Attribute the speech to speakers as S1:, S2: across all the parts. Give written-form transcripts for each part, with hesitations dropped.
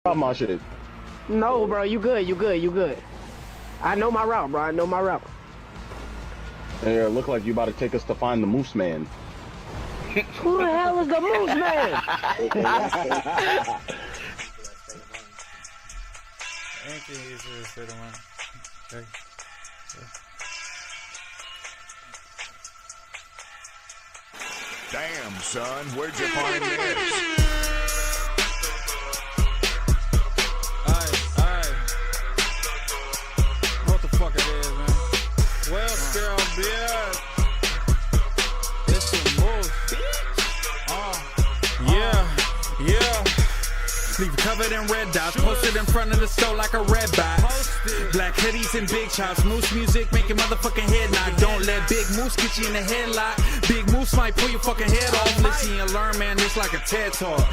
S1: About my shit.
S2: No, bro, you good, you good, you good. I know my route, bro. I know my route.
S1: And it look like you about to take us to find the MooseMan.
S2: Who the hell is the MooseMan?
S3: Damn, son, where'd you find this?
S4: What the fuck it is, man? Well, girl, bitch. It's the most. Yeah. Sleeve covered in red dots, posted in front of the store like a red box. Black hoodies and big chops, Moose music make your motherfucking head knock. Don't let Big Moose get you in the headlock. Big Moose might pull your fucking head off. Listen and learn, man, this like a TED Talk.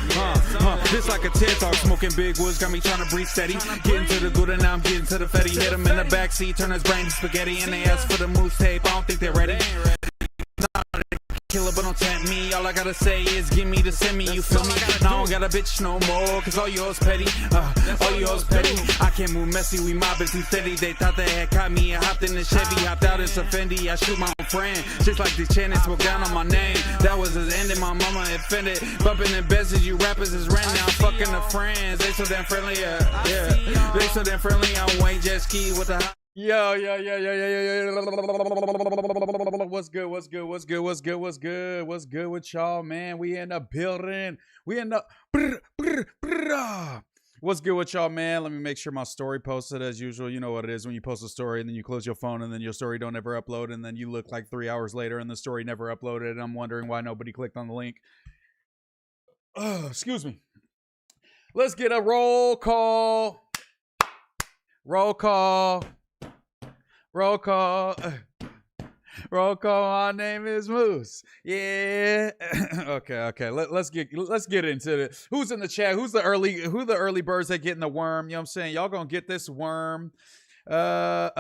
S4: This like a TED Talk. Smoking big woods got me trying to breathe steady. Getting to the good and now I'm getting to the fetty. Hit him in the backseat, turn his brain to spaghetti. And they ask for the Moose tape, I don't think they're ready. Killer, but don't tempt me. All I gotta say is give me the semi. You feel me? Now I don't got a bitch no more. Cause all you hoes petty. All you hoes petty. I can't move messy. We mobbing too steady. They thought they had caught me. I hopped in the Chevy. Hopped out in Fendi. I shoot my own friend. Just like the Candace spoke down on my name. That was his ending. My mama offended. Bumping in business. You rappers is rent now. Fucking the friends. They so damn friendly. Yeah. They so damn friendly. I'm Wayne Jet Ski with the. Yo. What's good with y'all, man? We in the building. What's good with y'all, man? Let me make sure my story posted as usual. You know what it is when you post a story and then you close your phone and then your story don't ever upload and then you look like 3 hours later and the story never uploaded and I'm wondering why nobody clicked on the link. Excuse me. Let's get a roll call. Roll call. My name is Moose. Yeah. Okay. Let's get into it. Who's in the chat? Who the early birds that getting the worm? You know what I'm saying? Y'all gonna get this worm. What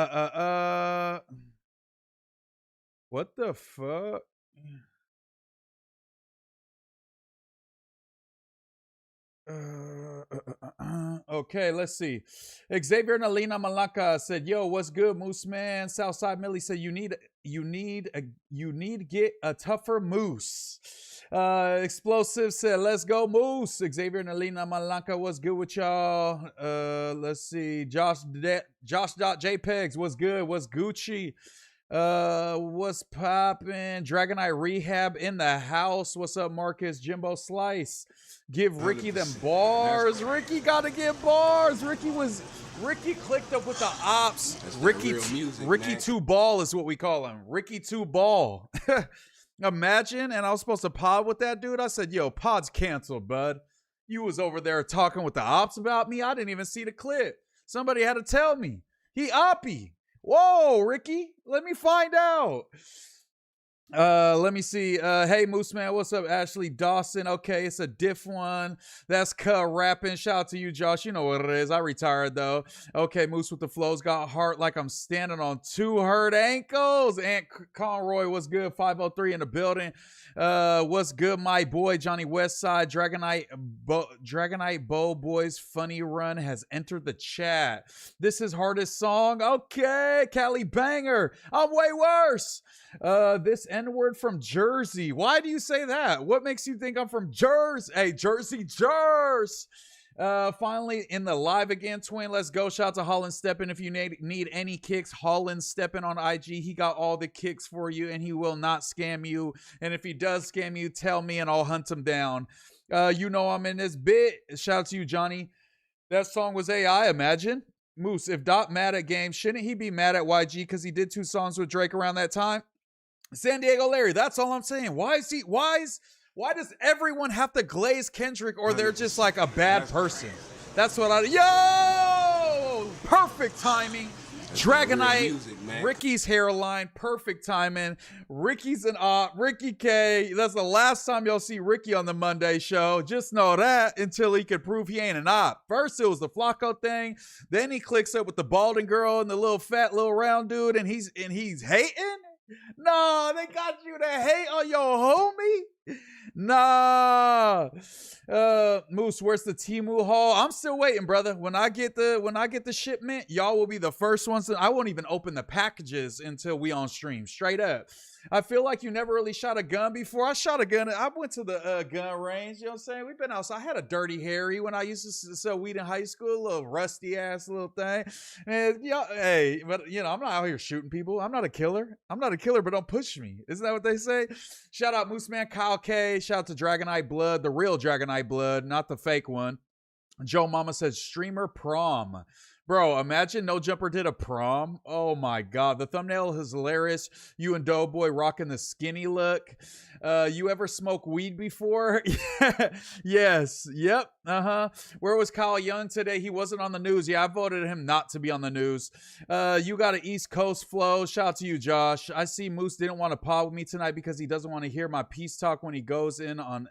S4: the fuck? Okay, let's see. Xavier and Alina Malaka said, "Yo, what's good, MooseMan?" Southside Millie said, "You need get a tougher moose." Explosive said, "Let's go, Moose." Xavier and Alina Malaka, what's good with y'all? Let's see. Josh.jpegs, what's good? What's Gucci? What's poppin'? Dragonite Rehab in the house. What's up, Marcus? Jimbo Slice. Give Ricky them bars. Ricky gotta get bars. Ricky clicked up with the ops. Ricky 2 Ball is what we call him. Ricky 2 Ball. Imagine, and I was supposed to pod with that dude. I said, "Yo, pod's canceled, bud. You was over there talking with the ops about me. I didn't even see the clip. Somebody had to tell me. He oppy. Whoa, Ricky, let me find out." Let me see. Hey, MooseMan, what's up? Ashley Dawson. Okay, it's a diff one. That's rapping. Shout out to you, Josh. You know what it is. I retired, though. Okay, Moose with the flows. Got heart like I'm standing on 2 hurt ankles. Aunt Conroy, what's good? 503 in the building. What's good, my boy? Johnny Westside. Dragonite Bow Boys Funny Run has entered the chat. This is hardest song. Okay, Cali Banger. I'm way worse. This N-word from Jersey. Why do you say that? What makes you think I'm from Jersey? Hey, Jersey. Finally in the live again, twin. Let's go. Shout out to Holland Steppin'. If you need any kicks, Holland Steppin' on IG. He got all the kicks for you, and he will not scam you. And if he does scam you, tell me, and I'll hunt him down. You know I'm in this bit. Shout out to you, Johnny. That song was AI, imagine. Moose, if Dot mad at Game, shouldn't he be mad at YG because he did 2 songs with Drake around that time? San Diego Larry, that's all I'm saying. Why does everyone have to glaze Kendrick or they're just like a bad person? That's what yo! Perfect timing. Dragonite, Ricky's hairline, perfect timing. Ricky's an op, Ricky K. That's the last time y'all see Ricky on the Monday show. Just know that until he can prove he ain't an op. First, it was the Flacco thing. Then he clicks up with the balding girl and the little fat, little round dude, and he's hating. No, they got you to hate on your homie. Nah. Moose, where's the Temu haul? I'm still waiting, brother. When I get the shipment, y'all will be the first ones. I won't even open the packages until we on stream. Straight up. I feel like you never really shot a gun before. I shot a gun. I went to the gun range. You know what I'm saying? We've been outside. I had a Dirty Harry when I used to sell weed in high school. A little rusty ass little thing. And hey, but you know, I'm not out here shooting people. I'm not a killer. I'm not a killer, but don't push me. Isn't that what they say? Shout out MooseMan, Kyle K. Shout out to Dragonite Blood, the real Dragonite Blood, not the fake one. Joe Mama says streamer prom. Bro, imagine No Jumper did a prom. Oh my God. The thumbnail is hilarious. You and Doughboy rocking the skinny look. You ever smoke weed before? Yes. Yep. Where was Kyle Young today? He wasn't on the news. Yeah, I voted him not to be on the news. You got an East Coast flow. Shout out to you, Josh. I see Moose didn't want to pod with me tonight because he doesn't want to hear my peace talk when he goes in on...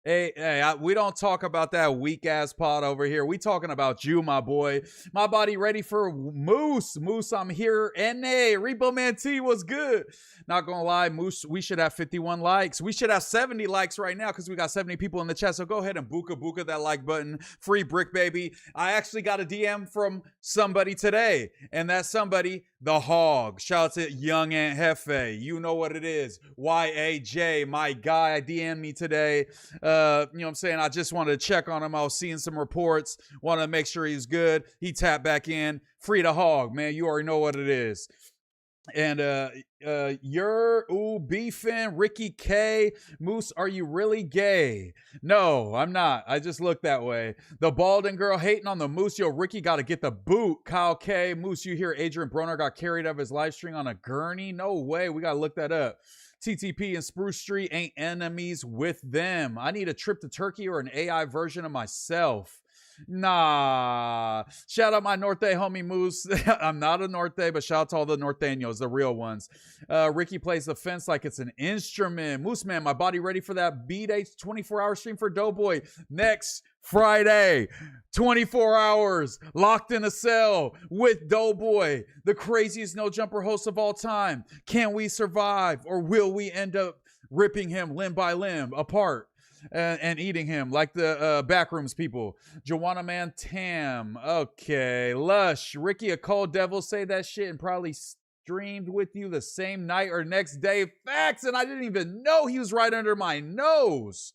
S4: Hey, we don't talk about that weak ass pod over here. We talking about you, my boy. My body ready for Moose. Moose, I'm here. N.A. Repo Man T was good. Not gonna lie, Moose, we should have 51 likes. We should have 70 likes right now because we got 70 people in the chat. So go ahead and buka that like button. Free brick, baby. I actually got a DM from somebody today, and that somebody, the Hog. Shout out to Young Aunt Hefe. You know what it is. YAJ, my guy, DM'd me today. You know what I'm saying? I just wanted to check on him. I was seeing some reports. Wanted to make sure he's good. He tapped back in. Free the Hog, man. You already know what it is. And you're beefing Ricky K. Moose, are you really gay? No, I'm not. I just look that way. The balding girl hating on the Moose. Yo, Ricky got to get the boot. Kyle K. Moose, you hear Adrien Broner got carried up his live stream on a gurney? No way. We got to look that up. TTP and Spruce Street ain't enemies with them. I need a trip to Turkey or an AI version of myself. Nah. Shout out my Norte homie Moose. I'm not a Norte, but shout out to all the Norteños, the real ones. Ricky plays the fence like it's an instrument. MooseMan, my body ready for that B-Day 24-hour stream for Doughboy next Friday. 24 hours locked in a cell with Doughboy, the craziest No Jumper host of all time. Can we survive, or will we end up ripping him limb by limb apart? And eating him like the Backrooms people. Joanna Man Tam. Okay. Lush. Ricky, a cold devil, say that shit and probably streamed with you the same night or next day. Facts. And I didn't even know he was right under my nose.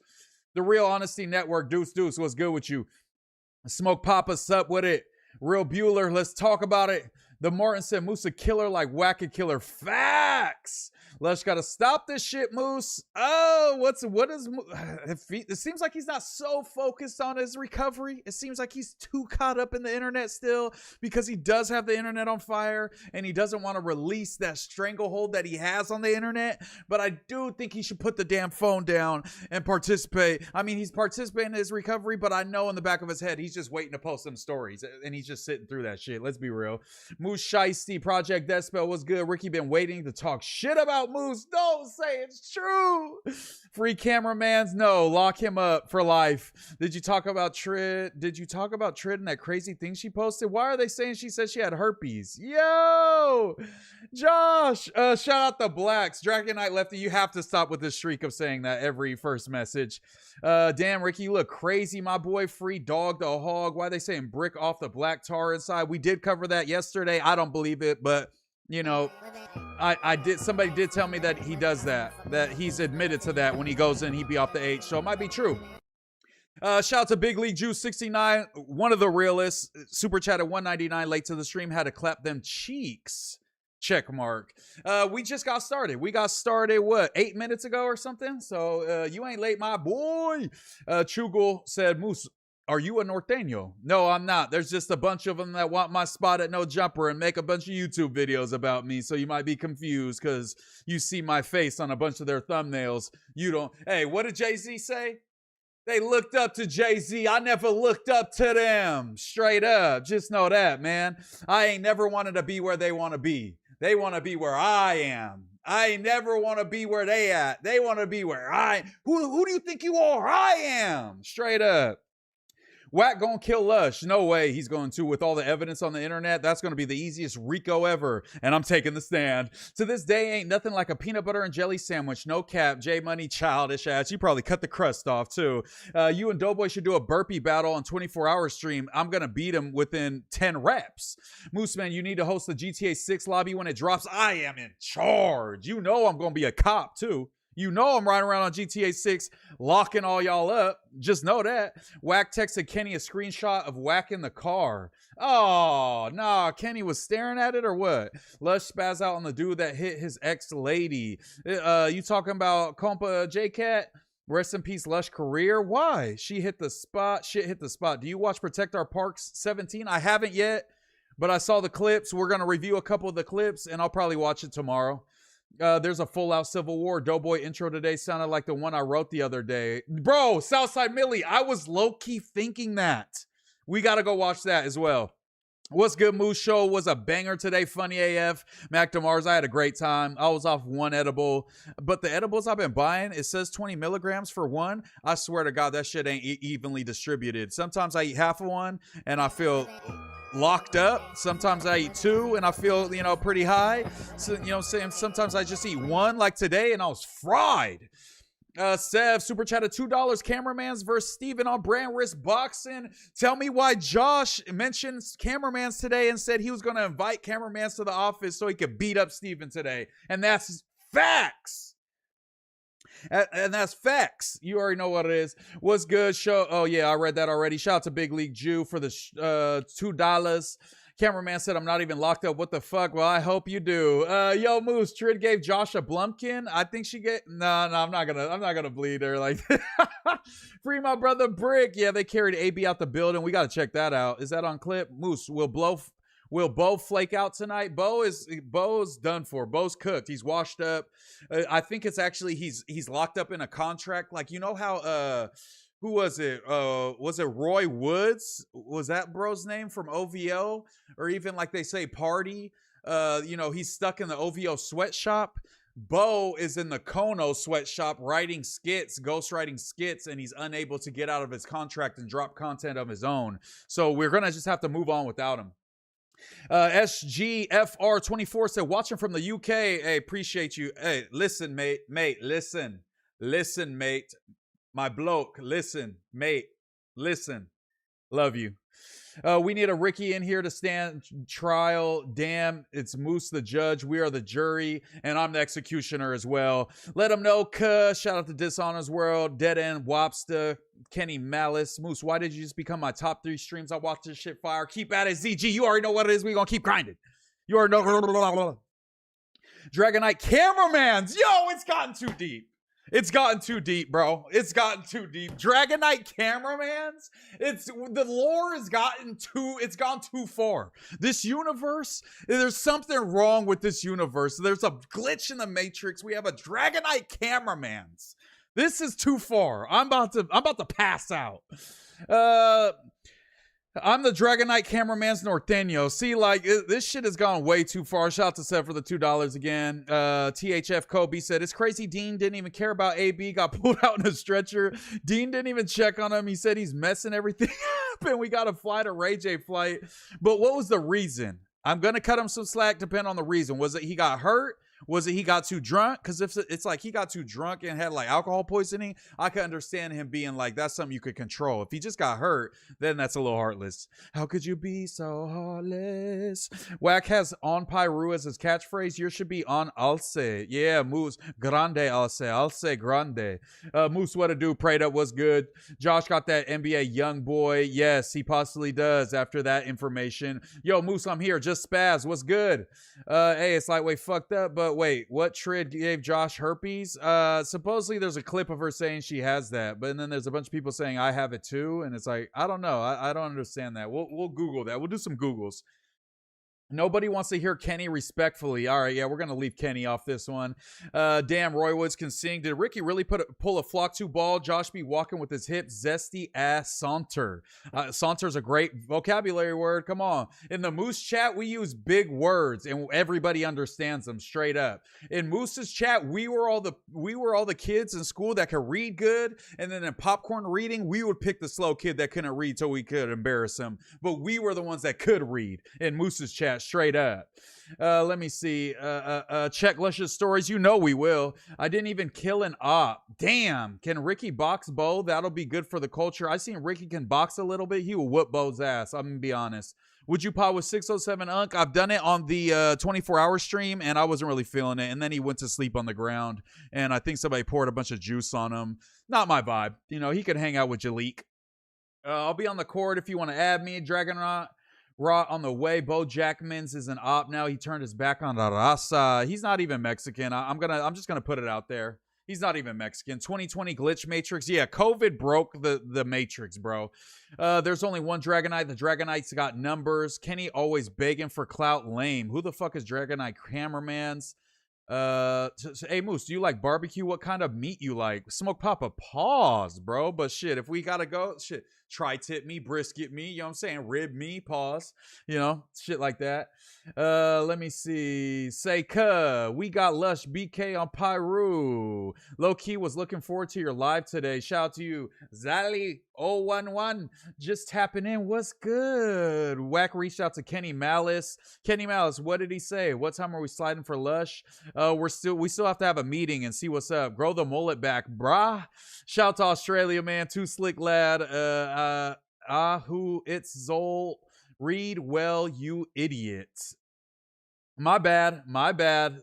S4: The Real Honesty Network. Deuce, what's good with you? Smoke Papa, sup with it. Real Bueller, let's talk about it. The Martin said Moose a killer like Wack a killer. Facts. Lush gotta stop this shit, Moose. Oh, what is it seems like he's not so focused on his recovery. It seems like he's too caught up in the internet still, because he does have the internet on fire and he doesn't want to release that stranglehold that he has on the internet. But I do think he should put the damn phone down and participate. I mean, he's participating in his recovery, but I know in the back of his head he's just waiting to post some stories and he's just sitting through that shit. Let's be real. Moose Shiesty, Project Deathspell was good. Ricky been waiting to talk shit about Moose. Don't say it's true. Free cameramans, no, lock him up for life. Did you talk about Trid? Did you talk about Trid and that crazy thing she posted? Why are they saying she said she had herpes? Yo, Josh, shout out the Blacks. Dragonite Lefty, you have to stop with this streak of saying that every first message. Damn, Ricky, you look crazy, my boy. Free dog the hog. Why are they saying brick off the black tar inside? We did cover that yesterday. I don't believe it, but you know, I did. Somebody did tell me that he does that he's admitted to that when he goes in, he be off the H. So it might be true. Shout out to Big League Juice 69, one of the realists. Super chat at 199, late to the stream. Had to clap them cheeks. Check mark. We just got started. We got started, what, 8 minutes ago or something? So you ain't late, my boy. Chugul said, Moose, are you a Norteño? No, I'm not. There's just a bunch of them that want my spot at No Jumper and make a bunch of YouTube videos about me. So you might be confused because you see my face on a bunch of their thumbnails. You don't. Hey, what did Jay-Z say? They looked up to Jay-Z. I never looked up to them. Straight up. Just know that, man. I ain't never wanted to be where they want to be. They want to be where I am. I never want to be where they at. They want to be where I. Who do you think you are? I am. Straight up. Wack gonna kill Lush. No way he's going to. With all the evidence on the internet, that's gonna be the easiest Rico ever. And I'm taking the stand. To this day, ain't nothing like a peanut butter and jelly sandwich. No cap. J Money, childish ass. You probably cut the crust off too. You and Doughboy should do a burpee battle on 24-hour stream. I'm gonna beat him within 10 reps. MooseMan, you need to host the GTA 6 lobby when it drops. I am in charge. You know I'm gonna be a cop too. You know I'm riding around on GTA 6 locking all y'all up. Just know that. Wack texted Kenny a screenshot of Wack in the car. Oh, nah, Kenny was staring at it or what? Lush spaz out on the dude that hit his ex-lady. You talking about Compa J-Cat? Rest in peace, Lush career. Why? She hit the spot. Shit hit the spot. Do you watch Protect Our Parks 17? I haven't yet, but I saw the clips. We're going to review a couple of the clips, and I'll probably watch it tomorrow. There's a full-out Civil War. Doughboy intro today sounded like the one I wrote the other day. Bro, Southside Millie, I was low-key thinking that. We got to go watch that as well. What's good, Moose? Show was a banger today. Funny AF. Mac DeMars, I had a great time. I was off one edible. But the edibles I've been buying, it says 20 milligrams for one. I swear to God, that shit ain't evenly distributed. Sometimes I eat half of one, and I feel locked up. Sometimes I eat two and I feel, pretty high. So, you know what I'm saying? Sometimes I just eat one like today and I was fried. Sev, super chat of $2. Cameramans versus Steven on brand wrist boxing. Tell me why Josh mentioned cameramans today and said he was going to invite cameramans to the office so he could beat up Steven today. And that's facts. And that's facts. You already know what it is. What's good? Show. Oh, yeah, I read that already. Shout out to Big League Jew for the $2. Cameraman said, I'm not even locked up. What the fuck? Well, I hope you do. Yo, Moose, Trid gave Josh a Blumpkin. I think she get... No, I'm not gonna bleed her like Free my brother Brick. Yeah, they carried AB out the building. We got to check that out. Is that on clip? Moose, will Bo flake out tonight? Bo's done for. Bo's cooked. He's washed up. I think it's actually he's locked up in a contract. Like, you know how who was it? Was it Roy Woods? Was that bro's name from OVO? Or even like they say Party? He's stuck in the OVO sweatshop. Bo is in the Kono sweatshop writing skits, ghostwriting skits, and he's unable to get out of his contract and drop content of his own. So we're gonna just have to move on without him. SGFR24 said, watching from the UK. Hey, appreciate you. Hey, listen, mate, listen, mate, my bloke, listen, mate, listen, love you. We need a Ricky in here to stand trial. Damn, it's Moose the judge. We are the jury, and I'm the executioner as well. Let them know, cuh. Shout out to Dishonor's World, Dead End, Wopsta, Kenny Malice. Moose, why did you just become my top 3 streams? I watched this shit fire. Keep at it, ZG. You already know what it is. We're going to keep grinding. You already know. Dragonite Cameramans. Yo, it's gotten too deep. It's gotten too deep, bro. It's gotten too deep. Dragonite Cameramans. The lore has gone too far. This universe, there's something wrong with this universe. There's a glitch in the Matrix. We have a Dragonite Cameramans. This is too far. I'm about to pass out. I'm the Dragonite Cameraman's Norteño. See, like, this shit has gone way too far. Shout out to Seth for the $2 again. THF Kobe said, it's crazy Dean didn't even care about AB, got pulled out in a stretcher. Dean didn't even check on him. He said he's messing everything up and we got to fly to Ray J flight. But what was the reason? I'm going to cut him some slack depending on the reason. Was it he got hurt? Was it he got too drunk? Because if it's like he got too drunk and had like alcohol poisoning, I could understand him being like, that's something you could control. If he just got hurt, then that's a little heartless. How could you be so heartless? Wack has on Pyru as his catchphrase. Yours should be on Alce. Yeah, Moose. Grande Alce. Alce Grande. Moose, what to do? Prayed up was good. Josh got that NBA young boy. Yes, he possibly does after that information. Yo, Moose, I'm here. Just spaz. What's good? Hey, it's Lightweight fucked up, but wait, what Trid gave Josh herpes? Supposedly there's a clip of her saying she has that, but then there's a bunch of people saying I have it too, and it's like, I don't know. I don't understand that. We'll Google that. We'll do some Googles. Nobody wants to hear Kenny respectfully. All right, yeah, we're going to leave Kenny off this one. Damn, Roy Woods can sing. Did Ricky really pull a flock 2 ball? Josh be walking with his hips. Zesty ass saunter. Saunter's a great vocabulary word. Come on. In the Moose chat, we use big words, and everybody understands them straight up. In Moose's chat, we were all the kids in school that could read good, and then in popcorn reading, we would pick the slow kid that couldn't read so we could embarrass him. But we were the ones that could read in Moose's chat. Straight up. Let me see. Check Lush's stories. You know we will. I didn't even kill an op. Damn. Can Ricky box Bo? That'll be good for the culture. I seen Ricky can box a little bit. He will whoop Bo's ass. I'm gonna be honest. Would you pot with 607 Unk? I've done it on the 24-hour stream, and I wasn't really feeling it. And then he went to sleep on the ground, and I think somebody poured a bunch of juice on him. Not my vibe. You know, he could hang out with Jalik. I'll be on the court if you want to add me. Dragon Raw on the way. Bo Jackmans is an op now. He turned his back on La Raza. He's not even Mexican. I'm just gonna put it out there. He's not even Mexican. 2020 glitch matrix. Yeah, COVID broke the matrix, bro. There's only one Dragonite. The Dragonites got numbers. Kenny always begging for clout. Lame. Who the fuck is Dragonite Cameraman's? Hey Moose, do you like barbecue? What kind of meat you like? Smoke Papa, pause, bro. But shit, if we gotta go, shit, tri-tip me, brisket me, you know what I'm saying? Rib me, pause, you know, shit like that. Let me see. Say, we got Lush BK on Pyru. Low key was looking forward to your live today. Shout out to you, Zally011. Just tapping in. What's good? Wack reached out to Kenny Malice. Kenny Malice, what did he say? What time are we sliding for Lush? We still have to have a meeting and see what's up. Grow the mullet back, brah. Shout out to Australia, man. Too slick lad. Who it's Zol. Read well, you idiot. My bad.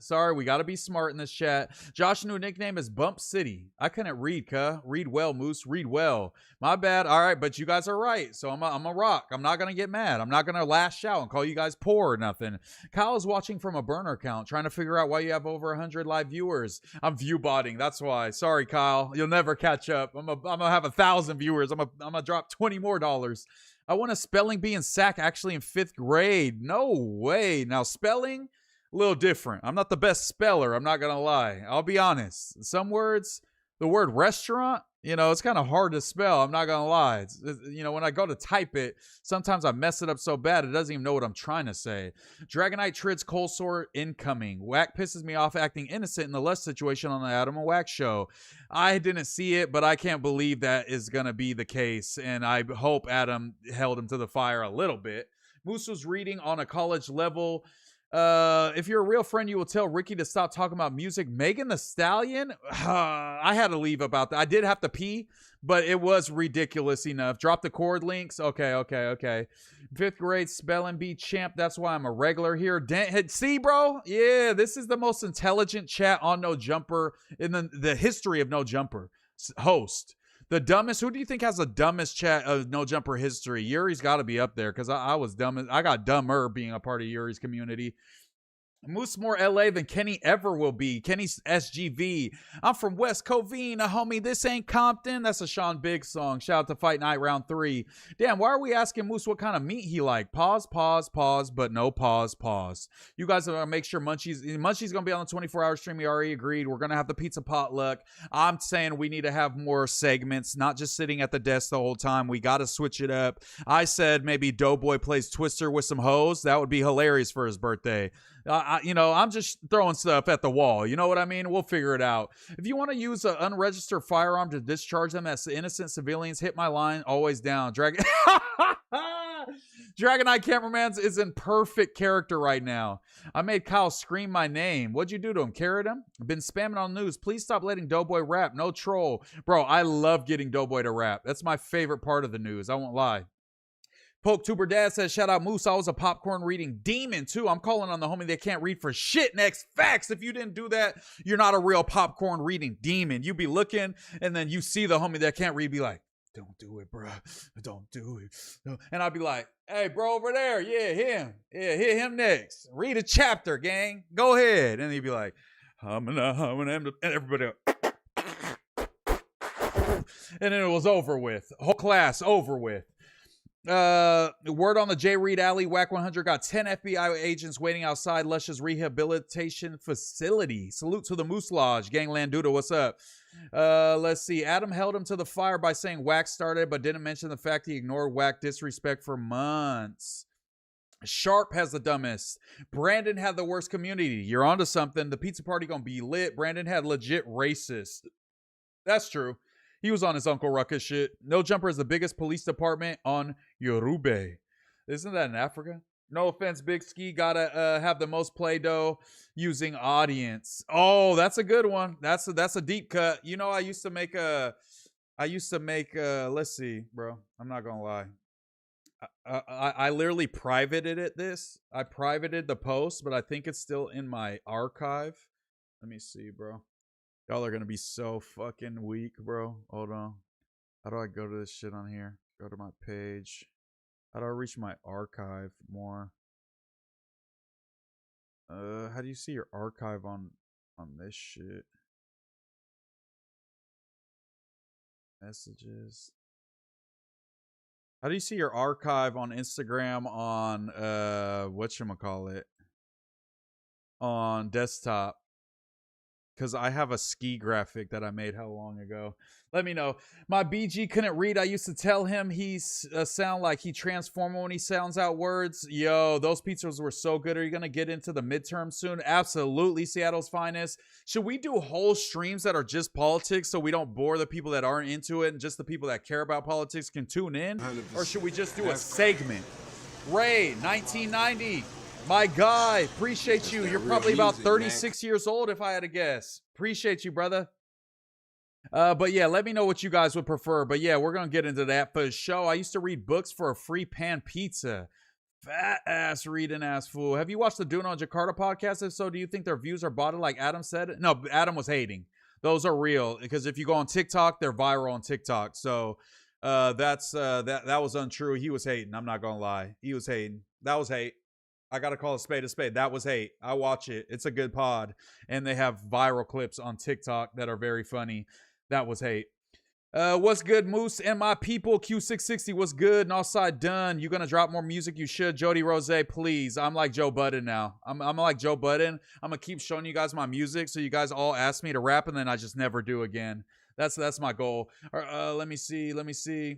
S4: Sorry, we got to be smart in this chat. Josh's new nickname is Bump City. I couldn't read, cuh. Read well, Moose. Read well. My bad. All right, but you guys are right. So I'm a rock. I'm not going to get mad. I'm not going to lash out and call you guys poor or nothing. Kyle is watching from a burner account, trying to figure out why you have over 100 live viewers. I'm view botting. That's why. Sorry, Kyle. You'll never catch up. I'm going to have 1,000 viewers. I'm going to drop $20 more. I want a spelling bee in SAC actually in 5th grade. No way. Now, spelling, a little different. I'm not the best speller. I'm not going to lie. I'll be honest. Some words, the word restaurant, you know, it's kind of hard to spell. I'm not going to lie. You know, when I go to type it, sometimes I mess it up so bad it doesn't even know what I'm trying to say. Dragonite Trids cold sore incoming. Wack pisses me off acting innocent in the Lush situation on the Adam and Wack show. I didn't see it, but I can't believe that is going to be the case. And I hope Adam held him to the fire a little bit. Moose was reading on a college level. If you're a real friend, you will tell Ricky to stop talking about music. Megan Thee Stallion, I had to leave about that. I did have to pee, but it was ridiculous enough. Drop the chord links. Okay. 5th grade spelling bee champ. That's why I'm a regular here. See, bro? Yeah, this is the most intelligent chat on No Jumper in the history of No Jumper. Host. The dumbest, who do you think has the dumbest chat of No Jumper history? Yuri's got to be up there because I was dumb. I got dumber being a part of Yuri's community. Moose more LA than Kenny ever will be. Kenny's SGV. I'm from West Covina, homie. This ain't Compton. That's a Sean Biggs song. Shout out to Fight Night Round 3. Damn, why are we asking Moose what kind of meat he like? Pause, but no pause. You guys are going to make sure Munchie's going to be on the 24-hour stream. We already agreed. We're going to have the pizza potluck. I'm saying we need to have more segments, not just sitting at the desk the whole time. We got to switch it up. I said maybe Doughboy plays Twister with some hoes. That would be hilarious for his birthday. I'm just throwing stuff at the wall. You know what I mean? We'll figure it out. If you want to use an unregistered firearm to discharge them as innocent civilians, hit my line. Always down. Dragonite Cameraman's is in perfect character right now. I made Kyle scream my name. What'd you do to him? Carried him? Been spamming on news. Please stop letting Doughboy rap. No troll. Bro, I love getting Doughboy to rap. That's my favorite part of the news. I won't lie. Poke Tuber Dad says, shout out Moose. I was a popcorn reading demon too. I'm calling on the homie that can't read for shit next. Facts. If you didn't do that, you're not a real popcorn reading demon. You be looking and then you see the homie that can't read be like, don't do it, bro. Don't do it. And I'd be like, hey, bro, over there. Yeah, him. Yeah, hit him next. Read a chapter, gang. Go ahead. And he'd be like, and everybody and then it was over with. Whole class over with. Word on the J. Reed Alley, Wack 100 got 10 FBI agents waiting outside Lush's rehabilitation facility. Salute to the Moose Lodge. Gangland Duda, what's up? Let's see. Adam held him to the fire by saying Wack started, but didn't mention the fact he ignored Wack disrespect for months. Sharp has the dumbest. Brandon had the worst community. You're onto something. The pizza party gonna be lit. Brandon had legit racist. That's true. He was on his Uncle Ruckus shit. No Jumper is the biggest police department on Yoruba. Isn't that in Africa? No offense, Big Ski. Gotta have the most Play-Doh using audience. Oh, that's a good one. That's a deep cut. You know, I used to make let's see, bro. I'm not gonna lie. I literally privated this. I privated the post, but I think it's still in my archive. Let me see, bro. Y'all are gonna be so fucking weak, bro. Hold on. How do I go to this shit on here? Go to my page. How do I reach my archive more? How do you see your archive on this shit? Messages. How do you see your archive on Instagram on whatchamacallit? On desktop? Because I have a ski graphic that I made how long ago? Let me know. My BG couldn't read. I used to tell him he's sound like he transformed when he sounds out words. Yo, those pizzas were so good. Are you going to get into the midterm soon? Absolutely, Seattle's finest. Should we do whole streams that are just politics so we don't bore the people that aren't into it and just the people that care about politics can tune in? Or should we just do a segment? Ray, 1990. My guy, appreciate you. You're probably about 36 years old if I had to guess. Appreciate you, brother. But yeah, let me know what you guys would prefer. But yeah, we're going to get into that for the show. I used to read books for a free pan pizza. Fat ass reading ass fool. Have you watched the Duno and Jakarta podcast? If so, do you think their views are botted like Adam said? No, Adam was hating. Those are real. Because if you go on TikTok, they're viral on TikTok. So that was untrue. He was hating. I'm not going to lie. He was hating. That was hate. I got to call a spade a spade. That was hate. I watch it. It's a good pod. And they have viral clips on TikTok that are very funny. That was hate. What's good, Moose and my people? Q660, what's good? Northside done. You going to drop more music? You should. Jody Rose, please. I'm like Joe Budden now. I'm like Joe Budden. I'm going to keep showing you guys my music so you guys all ask me to rap and then I just never do again. That's my goal. Let me see.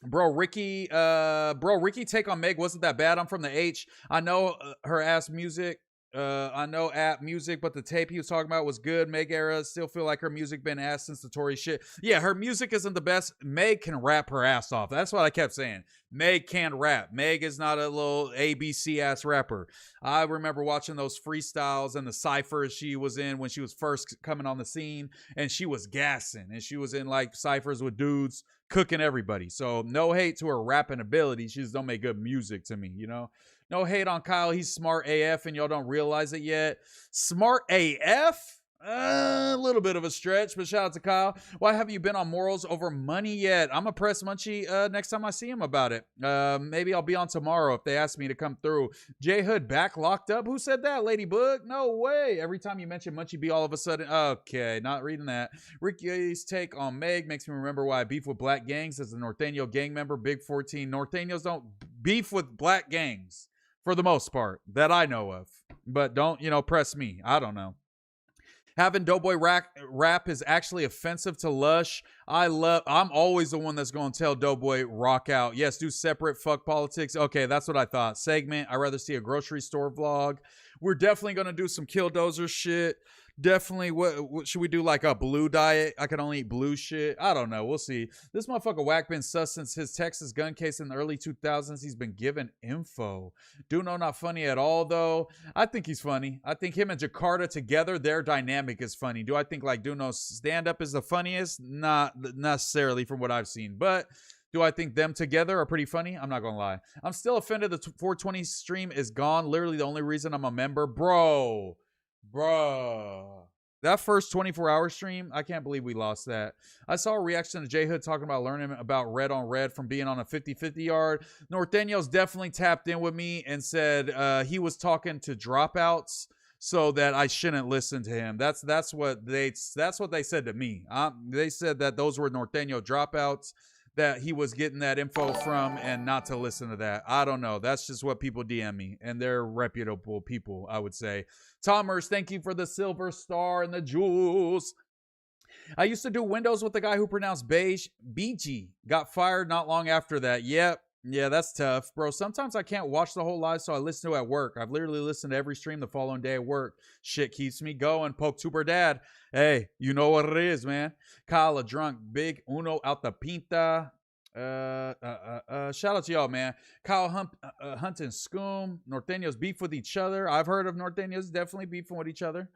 S4: Bro, Ricky take on Meg wasn't that bad. I'm from the H. I know her ass music. I know app music, but the tape he was talking about was good. Meg era, still feel like her music been ass since the Tory shit. Yeah, her music isn't the best. Meg can rap her ass off. That's what I kept saying. Meg can rap. Meg is not a little ABC ass rapper. I remember watching those freestyles and the ciphers she was in when she was first coming on the scene, and she was gassing, and she was in like ciphers with dudes cooking everybody. So no hate to her rapping ability. She just don't make good music to me, you know? No hate on Kyle. He's smart AF and y'all don't realize it yet. Smart AF? A little bit of a stretch, but shout out to Kyle. Why have you been on morals over money yet? I'm going to press Munchie next time I see him about it. Maybe I'll be on tomorrow if they ask me to come through. J Hood back locked up? Who said that, Ladybug? No way. Every time you mention Munchie B, all of a sudden, okay, not reading that. Ricky's take on Meg makes me remember why I beef with black gangs as a Norteño gang member. Big 14. Norteños don't beef with black gangs for the most part that I know of. But don't, press me. I don't know. Having Doughboy rap is actually offensive to Lush. I'm always the one that's going to tell Doughboy rock out. Yes, do separate, fuck politics. Okay, that's what I thought. Segment, I'd rather see a grocery store vlog. We're definitely going to do some Killdozer shit. Definitely, what should we do, like a blue diet? I can only eat blue shit. I don't know. We'll see. This motherfucker Wack been sus since his Texas gun case in the early 2000s. He's been given info. Duno not funny at all, though. I think he's funny. I think him and Jakarta together, their dynamic is funny. Do I think like Duno's stand-up is the funniest? Not necessarily from what I've seen, but do I think them together are pretty funny? I'm not gonna lie. I'm still offended the 420 stream is gone. Literally the only reason I'm a member. Bro. That first 24-hour stream, I can't believe we lost that. I saw a reaction to J Hood talking about learning about red on red from being on a 50-50 yard. Norteño's definitely tapped in with me and said he was talking to dropouts so that I shouldn't listen to him. That's what they said to me. They said that those were Norteño dropouts that he was getting that info from and not to listen to that. I don't know. That's just what people DM me, and they're reputable people, I would say. Tomers, thank you for the silver star and the jewels. I used to do Windows with the guy who pronounced beige, BG. Got fired not long after that. Yep. Yeah, that's tough, bro. Sometimes I can't watch the whole live, so I listen to it at work. I've literally listened to every stream the following day at work. Shit keeps me going. Poke Tuber Dad. Hey, you know what it is, man. Kyle, a drunk, big Uno out the Pinta. Shout out to y'all, man. Kyle Hunt and Scoom. Norteños beef with each other. I've heard of Norteños definitely beefing with each other.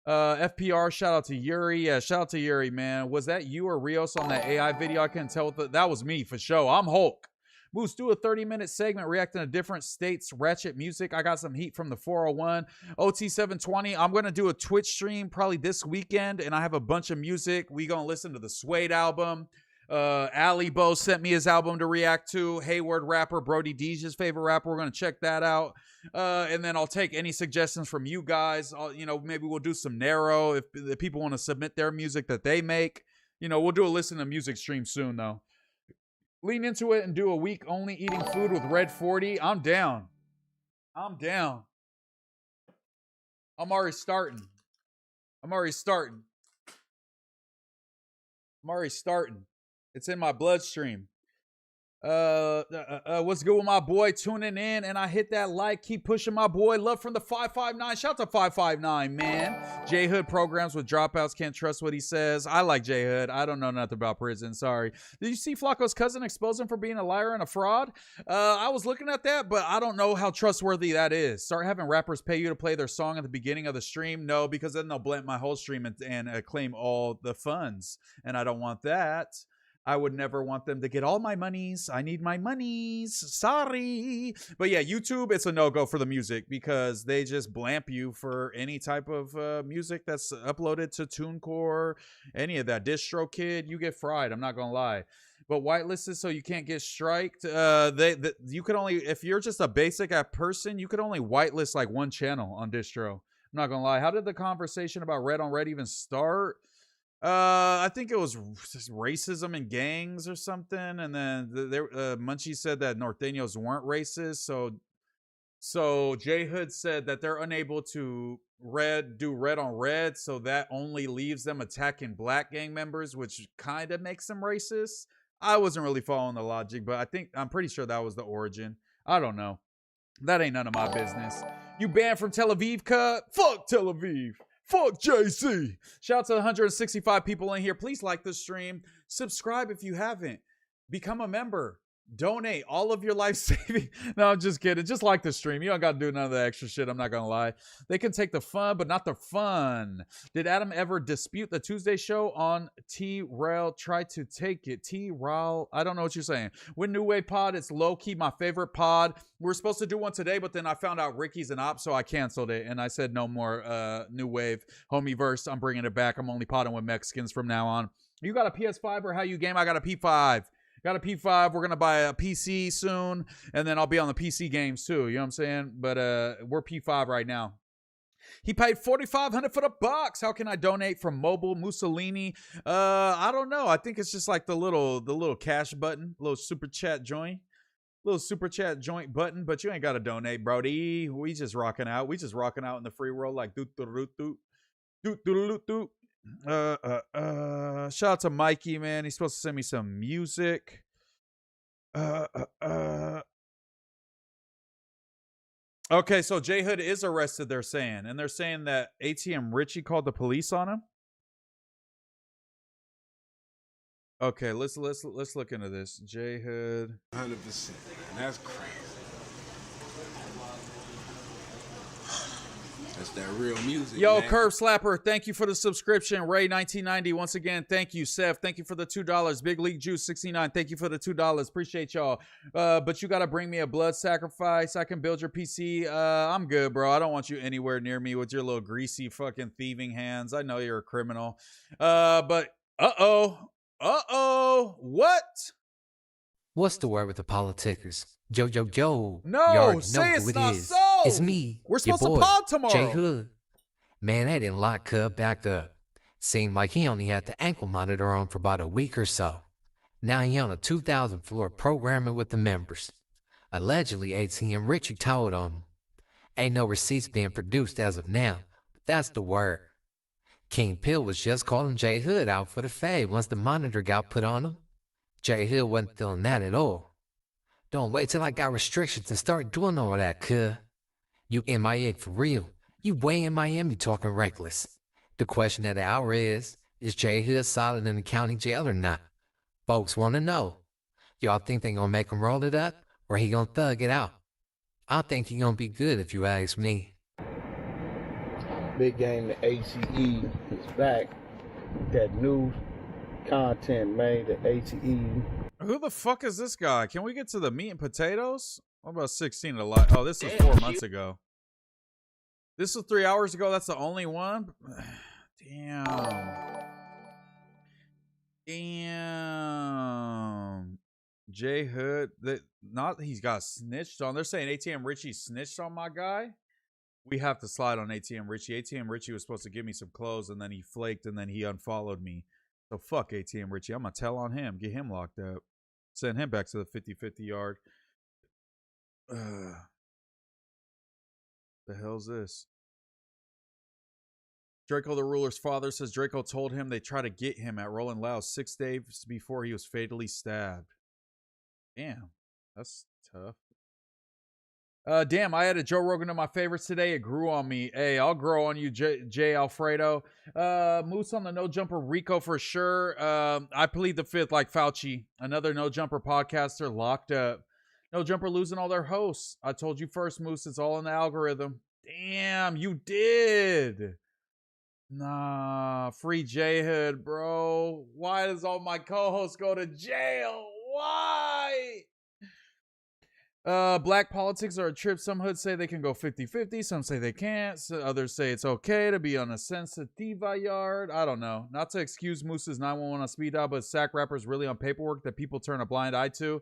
S4: FPR, shout out to Yuri. Yeah, shout out to Yuri, man. Was that you or Rios on that AI video? I couldn't tell. That was me for sure. I'm Hulk. Moose, do a 30-minute segment reacting to different states' ratchet music. I got some heat from the 401. OT720, I'm going to do a Twitch stream probably this weekend, and I have a bunch of music. We going to listen to the Suede album. Ali Bo sent me his album to react to. Hayward rapper, Brody Dee's favorite rapper. We're going to check that out. And then I'll take any suggestions from you guys. Maybe we'll do some narrow if people want to submit their music that they make. We'll do a listen to music stream soon, though. Lean into it and do a week only eating food with Red 40. I'm down. I'm already starting. It's in my bloodstream. What's good with my boy tuning in? And I hit that like. Keep pushing my boy. Love from the 559. Shout out to 559, man. J Hood programs with dropouts. Can't trust what he says. I like J Hood. I don't know nothing about prison. Sorry. Did you see Flacco's cousin expose him for being a liar and a fraud? I was looking at that, but I don't know how trustworthy that is. Start having rappers pay you to play their song at the beginning of the stream. No, because then they'll blend my whole stream and claim all the funds. And I don't want that. I would never want them to get all my monies. I need my monies. Sorry. But yeah, YouTube, it's a no-go for the music because they just blamp you for any type of music that's uploaded to TuneCore, any of that. DistroKid, you get fried. I'm not going to lie. But whitelisted so you can't get striked. You could only, if you're just a basic app person, you could only whitelist like one channel on distro. I'm not going to lie. How did the conversation about Red on Red even start? I think it was just racism and gangs or something, and then Munchie said that Norteños weren't racist, so J Hood said that they're unable to do Red on Red, so that only leaves them attacking black gang members, which kind of makes them racist. I wasn't really following the logic, but I'm pretty sure that was the origin. I don't know. That ain't none of my business. You banned from Tel Aviv, cut? Fuck Tel Aviv. Fuck JC. Shout out to 165 people in here. Please like the stream. Subscribe if you haven't. Become a member. Donate all of your life saving. No, I'm just kidding. Just like the stream. You don't got to do none of the extra shit. I'm not going to lie. They can take the fun, but not the fun. Did Adam ever dispute the Tuesday show on T-Rail? Try to take it. T-Rail. I don't know what you're saying. With New Wave Pod, it's low-key my favorite pod. We were supposed to do one today, but then I found out Ricky's an op, so I canceled it. And I said no more New Wave. Homieverse, I'm bringing it back. I'm only podding with Mexicans from now on. You got a PS5 or how you game? I got a P5. Got a P5. We're going to buy a PC soon, and then I'll be on the PC games too. You know what I'm saying? But we're P5 right now. He paid $4,500 for the box. How can I donate from mobile? Mussolini? I don't know. I think it's just like the little cash button, little super chat joint. Little super chat joint button, but you ain't got to donate, Brody. We just rocking out. We just rocking out in the free world like doot doot doot doot doot doot. Shout out to Mikey, man. He's supposed to send me some music. Okay, so J Hood is arrested, they're saying, and they're saying that ATM Richie called the police on him. Okay, let's look into this. J Hood
S5: 100%. That's crazy. That's that real music.
S4: Yo,
S5: man.
S4: Curve Slapper, thank you for the subscription. Ray 1990, once again, thank you. Seth, thank you for the $2. Big League Juice 69, thank you for the $2. Appreciate y'all. But you gotta bring me a blood sacrifice. I can build your PC. I'm good, bro. I don't want you anywhere near me with your little greasy fucking thieving hands. I know you're a criminal. But what?
S6: What's the word with the politicians? Yo.
S4: No,
S6: you already
S4: say
S6: know
S4: it's
S6: who it
S4: not
S6: is.
S4: so.
S6: It's me.
S4: We're
S6: your
S4: supposed to
S6: boy,
S4: pod tomorrow.
S6: J Hood. Man, that didn't lock Cub back up. Seemed like he only had the ankle monitor on for about a week or so. Now he on a 2000 floor programming with the members. Allegedly, ATM Richie told on him. Ain't no receipts being produced as of now, but that's the word. King Pill was just calling J Hood out for the fade once the monitor got put on him. J Hood wasn't feeling that at all. Don't wait till I got restrictions and start doing all that, cuh. You MIA for real. You way in Miami talking reckless. The question of the hour is J Hood solid in the county jail or not? Folks want to know. Y'all think they gonna make him roll it up, or he gonna thug it out? I think he gonna be good if you ask me.
S7: Big game, the ACE is back. That new content, man, the ACE.
S4: Who the fuck is this guy? Can we get to the meat and potatoes? What about 16 to life? Oh, this was 4 months ago. This was 3 hours ago. That's the only one? Damn. Damn. J Hood. He's got snitched on. They're saying ATM Richie snitched on my guy. We have to slide on ATM Richie. ATM Richie was supposed to give me some clothes, and then he flaked, and then he unfollowed me. So fuck ATM Richie. I'm going to tell on him. Get him locked up. Send him back to the 50-50 yard. The hell's this? Draco the Ruler's father says Draco told him they tried to get him at Rolling Loud 6 days before he was fatally stabbed. Damn. That's tough. Damn, I added Joe Rogan to my favorites today. It grew on me. Hey, I'll grow on you, J Alfredo. Moose on the No Jumper, Rico for sure. I plead the fifth like Fauci. Another No Jumper podcaster locked up. No Jumper losing all their hosts. I told you first, Moose. It's all in the algorithm. Damn, you did. Nah, free J Hood, bro. Why does all my co-hosts go to jail? Why? Black politics are a trip. Some hoods say they can go 50-50. Some say they can't. So others say it's okay to be on a sensitiva yard. I don't know. Not to excuse Moose's 911 on speed dial, but sack rappers really on paperwork that people turn a blind eye to.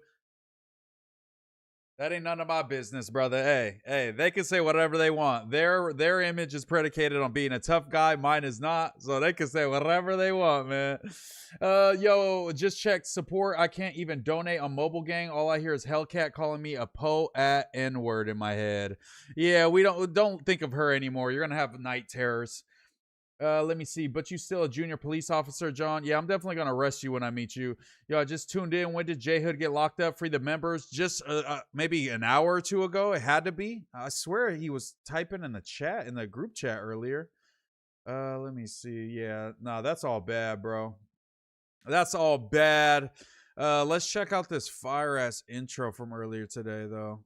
S4: That ain't none of my business, brother. Hey, they can say whatever they want. Their image is predicated on being a tough guy. Mine is not. So they can say whatever they want, man. Yo, just checked support. I can't even donate on Mobile Gang. All I hear is Hellcat calling me a po-at N-word in my head. Yeah, we don't think of her anymore. You're gonna have night terrors. Let me see. But you still a junior police officer, John? Yeah, I'm definitely going to arrest you when I meet you. Yo, I just tuned in. When did J Hood get locked up? Free the members. Just maybe an hour or two ago. It had to be. I swear he was typing in the chat, in the group chat earlier. Let me see. Yeah, no, that's all bad, bro. That's all bad. Let's check out this fire-ass intro from earlier today, though.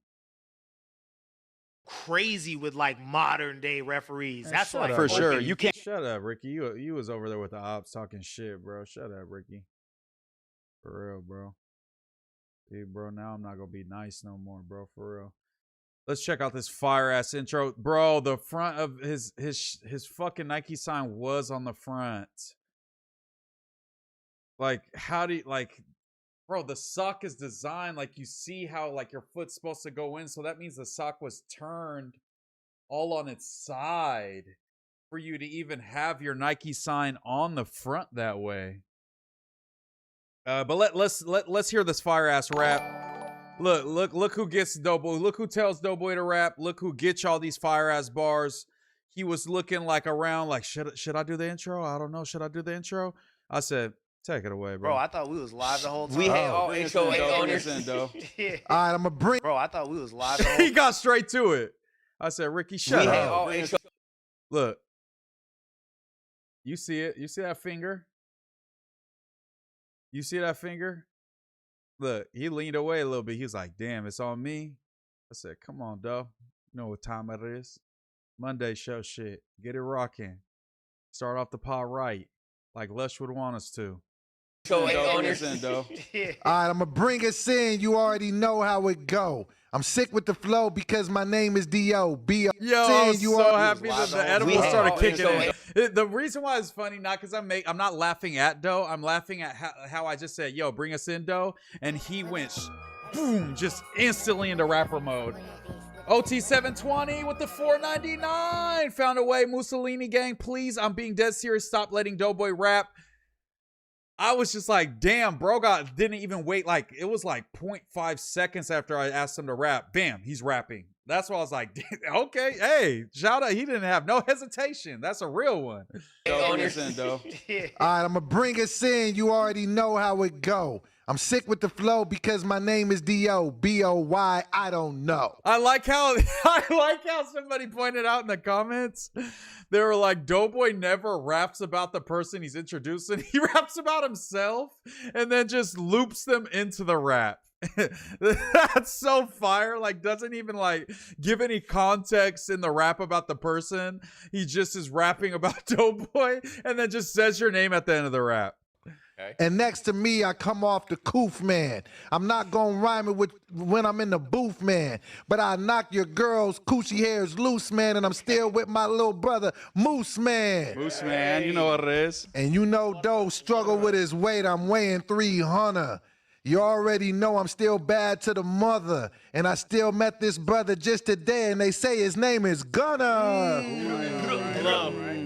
S8: Crazy with like modern day referees.
S4: Man,
S8: that's like
S4: for
S8: sure.
S4: You can't shut up, Ricky. You was over there with the ops talking shit, bro. Shut up, Ricky. For real, bro. Dude, bro, now I'm not gonna be nice no more, bro. For real. Let's check out this fire ass intro, bro. The front of his fucking Nike sign was on the front. Like, how do you like? Bro, the sock is designed like you see how like your foot's supposed to go in. So that means the sock was turned all on its side for you to even have your Nike sign on the front that way. But let's hear this fire ass rap. Look who gets Doughboy. Look who tells Doughboy to rap. Look who gets all these fire ass bars. He was looking like around like should I do the intro? I don't know. Should I do the intro? I said, take it away, bro.
S8: Bro, I thought we was live the whole time.
S5: We
S8: had
S5: all intro owners.
S8: Yeah.
S5: All right, I'm gonna bring.
S8: Bro, I thought we was live the whole
S4: He got straight to it. I said, Ricky, shut up. Look. You see it? You see that finger? You see that finger? Look, he leaned away a little bit. He was like, damn, it's on me. I said, come on, dog. You know what time it is. Monday show shit. Get it rocking. Start off the pod right. Like Lush would want us to.
S5: All right, I'm gonna bring us in. You already know how it go. I'm sick with the flow because my name is D.O. B.O.
S4: Yo, I'm so happy that the edible started kicking in. The reason why it's funny, not because I'm not laughing at Doe. I'm laughing at how I just said, yo, bring us in, Doe. And he went, boom, just instantly into rapper mode. OT720 with the $4.99. Found a way. Mussolini gang, please. I'm being dead serious. Stop letting Doughboy rap. I was just like, damn, bro didn't even wait. Like, it was like 0.5 seconds after I asked him to rap. Bam, he's rapping. That's why I was like, okay, hey, shout out. He didn't have no hesitation. That's a real one.
S5: All right, I'm going to bring us in. You already know how it go. I'm sick with the flow because my name is D.O. B-O-Y, I don't know.
S4: I like how somebody pointed out in the comments, they were like, Doughboy never raps about the person he's introducing. He raps about himself and then just loops them into the rap. That's so fire. Like, doesn't even like give any context in the rap about the person. He just is rapping about Doughboy and then just says your name at the end of the rap.
S5: Okay. And next to me, I come off the coof man. I'm not gonna rhyme it with when I'm in the booth, man. But I knock your girl's coochie hairs loose, man. And I'm still with my little brother, MooseMan.
S9: MooseMan, you know what it is.
S5: And you know Doe struggle with his weight. I'm weighing 300. You already know I'm still bad to the mother. And I still met this brother just today, and they say his name is Gunner.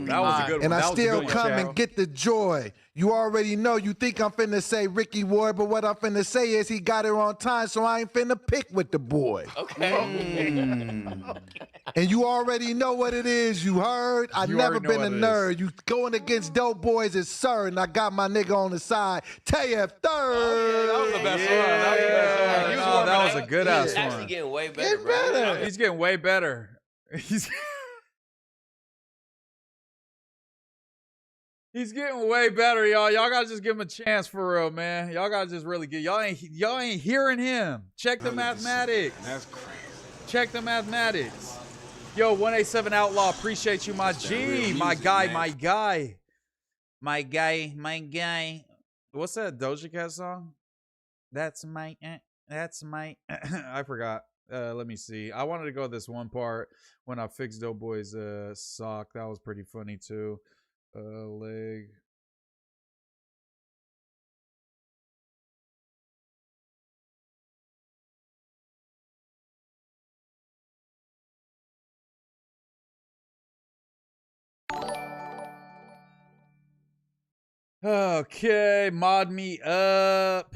S4: That was a good one.
S5: And I
S4: That was a
S5: still
S4: good one,
S5: come
S4: Chad.
S5: and get the joy. You already know, you think I'm finna say Ricky Ward, but what I'm finna say is he got it on time, so I ain't finna pick with the boy.
S8: Okay.
S5: And you already know what it is, you heard? I
S4: You
S5: never
S4: already know
S5: been a
S4: what it
S5: nerd. You going against dope boys is sir, and I got my nigga on the side, TF Third.
S9: That was the best one. That was the best one.
S4: Oh, that was a good ass
S10: He's actually
S4: one.
S10: getting way better,
S5: Get
S10: bro.
S5: better.
S4: He's getting way better. He's getting way better, y'all. Y'all gotta just give him a chance for real, man. Y'all gotta just really get y'all ain't hearing him. Check the mathematics.
S3: That's crazy.
S4: Check the mathematics. Yo, 187 Outlaw, appreciate you, my G, my guy, my guy. My guy, my guy. What's that Doja Cat song? That's my I forgot. Let me see. I wanted to go this one part when I fixed Doughboy's sock. That was pretty funny too. Leg. Okay, mod me up.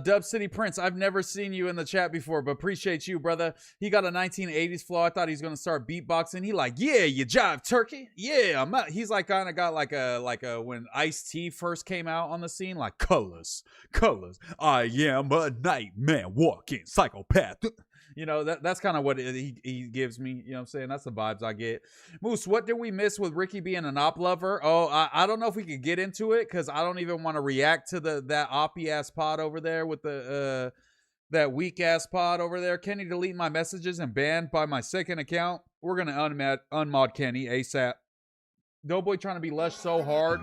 S4: Dub City Prince, I've never seen you in the chat before, but appreciate you, brother. He got a 1980s flow. I thought he was gonna start beatboxing. He like, yeah, you jive turkey. Yeah, I'm out. He's like kind of got like a when Ice-T first came out on the scene, like colors. I am a nightman walking psychopath. You know, that's kind of what he gives me. You know what I'm saying? That's the vibes I get. Moose, what did we miss with Ricky being an op lover? Oh, I don't know if we could get into it because I don't even want to react to that oppy ass pod over there with the that weak ass pod over there. Kenny delete my messages and banned by my second account. We're gonna unmod Kenny ASAP. Doughboy trying to be Lush so hard.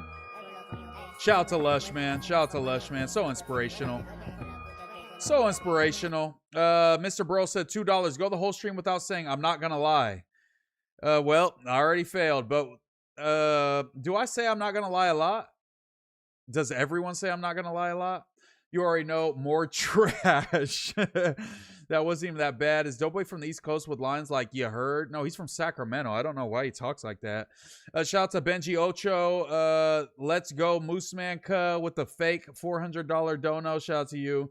S4: Shout out to Lush, man. Shout out to Lush, man. So inspirational. So inspirational. Mr. Bro said $2. Go the whole stream without saying I'm not gonna lie. Well, I already failed, but do I say I'm not gonna lie a lot? Does everyone say I'm not gonna lie a lot? You already know, more trash. That wasn't even that bad. Is Doughboy from the East Coast with lines like you heard? No, he's from Sacramento. I don't know why he talks like that. Shout out to Benji Ocho. Let's go MooseMan Ka with the fake $400 dono. Shout out to you.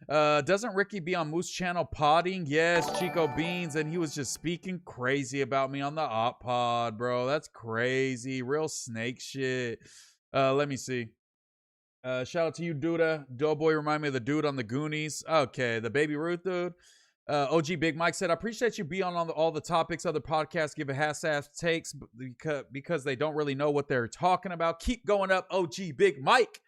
S4: Doesn't Ricky be on Moose channel podding? Yes, Chico Beans, and he was just speaking crazy about me on the op pod, bro. That's crazy. Real snake shit. Let me see. Shout out to you, Duda. Doughboy remind me of the dude on the Goonies. Okay, the Baby Ruth dude. OG Big Mike said, I appreciate you being on all the topics other podcasts give a half-ass takes because they don't really know what they're talking about. Keep going up, OG Big Mike.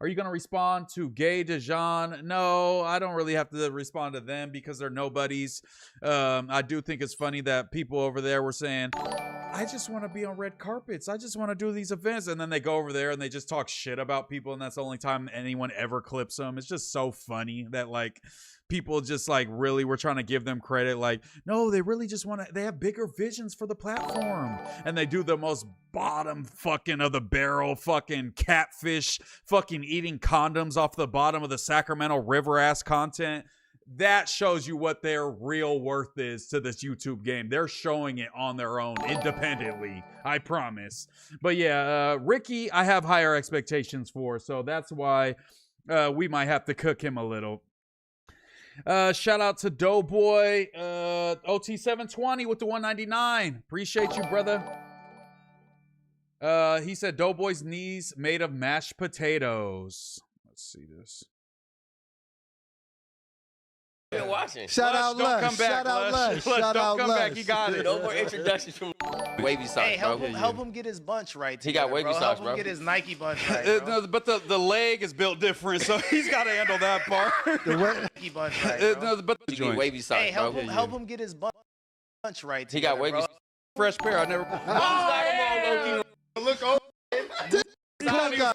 S4: Are you going to respond to Gay DeJean? No, I don't really have to respond to them because they're nobodies. I do think it's funny that people over there were saying, I just want to be on red carpets. I just want to do these events. And then they go over there and they just talk shit about people. And that's the only time anyone ever clips them. It's just so funny that like people just like really were trying to give them credit. Like, no, they really just want to, they have bigger visions for the platform. And they do the most bottom fucking of the barrel fucking catfish fucking eating condoms off the bottom of the Sacramento River ass content. that shows you what their real worth is to this YouTube game. They're showing it on their own independently, I promise. But yeah, Ricky, I have higher expectations for, so that's why we might have to cook him a little. Shout out to Doughboy, OT720 with the 199. Appreciate you, brother. He said Doughboy's knees made of mashed potatoes. Let's see this.
S8: Been watching.
S5: Shout out
S4: Don't
S5: Lush.
S4: come back,
S5: Shout out
S4: Lush.
S5: Lush. Shout out
S4: Don't come
S5: Lush.
S4: back. He got it.
S8: No more introductions from wavy socks,
S10: Hey,
S8: bro.
S10: help him get his bunch right.
S8: He got
S10: together,
S8: wavy
S10: bro.
S8: socks,
S10: Help him
S8: bro.
S10: get his Nike bunch right, bro.
S4: No, but the leg is built different, so he's got to handle that part.
S5: The what?
S10: Nike bunch right, bro.
S4: No, but
S8: He get wavy socks,
S10: Hey,
S8: bro.
S10: help him get his bunch right.
S8: He got
S10: together,
S8: wavy
S10: bro.
S8: socks.
S4: fresh pair. I never.
S7: Look over.
S5: Club guy.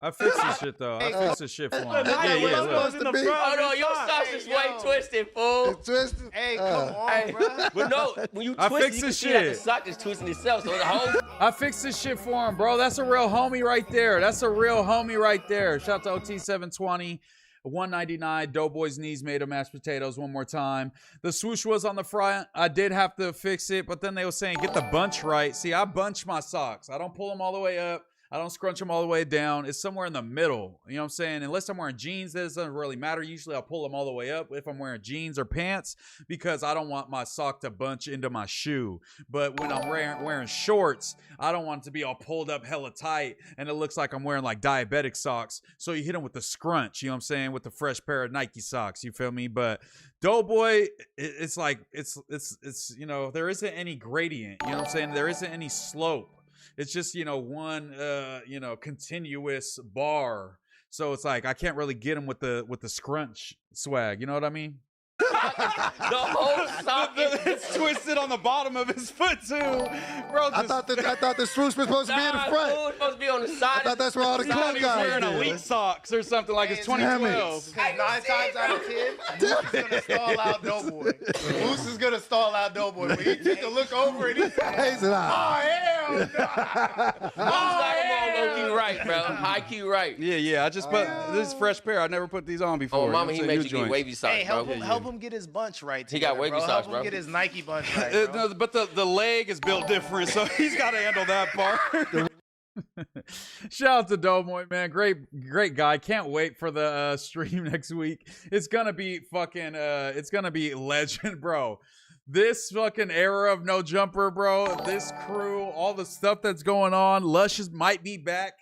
S4: I fixed this shit though. I fixed this shit for him.
S10: Look,
S4: Yeah, yeah. Look.
S5: Supposed to be.
S8: Oh no, your socks is way twisted, fool.
S5: It's twisted.
S10: Hey, come on,
S8: Hey,
S10: bro.
S8: but no, when you
S4: I
S8: twist it,
S4: fixed
S8: you can
S4: this
S8: see that the
S4: shit.
S8: sock is twisting itself, so the whole
S4: I fixed this shit for him, bro. That's a real homie right there. That's a real homie right there. Shout out to OT720. 199. Doughboy's knees made of mashed potatoes. One more time. The swoosh was on the front. I did have to fix it, but then they were saying get the bunch right. See, I bunch my socks. I don't pull them all the way up. I don't scrunch them all the way down. It's somewhere in the middle. You know what I'm saying? Unless I'm wearing jeans, that doesn't really matter. Usually I'll pull them all the way up if I'm wearing jeans or pants because I don't want my sock to bunch into my shoe. But when I'm wearing shorts, I don't want it to be all pulled up hella tight and it looks like I'm wearing like diabetic socks. So you hit them with the scrunch, you know what I'm saying? With the fresh pair of Nike socks, you feel me? But Doughboy, it's like, it's you know, there isn't any gradient, you know what I'm saying? There isn't any slope. It's just, you know, one, you know, continuous bar. So it's like, I can't really get him with the scrunch swag. You know what I mean?
S8: the whole sock
S4: It's twisted on the bottom of his foot too. Bro,
S5: I thought the swoosh was supposed to be in the front.
S8: Fool, it's supposed to be on the side.
S5: I thought that's where all the
S4: I thought
S5: club
S4: he was
S5: guys
S4: wearing elite
S5: is.
S4: socks or something like it's
S5: Damn it.
S4: 2012.
S10: Because 9 times out of 10, Moose is gonna stall out Doughboy. Moose is gonna stall out Doughboy. But he took a look over and he said,
S5: He said, "Ah."
S10: "Oh hell no!"
S8: Low key right, bro. High key right.
S4: Yeah. I just put this is fresh pair. I never put these on before.
S8: Oh, mama, he
S4: It's a
S8: made
S4: new
S8: you
S4: joint.
S8: get wavy socks,
S10: Hey,
S8: bro.
S10: help him get his bunch right.
S8: He got
S10: together,
S8: wavy
S10: bro.
S8: socks,
S10: Help him
S8: bro.
S10: get his Nike bunch right, bro.
S4: No, but the leg is built different, so he's got to handle that part. Shout out to Doughboy, man. Great guy. Can't wait for the stream next week. It's gonna be fucking it's gonna be legend, bro. This fucking era of No Jumper, bro. This crew, all the stuff that's going on. Lush might be back.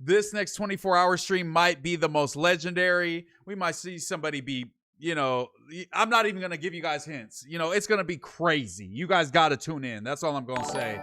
S4: This next 24-hour stream might be the most legendary. We might see somebody be, you know, I'm not even gonna give you guys hints. You know, it's gonna be crazy. You guys gotta tune in. That's all I'm gonna say.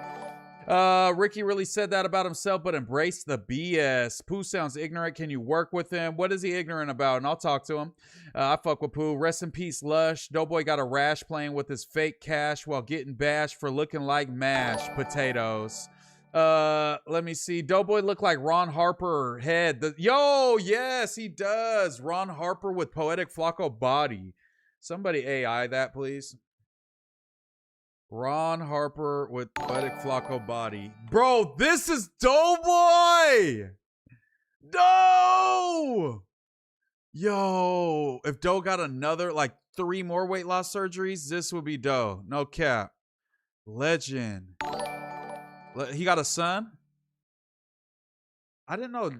S4: Ricky really said that about himself, but embrace the BS. Pooh sounds ignorant. Can you work with him? What is he ignorant about? And I'll talk to him. I fuck with Pooh. Rest in peace, Lush. Doughboy got a rash playing with his fake cash while getting bashed for looking like mashed potatoes. Let me see. Doughboy look like Ron Harper head. Yo, yes, he does. Ron Harper with poetic Flacco body. Somebody AI that, please. Ron Harper with poetic Flacco body. Bro, this is Doughboy! Doe! Yo, if Doe got another, like 3 more weight loss surgeries, this would be Doe. No cap. Legend. He got a son? I didn't know.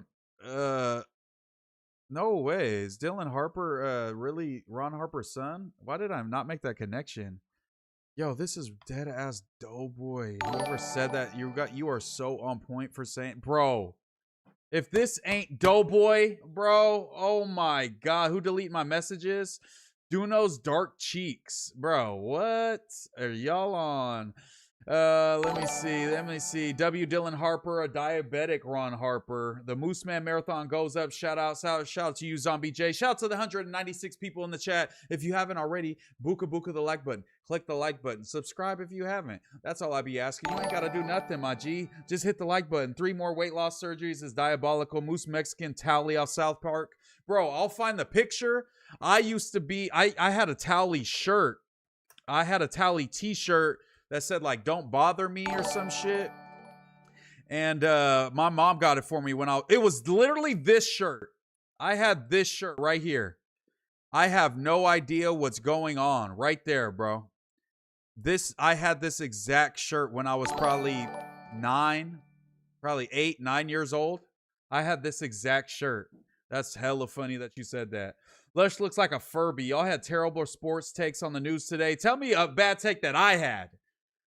S4: No way. Is Dylan Harper really Ron Harper's son? Why did I not make that connection? Yo, this is dead ass Doughboy. Whoever said that, you are so on point for saying, bro. If this ain't Doughboy, bro, oh my god, who deleted my messages? Duno's dark cheeks, bro. What are y'all on? Let me see. W. Dylan Harper, a diabetic Ron Harper. The MooseMan marathon goes up. Shout out to you, Zombie J. Shout out to the 196 people in the chat. If you haven't already, buka the like button. Click the like button. Subscribe if you haven't. That's all I be asking. You ain't got to do nothing, my G. Just hit the like button. 3 more weight loss surgeries is diabolical. Moose Mexican Towley off South Park. Bro, I'll find the picture. I had a Towley shirt. I had a Towley t-shirt that said like "Don't bother me" or some shit, and my mom got it for me when it was literally this shirt. I had this shirt right here. I have no idea what's going on right there, bro. I had this exact shirt when I was probably 8, 9 years old. I had this exact shirt. That's hella funny that you said that. Lush looks like a Furby. Y'all had terrible sports takes on the news today. Tell me a bad take that I had.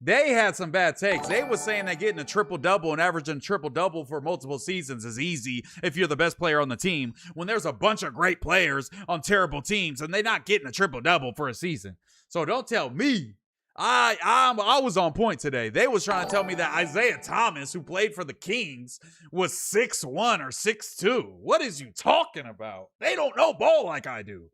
S4: They had some bad takes. They was saying that getting a triple-double and averaging triple-double for multiple seasons is easy if you're the best player on the team, when there's a bunch of great players on terrible teams and they're not getting a triple-double for a season. So don't tell me. I was on point today. They was trying to tell me that Isaiah Thomas, who played for the Kings, was 6'1" or 6'2". What is you talking about? They don't know ball like I do.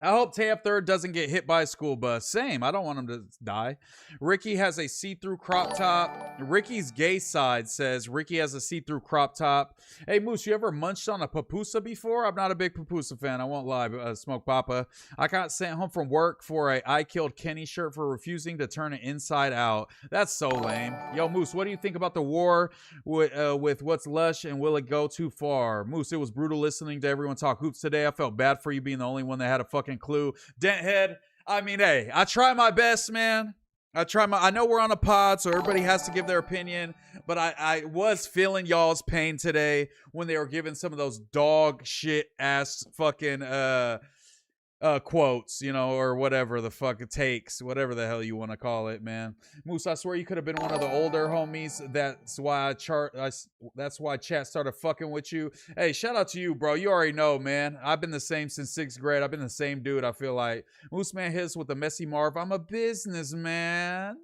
S4: I hope Tayab Third doesn't get hit by a school bus. Same. I don't want him to die. Ricky has a see-through crop top. Ricky's gay side says Ricky has a see-through crop top. Hey, Moose, you ever munched on a pupusa before? I'm not a big pupusa fan. I won't lie. Smoke Papa. I got sent home from work for a I Killed Kenny shirt for refusing to turn it inside out. That's so lame. Yo, Moose, what do you think about the war with what's lush and will it go too far? Moose, it was brutal listening to everyone talk hoops today. I felt bad for you being the only one that had a fucking clue. Denthead, I mean, hey, I try my best, man. I know we're on a pod, so everybody has to give their opinion, but I was feeling y'all's pain today when they were giving some of those dog shit ass fucking quotes, you know, or whatever the fuck it takes, whatever the hell you want to call it, man. Moose, I swear you could have been one of the older homies. That's why chat started fucking with you. Hey, shout out to you, bro. You already know, man. I've been the same since 6th grade. I've been the same dude, I feel like. MooseMan hits with the messy Marv. I'm a businessman.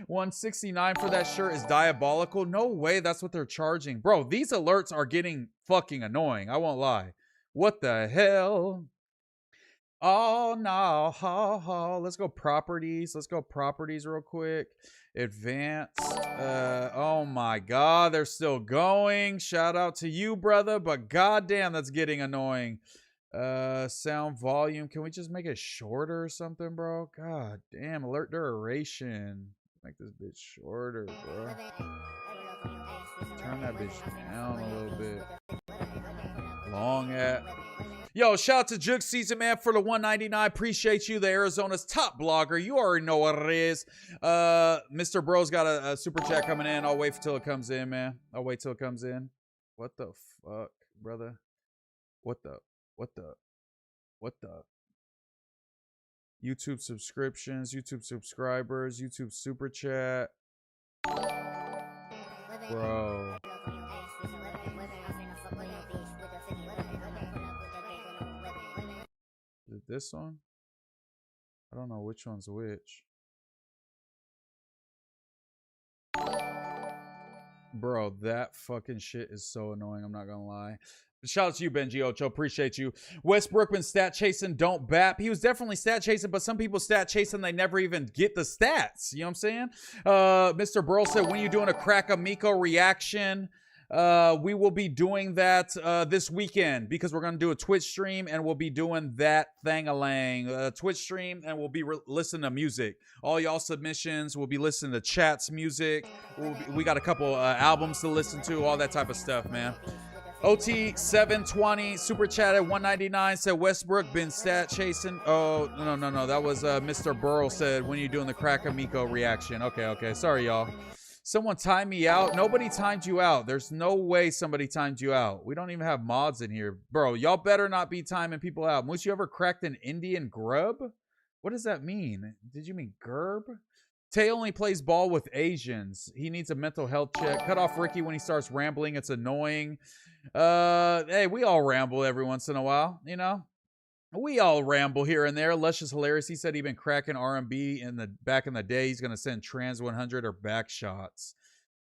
S4: 169 for that shirt is diabolical. No way that's what they're charging. Bro, these alerts are getting fucking annoying. I won't lie. What the hell? Oh no, let's go properties. Let's go properties real quick. Advanced. Oh my god, they're still going. Shout out to you, brother, but goddamn, that's getting annoying. Sound volume. Can we just make it shorter or something, bro? God damn, alert duration. Make this bitch shorter, bro. Turn that bitch down a little bit. Long at. Yo, shout out to Jug Season, man, for the 199. Appreciate you, the Arizona's top blogger. You already know what it is. Mr. Bro's got a super chat coming in. I'll wait till it comes in, man. I'll wait till it comes in. What the fuck, brother? What the? YouTube subscriptions, YouTube subscribers, YouTube super chat. Bro. Is it this one? I don't know which one's which. Bro, that fucking shit is so annoying. I'm not gonna lie. Shout out to you, Benji Ocho. Appreciate you. Wes Brookman, stat chasing, don't bap. He was definitely stat chasing, but some people stat chasing, they never even get the stats. You know what I'm saying? Mr. Burl said, when you doing a Crack Amico reaction? We will be doing that this weekend because we're going to do a Twitch stream and we'll be doing that thang-a-lang. Twitch stream and we'll be listening to music. All y'all submissions, we'll be listening to chat's music. We got a couple albums to listen to, all that type of stuff, man. OT720 super chat at 199 said Westbrook been stat chasing. Oh, no. That was Mr. Burl said, when you doing the Crack Amico reaction. Okay. Sorry, y'all. Someone timed me out. Nobody timed you out. There's no way somebody timed you out. We don't even have mods in here. Bro, y'all better not be timing people out. Moose, you ever cracked an Indian grub? What does that mean? Did you mean gerb? Tay only plays ball with Asians. He needs a mental health check. Cut off Ricky when he starts rambling. It's annoying. Hey, we all ramble every once in a while, you know? We all ramble here and there. Lush is hilarious. He said he'd been cracking R&B back in the day. He's going to send Trans 100 or back shots.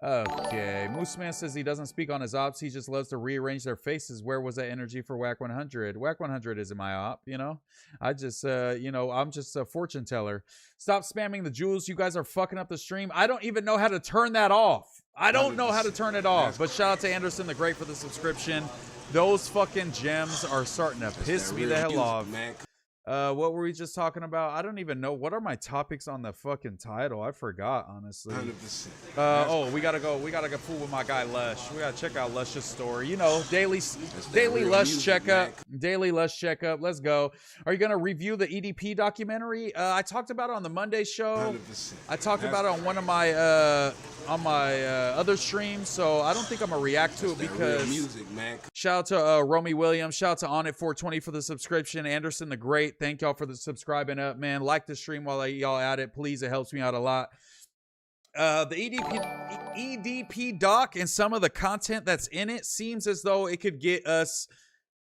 S4: Okay. MooseMan says he doesn't speak on his ops. He just loves to rearrange their faces. Where was that energy for Wack 100? Wack 100 isn't my op, you know? I just, I'm just a fortune teller. Stop spamming the jewels. You guys are fucking up the stream. I don't even know how to turn that off. I don't know how to turn it off. But shout out to Anderson the Great for the subscription. Those fucking gems are starting to piss me the hell off. What were we just talking about? I don't even know. What are my topics on the fucking title? I forgot, honestly.
S11: 100%.
S4: Oh, we gotta go fool with my guy Lush. We gotta check out Lush's story. You know, daily Lush
S11: music,
S4: checkup.
S11: man.
S4: Daily Lush checkup. Let's go. Are you gonna review the EDP documentary? I talked about it on the Monday show.
S11: 100%.
S4: I talked about it on one of my other streams, so I don't think I'm gonna react to it because
S11: music, man.
S4: shout out to Romy Williams, shout out to On It 420 for the subscription, Anderson the Great, thank y'all for the subscribing up, man. Like the stream while y'all at it, please. It helps me out a lot. The EDP doc and some of the content that's in it seems as though it could get us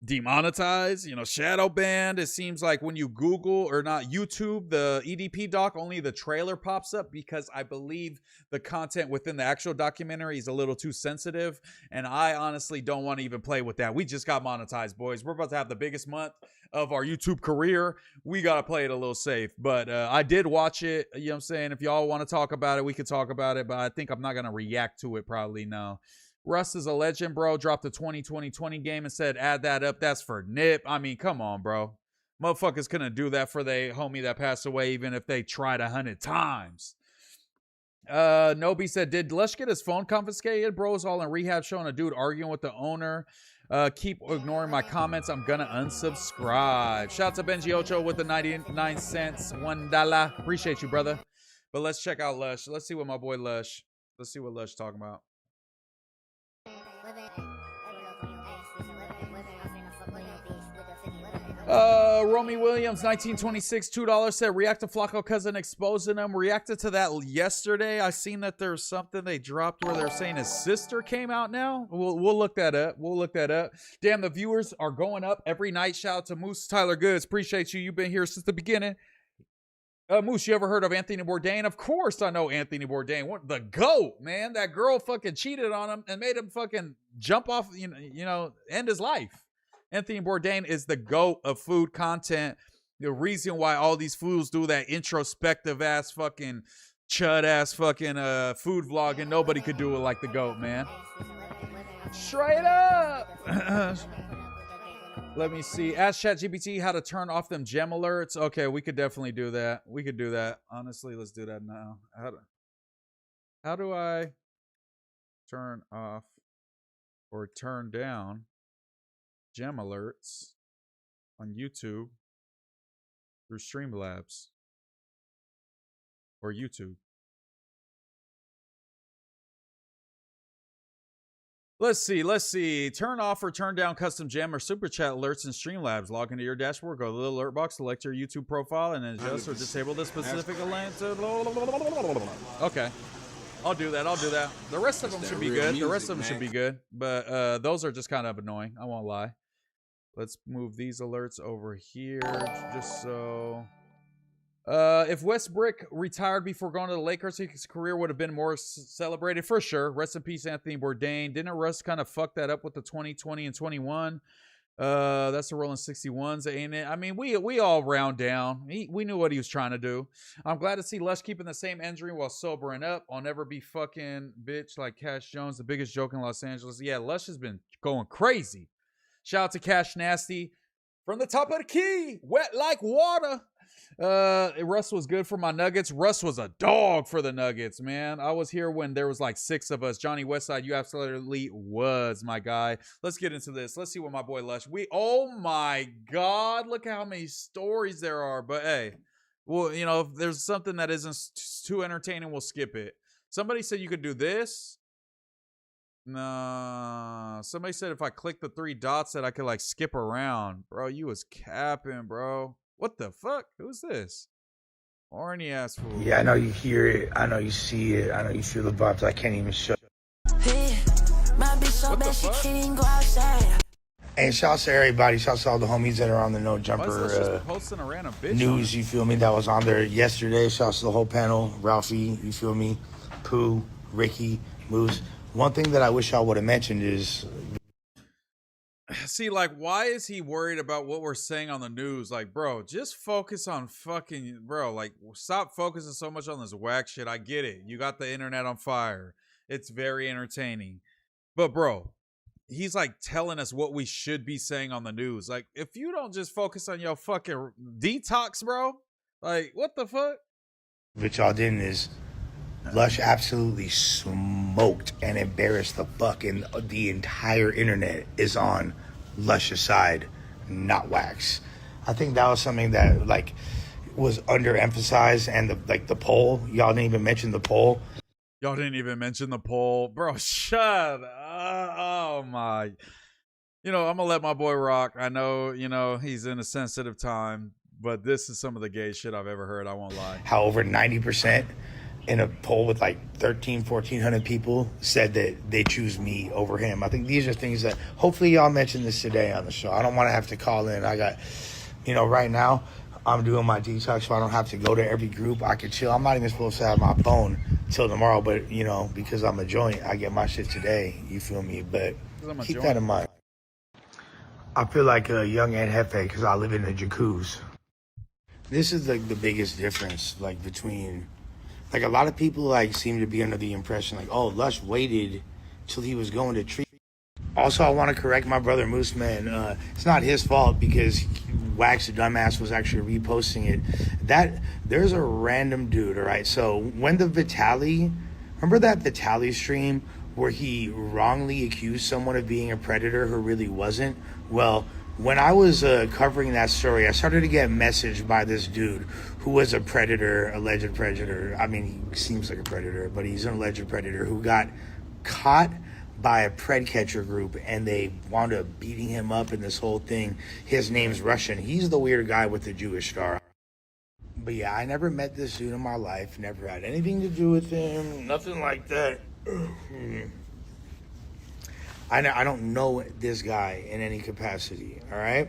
S4: demonetized, you know, shadow banned. It seems like when you Google or not YouTube the EDP doc, only the trailer pops up because I believe the content within the actual documentary is a little too sensitive, and I honestly don't want to even play with that. We just got monetized, boys. We're about to have the biggest month of our YouTube career. We got to play it a little safe, but I did watch it. You know what I'm saying? If y'all want to talk about it, we could talk about it, but I think I'm not going to react to it probably now. Russ is a legend, bro. Dropped a 20-20-20 game and said, add that up. That's for Nip. I mean, come on, bro. Motherfuckers couldn't do that for they homie that passed away, even if they tried 100 times. Nobi said, did Lush get his phone confiscated? Bro's all in rehab showing a dude arguing with the owner. Keep ignoring my comments. I'm gonna unsubscribe. Shout out to Benji Ocho with the 99 cents. $1. Appreciate you, brother. But let's check out Lush. Let's see what my boy Lush. Let's see what Lush talking about. Romy Williams, 1926, $2 said, react to Flacco cousin exposing him. Reacted to that yesterday. I seen that there's something they dropped where they're saying his sister came out now. We'll look that up. We'll look that up. Damn, the viewers are going up every night. Shout out to Moose Tyler Goods. Appreciate you. You've been here since the beginning. Moose, you ever heard of Anthony Bourdain? Of course I know Anthony Bourdain. What the GOAT, man. That girl fucking cheated on him and made him fucking jump off, you know, end his life. Anthony Bourdain is the GOAT of food content. The reason why all these fools do that introspective ass fucking chud ass fucking food vlog, and nobody could do it like the GOAT, man. Straight up. Let me see. Ask ChatGPT how to turn off them gem alerts. Okay, we could definitely do that. We could do that. Honestly, let's do that now. How do I turn off or turn down gem alerts on YouTube through Streamlabs or YouTube? Let's see. Turn off or turn down custom gem or super chat alerts in Streamlabs. Log into your dashboard, go to the alert box, select your YouTube profile, and then adjust or disable the specific alert. Okay. I'll do that. The rest of them should be good. The rest of them should be good. But those are just kind of annoying. I won't lie. Let's move these alerts over here just so. If Westbrook retired before going to the Lakers, his career would have been more celebrated for sure. Rest in peace, Anthony Bourdain. Didn't Russ kind of fuck that up with the 2020 and 21? That's the rolling 61s, ain't it? I mean, we all round down. We knew what he was trying to do. I'm glad to see Lush keeping the same injury while sobering up. I'll never be fucking bitch like Cash Jones, the biggest joke in Los Angeles. Yeah, Lush has been going crazy. Shout out to Cash Nasty from the top of the key, wet like water. Russ was good for my Nuggets. Russ was a dog for the Nuggets, man. I was here when there was like 6 of us. Johnny Westside, you absolutely was, my guy. Let's get into this. Let's see what my boy Lush. Oh my God, look how many stories there are. But hey, well, you know, if there's something that isn't too entertaining, we'll skip it. Somebody said you could do this. Nah. Somebody said if I click the 3 dots that I could like skip around. Bro, you was capping, bro. What the fuck? Who's this? Horny ass fool.
S12: Yeah, I know you hear it. I know you see it. I know you feel the vibes. I can't even show.
S4: What the fuck?
S12: And shouts to everybody. Shouts to all the homies that are on the No Jumper
S4: posting a random bitch
S12: news. You feel me? That was on there yesterday. Shouts to the whole panel. Ralphie, you feel me? Pooh, Ricky, Moose. One thing that I wish I would have mentioned is.
S4: See, like, why is he worried about what we're saying on the news? Like, bro, just focus on fucking, bro, like, stop focusing so much on this whack shit. I get it. You got the internet on fire. It's very entertaining. But, bro, he's like telling us what we should be saying on the news. Like, if you don't just focus on your fucking detox, bro, like, what the fuck?
S12: But y'all didn't is Lush absolutely smoked and embarrassed the fuck, and the entire internet is on Lush's side, not Wack's. I think that was something that like was underemphasized, and the poll, y'all didn't even mention the poll.
S4: Y'all didn't even mention the poll. Bro, shut up. Oh my. You know, I'm gonna let my boy rock. I know, you know, he's in a sensitive time, but this is some of the gay shit I've ever heard. I won't lie.
S12: How over 90% in a poll with like 1,400 people said that they choose me over him. I think these are things that hopefully y'all mention this today on the show. I don't want to have to call in. I got, you know, right now I'm doing my detox, so I don't have to go to every group. I can chill. I'm not even supposed to have my phone till tomorrow, but you know, because I'm a joint, I get my shit today. You feel me? But keep that in mind. I feel like a young Ed Hefe because I live in a jacuzzi. This is like the biggest difference, like between, like a lot of people like seem to be under the impression like, oh, Lush waited till he was going to treat. Also, I want to correct my brother MooseMan. It's not his fault because Wack's the dumbass was actually reposting it. That there's a random dude, all right? So when the Vitaly, remember that Vitaly stream where he wrongly accused someone of being a predator who really wasn't? Well, when I was covering that story, I started to get messaged by this dude who was a predator, alleged predator. I mean, he seems like a predator, but he's an alleged predator who got caught by a pred catcher group, and they wound up beating him up in this whole thing. His name's Russian. He's the weird guy with the Jewish star. But yeah, I never met this dude in my life, never had anything to do with him, nothing like that. I don't know this guy in any capacity, all right?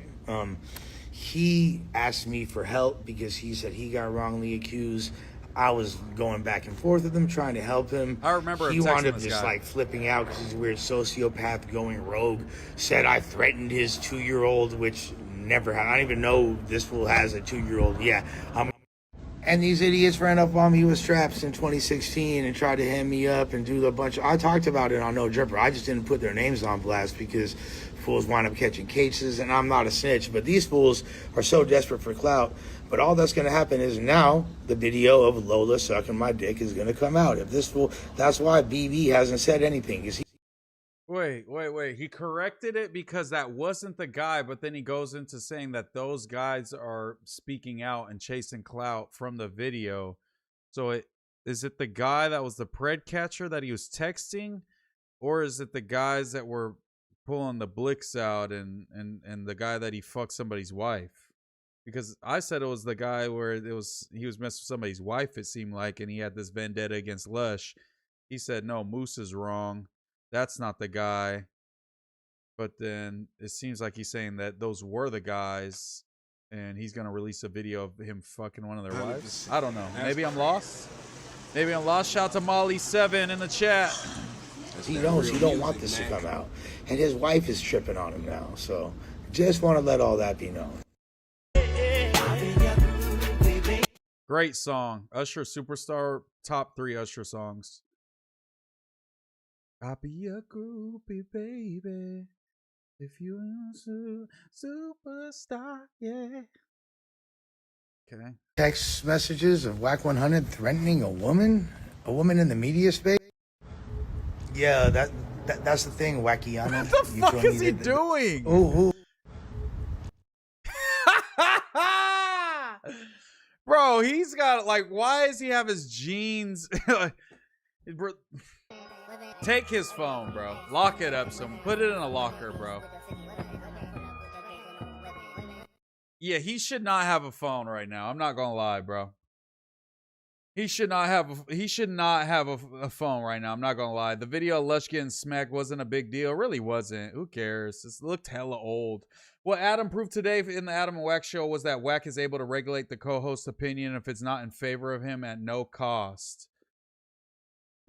S12: He asked me for help because he said he got wrongly accused. I was going back and forth with him, trying to help him.
S4: I remember
S12: he wound up
S4: this
S12: just
S4: guy.
S12: like flipping out because he's a weird sociopath going rogue. Said I threatened his 2-year-old, which never happened. I don't even know this fool has a 2-year-old. Yeah. And these idiots ran up on me with straps in 2016 and tried to hand me up and do a bunch of... I talked about it on No Jumper. I just didn't put their names on blast because fools wind up catching cases, and I'm not a snitch. But these fools are so desperate for clout. But all that's going to happen is now the video of Lola sucking my dick is going to come out. If this fool... That's why BB hasn't said anything. Because he...
S4: Wait. He corrected it because that wasn't the guy, but then he goes into saying that those guys are speaking out and chasing clout from the video. So is it the guy that was the pred catcher that he was texting, or is it the guys that were pulling the blicks out and the guy that he fucked somebody's wife? Because I said it was the guy where he was messing with somebody's wife, it seemed like, and he had this vendetta against Lush. He said, no, Moose is wrong. That's not the guy. But then it seems like he's saying that those were the guys, and he's going to release a video of him fucking one of their wives. I don't know. Maybe I'm lost. Shout out to Molly7 in the chat.
S12: He knows he don't want this to come out. And his wife is tripping on him now. So just want to let all that be known.
S4: Great song. Usher Superstar, top 3 Usher songs. I'll be a groupie, baby, if you're a superstar, yeah. Okay.
S12: Text messages of Wack 100 threatening a woman in the media space. Yeah, that's the thing, Wackiana.
S4: What the fuck is he doing?
S12: Ooh.
S4: Bro, he's got, like, why does he have his jeans? Take his phone, bro. Lock it up put it in a locker, bro. Yeah, he should not have a phone right now. I'm not gonna lie, bro. He should not have a phone right now. I'm not gonna lie. The video of Lush getting smacked wasn't a big deal. It really wasn't. Who cares? It looked hella old. What Adam proved today in the Adam and Wack show was that Wack is able to regulate the co-host's opinion if it's not in favor of him at no cost.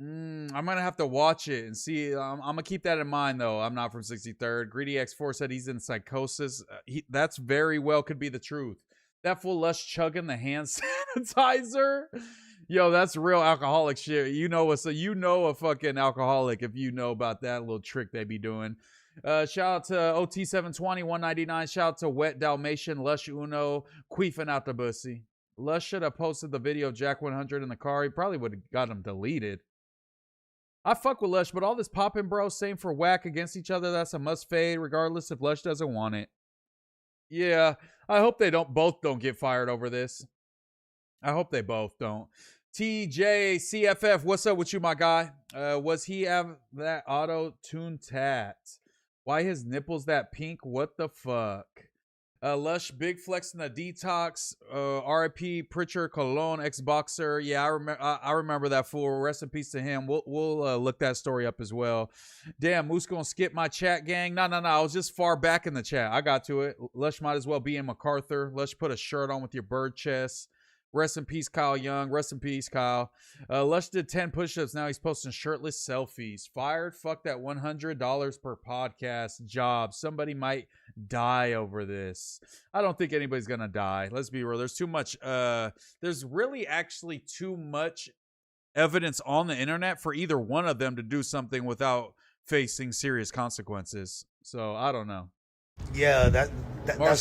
S4: I'm gonna have to watch it and see. I'm gonna keep that in mind, though. I'm not from 63rd. Greedy X4 said he's in psychosis. That's very well could be the truth. That fool Lush chugging the hand sanitizer. Yo, that's real alcoholic shit. You know a fucking alcoholic if you know about that little trick they be doing. Shout out to OT720, 199. Shout out to Wet Dalmatian, Lush Uno, queefing out the bussy. Lush should have posted the video of Jack 100 in the car. He probably would have got him deleted. I fuck with Lush, but all this popping, bro, same for Wack against each other. That's a must fade, regardless if Lush doesn't want it. Yeah, I hope they both don't get fired over this. I hope they both don't. TJ CFF, what's up with you, my guy? Was he have that auto-tune tat? Why his nipples that pink? What the fuck? Lush, big flex in the Detox. RIP Pritchard Cologne, ex-boxer. Yeah, I remember that fool. Rest in peace to him. We'll look that story up as well. Damn, Moose gonna skip my chat, gang. No. I was just far back in the chat. I got to it. Lush might as well be in MacArthur. Lush, put a shirt on with your bird chest. Rest in peace, Kyle Young. Rest in peace, Kyle. Lush did 10 push-ups. Now he's posting shirtless selfies. Fired. Fuck that $100 per podcast job. Somebody might die over this. I don't think anybody's gonna die. Let's be real. There's too much. There's really actually too much evidence on the internet for either one of them to do something without facing serious consequences. So I don't know.
S12: Yeah, that's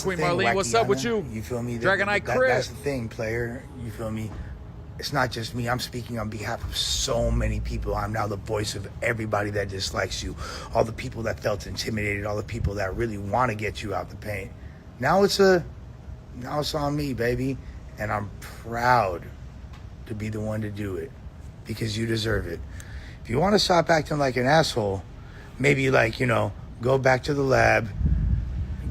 S4: Queen
S12: the thing,
S4: Marlene, what's up with you?
S12: You feel me?
S4: Dragonite Chris.
S12: That's the thing, player. You feel me? It's not just me. I'm speaking on behalf of so many people. I'm now the voice of everybody that dislikes you. All the people that felt intimidated. All the people that really want to get you out the paint. Now it's on me, baby. And I'm proud to be the one to do it. Because you deserve it. If you want to stop acting like an asshole, maybe go back to the lab.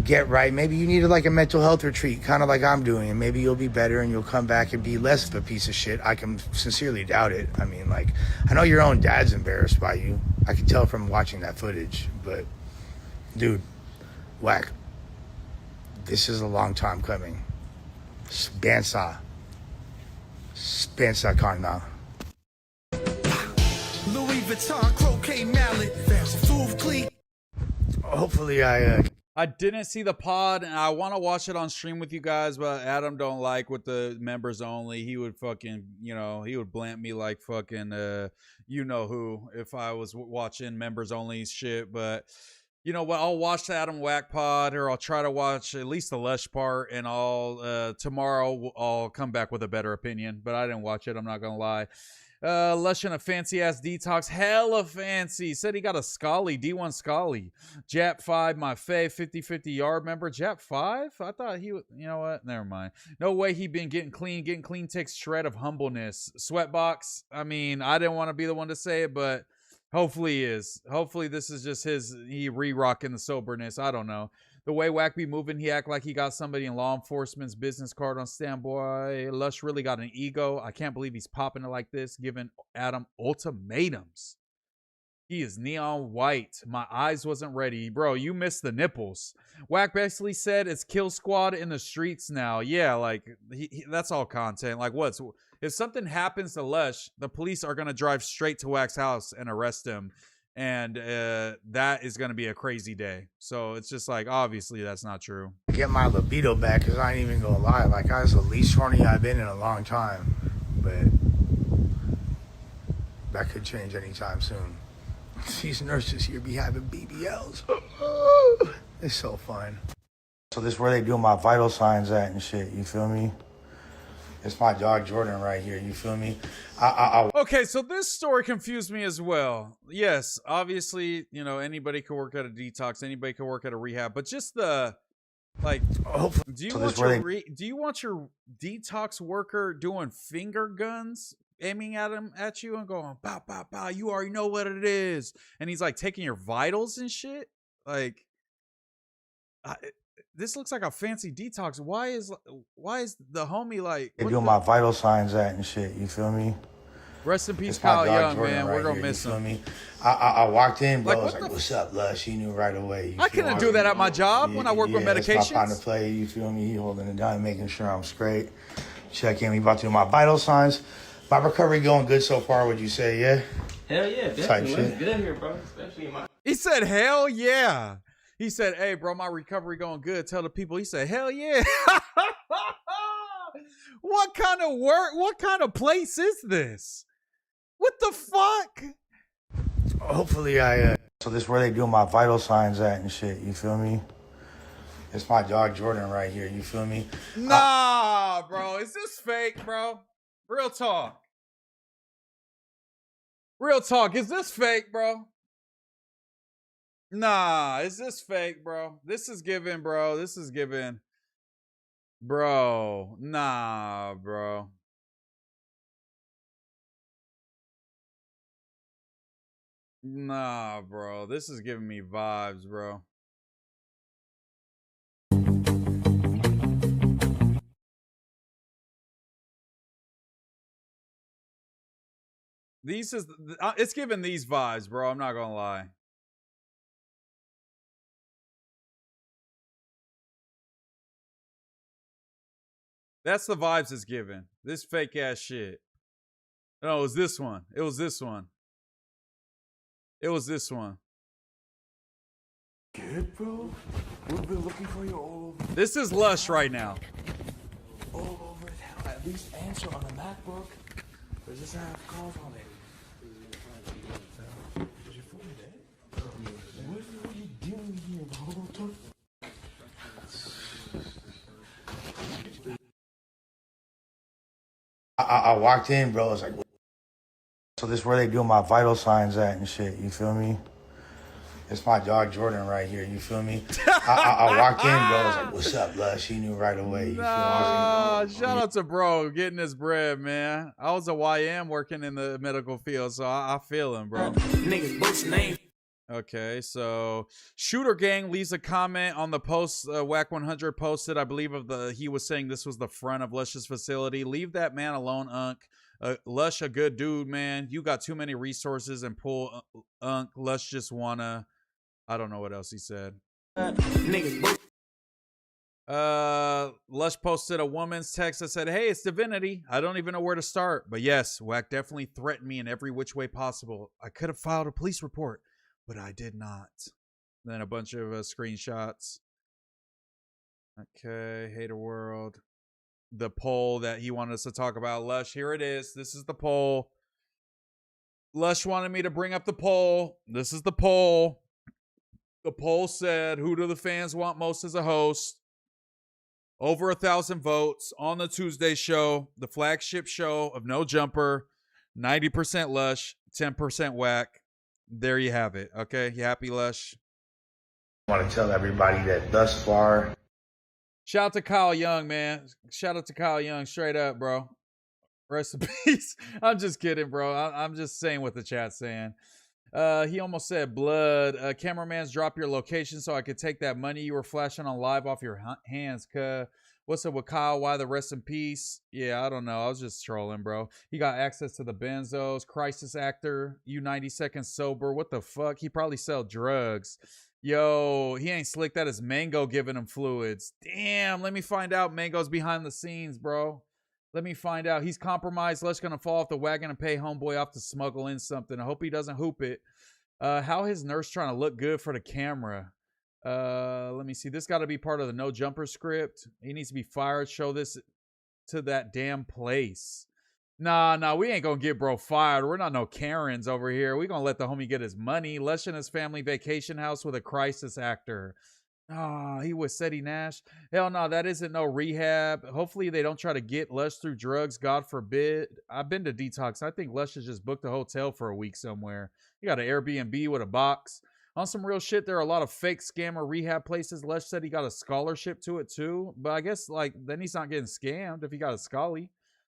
S12: Get right. Maybe you need like a mental health retreat, kind of like I'm doing, and maybe you'll be better and you'll come back and be less of a piece of shit. I can sincerely doubt it. I mean, I know your own dad's embarrassed by you. I can tell from watching that footage, but dude, Wack, this is a long time coming. Spansa Karna.
S11: Louis Vuitton, croquet mallet,
S12: Hopefully
S4: I didn't see the pod, and I want to watch it on stream with you guys, but Adam don't like with the members only. He would fucking, he would blamp me like fucking, you know who, if I was watching members only shit. But you know what? I'll watch the Adam Wack pod, or I'll try to watch at least the Lush part, and tomorrow I'll come back with a better opinion. But I didn't watch it. I'm not gonna lie. Lush in a fancy ass Detox, hella fancy. Said he got a Scully, D1 Scully. Jap 5, my fave, 50-50 yard member. Jap 5? I thought he was, you know what? Never mind. No way he been getting clean. Getting clean takes shred of humbleness. Sweatbox, I mean, I didn't want to be the one to say it, but hopefully he is. Hopefully this is just he re-rocking the soberness. I don't know. The way Wack be moving, he act like he got somebody in law enforcement's business card on standby. Lush really got an ego. I can't believe he's popping it like this, giving Adam ultimatums. He is neon white. My eyes wasn't ready. Bro, you missed the nipples. Wack basically said it's kill squad in the streets now. Yeah, like, that's all content. Like, if something happens to Lush, the police are going to drive straight to Wack's house and arrest him. And that is going to be a crazy day. So it's just like, obviously, that's not true.
S12: Get my libido back, because I ain't even going to lie. Like, I was the least horny I've been in a long time. But that could change anytime soon. These nurses here be having BBLs. It's so fun. So this is where they do my vital signs at and shit. You feel me? It's my dog Jordan right here. You feel me?
S4: Okay, so this story confused me as well. Yes, obviously, anybody could work at a detox, anybody could work at a rehab, but just do you want your detox worker doing finger guns, aiming at you and going pow pow pow? You already know what it is, and he's like taking your vitals and shit. Like, this looks like a fancy detox. Why is the homie like
S12: doing my vital signs at and shit? You feel me?
S4: Rest in peace, Kyle Young,
S12: Jordan,
S4: man.
S12: Right
S4: We're gonna
S12: here,
S4: miss him.
S12: Me? I walked in, bro. I was like, "What's up, Lush?" He knew right away.
S4: I couldn't do that at my job when I work with medications.
S12: It's my partner play. You feel me? He holding it down, making sure I'm straight. Check in. We about to do my vital signs. My recovery going good so far. Would you say? Yeah.
S8: Hell yeah, definitely. It's good here, bro. Especially in my.
S4: He said, "Hell yeah." He said, "Hey, bro, my recovery going good." Tell the people. He said, "Hell yeah." What kind of work? What kind of place is this? What the fuck?
S12: hopefully so this is where they do my vital signs at and shit, you feel me? It's my dog Jordan right here, you feel me?
S4: Nah, bro. Is this fake, bro? Real talk. Real talk. Is this fake, bro? Nah, is this fake, bro? This is giving, bro. This is giving. Bro. Nah, bro. Nah, bro. This is giving me vibes, bro. These is it's giving these vibes, bro. I'm not gonna lie. That's the vibes it's giving. This fake ass shit. No, it was this one. It was this one. It was this one.
S13: Good, bro. We've been looking for you all over.
S4: This is Lush right now.
S13: All over town. At least answer on a MacBook. Does this have calls on it? Is your phone dead? What are you doing here, bro?
S12: I walked in, bro. I was like, so this is where they do my vital signs at and shit, you feel me? It's my dog Jordan right here, you feel me? I walked in, bro. I was like, what's up, Lush? He knew right away. You feel me?
S4: Shout out to bro getting his bread, man. I was a YM working in the medical field, so I feel him, bro.
S11: Niggas boast name.
S4: Okay, so Shooter Gang leaves a comment on the post Wack 100 posted. I believe he was saying this was the front of Lush's facility. Leave that man alone, Unk. Lush a good dude, man. You got too many resources and pull Unk. Lush just wanna. I don't know what else he said. Lush posted a woman's text that said, "Hey, it's Divinity. I don't even know where to start, but yes, Wack definitely threatened me in every which way possible. I could have filed a police report, but I did not." Then a bunch of screenshots. Okay, Hater World. The poll that he wanted us to talk about. Lush, here it is. This is the poll. Lush wanted me to bring up the poll. This is the poll. The poll said, who do the fans want most as a host? Over 1,000 votes on the Tuesday show, the flagship show of No Jumper. 90% Lush, 10% Wack. There you have it. Okay, you happy, Lush?
S12: I want to tell everybody that thus far.
S4: Shout out to Kyle Young, man. Shout out to Kyle Young, straight up, bro. Rest in peace. I'm just kidding, bro. I'm just saying what the chat's saying. He almost said blood. Cameramans, drop your location so I could take that money you were flashing on live off your hands. What's up with Kyle? Why the rest in peace? Yeah, I don't know. I was just trolling, bro. He got access to the benzos. Crisis actor. You 90 seconds sober. What the fuck? He probably sell drugs. Yo, he ain't slick. That is Mango giving him fluids. Damn, let me find out Mango's behind the scenes, bro. Let me find out. He's compromised. Lush gonna fall off the wagon and pay homeboy off to smuggle in something. I hope he doesn't hoop it. How his nurse trying to look good for the camera? Let me see. This got to be part of the No Jumper script. He needs to be fired. Show this to that damn place. Nah, we ain't gonna get bro fired. We're not no Karens over here. We gonna let the homie get his money. Lush in his family vacation house with a crisis actor. He was Seti Nash. Hell no, that isn't no rehab. Hopefully they don't try to get Lush through drugs. God forbid. I've been to Detox. I think Lush has just booked a hotel for a week somewhere. You got an Airbnb with a box. On some real shit, there are a lot of fake scammer rehab places. Lush said he got a scholarship to it too. But I guess like then he's not getting scammed if he got a scully.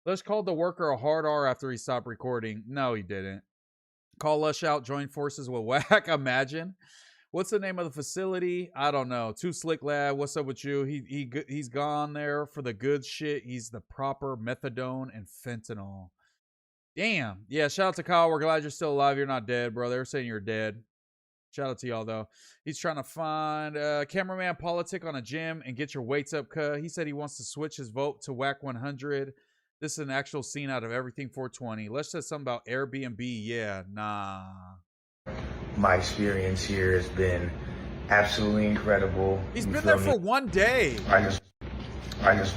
S4: Lush called the worker a hard R after he stopped recording. No, he didn't. Call Lush out, join forces with Wack. Imagine. What's the name of the facility? I don't know. Too Slick Lad, what's up with you? He's gone there for the good shit. He's the proper methadone and fentanyl. Damn. Yeah, shout out to Kyle. We're glad you're still alive. You're not dead, bro. They were saying you're dead. Shout out to y'all, though. He's trying to find cameraman politic on a gym and get your weights up, He said he wants to switch his vote to Wack 100. This is an actual scene out of Everything 420. Let's say something about Airbnb. Yeah, nah.
S12: My experience here has been absolutely incredible.
S4: He's been there for 1 day.
S12: I just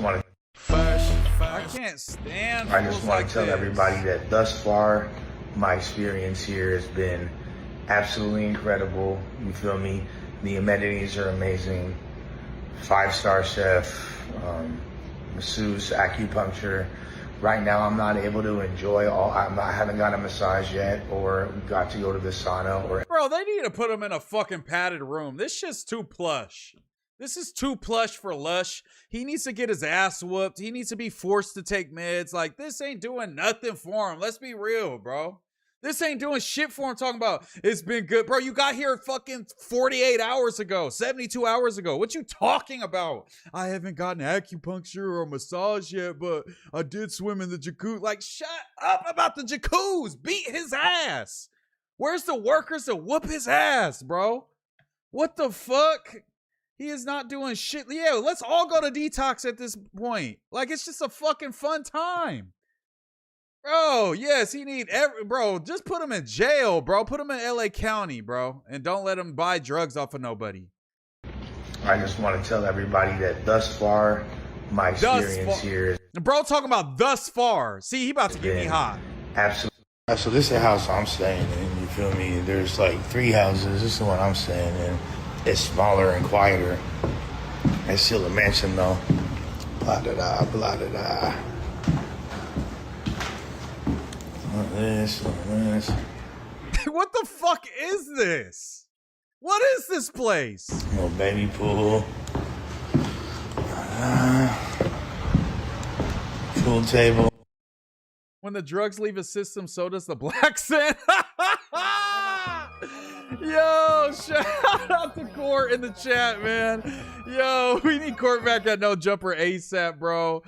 S12: want to.
S4: I can't stand.
S12: I just want to tell everybody that thus far, my experience here has been absolutely incredible. You feel me? The amenities are amazing. 5-star chef, masseuse, acupuncture. Right now, I'm not able to enjoy I haven't got a massage yet, or got to go to the sauna, or.
S4: Bro, they need to put him in a fucking padded room. This shit's too plush. This is too plush for Lush. He needs to get his ass whooped. He needs to be forced to take meds. Like, this ain't doing nothing for him. Let's be real, bro. This ain't doing shit for him. Talking about it's been good. Bro, you got here fucking 48 hours ago, 72 hours ago. What you talking about? I haven't gotten acupuncture or massage yet, but I did swim in the jacuzzi. Like, shut up about the jacuzzi. Beat his ass. Where's the workers to whoop his ass, bro? What the fuck? He is not doing shit. Yeah, let's all go to Detox at this point. Like, it's just a fucking fun time. Bro, yes, he need bro, just put him in jail, bro. Put him in LA County, bro. And don't let him buy drugs off of nobody.
S12: I just want to tell everybody that thus far, my experience here is.
S4: Bro, talking about thus far. See, he about to get me hot.
S12: Absolutely. So this is the house I'm staying in, you feel me? There's like 3 houses. This is the one I'm staying in. It's smaller and quieter. It's still a mansion though. Blah da da, blah da da. This.
S4: What the fuck is this? What is this place?
S12: Little baby pool. Pool table.
S4: When the drugs leave his system, so does the black sand. Yo, shout out to Court in the chat, man. Yo, we need Court back at No Jumper ASAP, bro.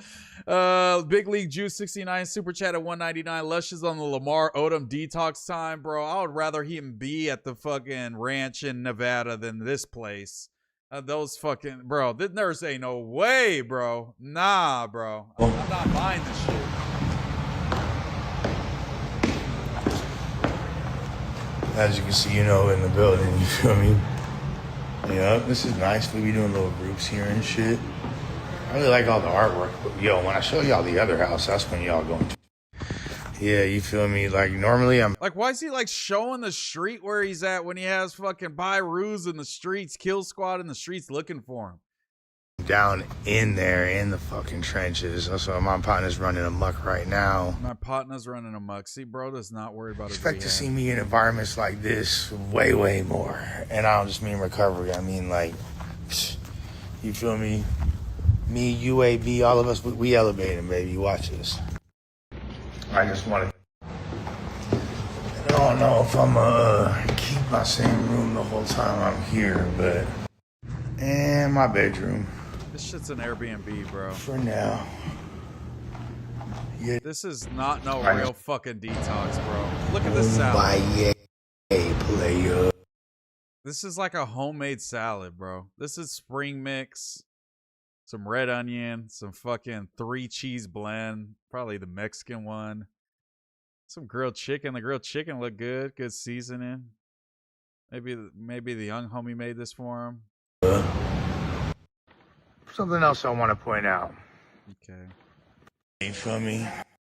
S4: Big League Juice 69 super chat at 199. Lush is on the Lamar Odom detox time, bro. I would rather him be at the fucking ranch in Nevada than this place. Those fucking, bro, there's ain't no way, bro. Nah, bro. I'm not buying this shit.
S12: As you can see, you know, in the building, you feel me? Yeah, this is nice. We be doing little groups here and shit. I really like all the artwork. But yo, when I show y'all the other house, that's when y'all going to. Yeah, you feel me? Like, normally I'm.
S4: Like, why is he, like, showing the street where he's at when he has fucking Byrus in the streets, Kill Squad in the streets looking for him?
S12: Down in there in the fucking trenches. So my partner's running amok right now.
S4: My partner's running amok. See, bro does not worry about his
S12: Expect
S4: rehab.
S12: to see me in environments like this way, way more. And I don't just mean recovery. I mean, like, you feel me? Me, UAB, all of us, we elevating, baby. Watch this. I just want to. I don't know if I'm keep my same room the whole time I'm here, but. And my bedroom.
S4: This shit's an Airbnb, bro.
S12: For now. Yeah.
S4: This is not no real fucking detox, bro. Look at this salad.
S12: Player.
S4: This is like a homemade salad, bro. This is spring mix, some red onion, some fucking 3 cheese blend, probably the Mexican one. Some grilled chicken. The grilled chicken looked good. Good seasoning. Maybe the young homie made this for him.
S12: Something else I want to point out.
S4: Okay.
S12: You feel me?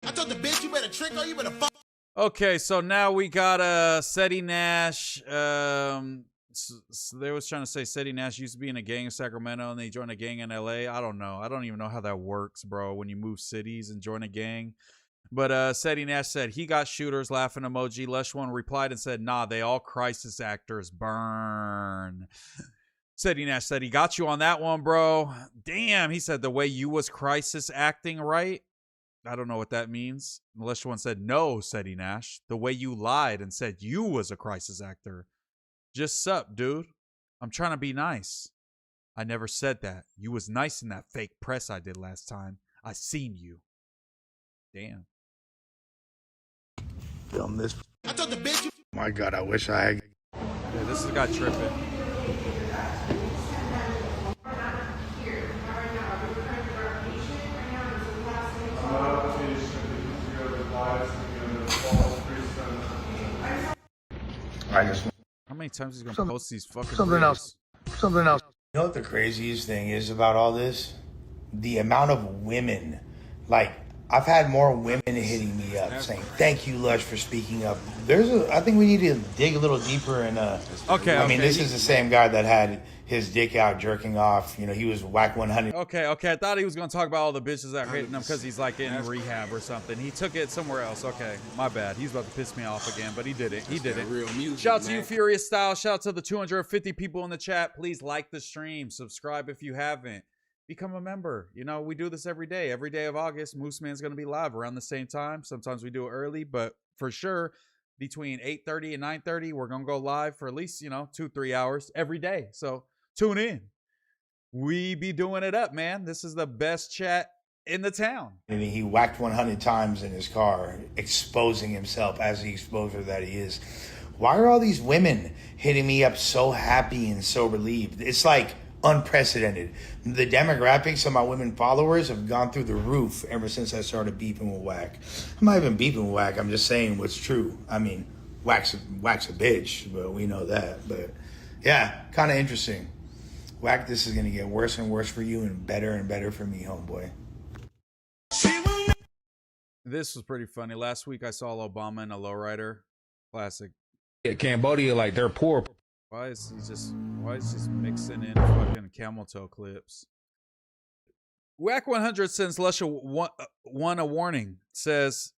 S11: I told the bitch you better trick her, you better fuck.
S4: Okay, so now we got Seti Nash. So they was trying to say Seti Nash used to be in a gang in Sacramento and they joined a gang in LA. I don't know. I don't even know how that works, bro, when you move cities and join a gang. But Seti Nash said he got shooters, laughing emoji. Lush One replied and said, nah, they all crisis actors. Burn. Seti Nash said he got you on that one, bro. Damn, he said the way you was crisis acting, right? I don't know what that means. Lush One said, no, Seti Nash. The way you lied and said you was a crisis actor. Just sup, dude. I'm trying to be nice. I never said that. You was nice in that fake press I did last time. I seen you. Damn.
S12: Film this.
S11: I told the bitch you.
S12: My God, I wish I had.
S4: Yeah, this has got tripping.
S12: I just.
S4: How many times is he gonna post these fucking
S12: Something
S4: videos?
S12: else. Something else. You know what the craziest thing is about all this? The amount of women, like I've had more women hitting me up saying, "Thank you, Lush, for speaking up." I think we need to dig a little deeper and I mean, this is the same guy that had his dick out jerking off. You know, he was Wack 100.
S4: Okay. I thought he was gonna talk about all the bitches that are hitting him because he's like in rehab or something. He took it somewhere else. Okay, my bad. He's about to piss me off again, but he did it. He did it.
S14: Real music,
S4: Shout out to you, Furious Style. Shout out to the 250 people in the chat. Please like the stream. Subscribe if you haven't. Become a member. You know, we do this every day. Every day of August, MooseMan's going to be live around the same time. Sometimes we do it early, but for sure, between 8:30 and 9:30, we're going to go live for at least, 2-3 hours every day. So tune in. We be doing it up, man. This is the best chat in the town.
S12: And he whacked 100 times in his car, exposing himself as the exposure that he is. Why are all these women hitting me up so happy and so relieved? It's like unprecedented. The demographics of my women followers have gone through the roof ever since I started beefing with Wack. I'm not even beefing with Wack. I'm just saying what's true. I mean, Wack's a bitch, but we know that. But yeah, kind of interesting. Wack, this is gonna get worse and worse for you and better for me, homeboy.
S4: This was pretty funny. Last week I saw Obama in a lowrider. Classic.
S15: Yeah, Cambodia, like they're poor.
S4: Why is he just mixing in fucking camel toe clips? Wack 100 sends Lush One a warning. Says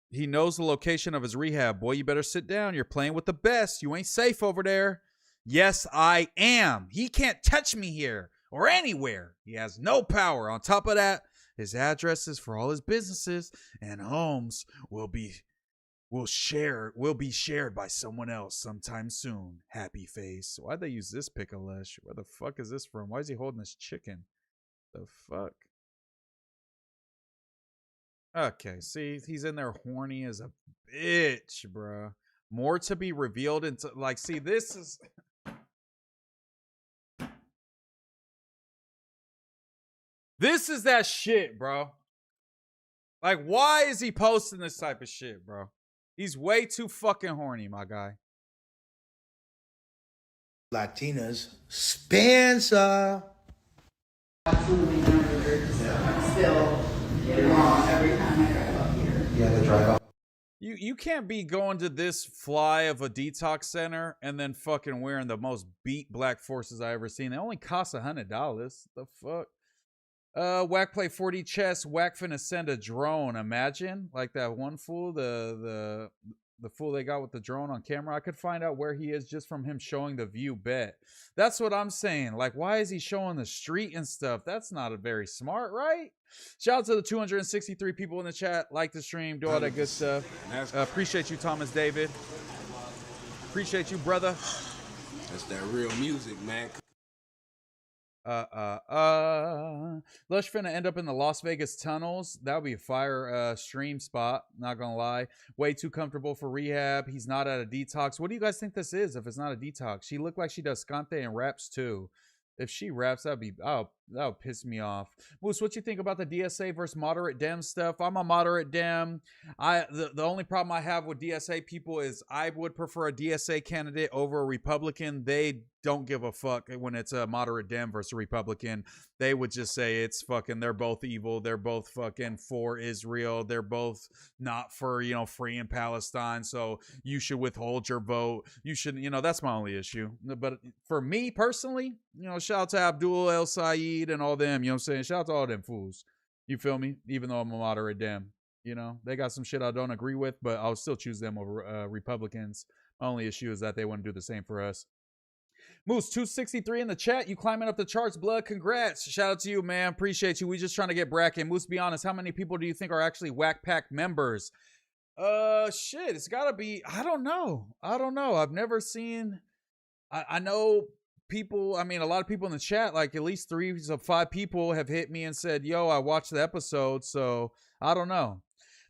S4: he knows the location of his rehab. Boy, you better sit down. You're playing with the best. You ain't safe over there. Yes, I am. He can't touch me here or anywhere. He has no power. On top of that, his addresses for all his businesses and homes will be shared by someone else sometime soon. Happy face. Why'd they use this pic of Lush? Where the fuck is this from? Why is he holding this chicken? The fuck? Okay, see, he's in there horny as a bitch, bro. More to be revealed into, like, see, this is... This is that shit, bro. Like, why is he posting this type of shit, bro? He's way too fucking horny, my guy.
S12: Latinas, Spencer.
S16: Absolutely still get along every time I drive up here.
S15: Yeah, the drive up.
S4: You can't be going to this fly of a detox center and then fucking wearing the most beat black forces I ever seen. They only cost $100. The fuck? Wack play 4D chess. Wack finna send a drone. Imagine, like that one fool, the fool they got with the drone on camera. I could find out where he is just from him showing the view. Bet. That's what I'm saying. Like, why is he showing the street and stuff? That's not a very smart, right? Shout out to the 263 people in the chat. Like the stream, do all that good stuff. Appreciate you, Thomas David. Appreciate you, brother.
S14: That's that real music, man.
S4: Lush finna end up in the Las Vegas tunnels. That would be a fire stream spot, not gonna lie. Way too comfortable for rehab. He's not at a detox. What do you guys think this is if it's not a detox? She looked like she does scante and raps too. If she raps, that would piss me off. Moose, what you think about the DSA versus moderate Dem stuff? I'm a moderate Dem. The only problem I have with DSA people is I would prefer a DSA candidate over a Republican. They don't give a fuck when it's a moderate Dem versus a Republican. They would just say it's fucking, they're both evil. They're both fucking for Israel. They're both not for, free in Palestine. So you should withhold your vote. You should, that's my only issue. But for me personally, shout out to Abdul El Sayed and all them, you know what I'm saying? Shout out to all them fools. You feel me? Even though I'm a moderate Dem, they got some shit I don't agree with, but I'll still choose them over Republicans. My only issue is that they wouldn't do the same for us. Moose 263 in the chat. You climbing up the charts, blood. Congrats. Shout out to you, man. Appreciate you. We just trying to get bracket. Moose, be honest. How many people do you think are actually Wack Pack members? Shit. It's gotta be. I don't know. I've never seen. I know people. I mean, a lot of people in the chat. Like at least 3 of 5 people have hit me and said, "Yo, I watched the episode." So I don't know.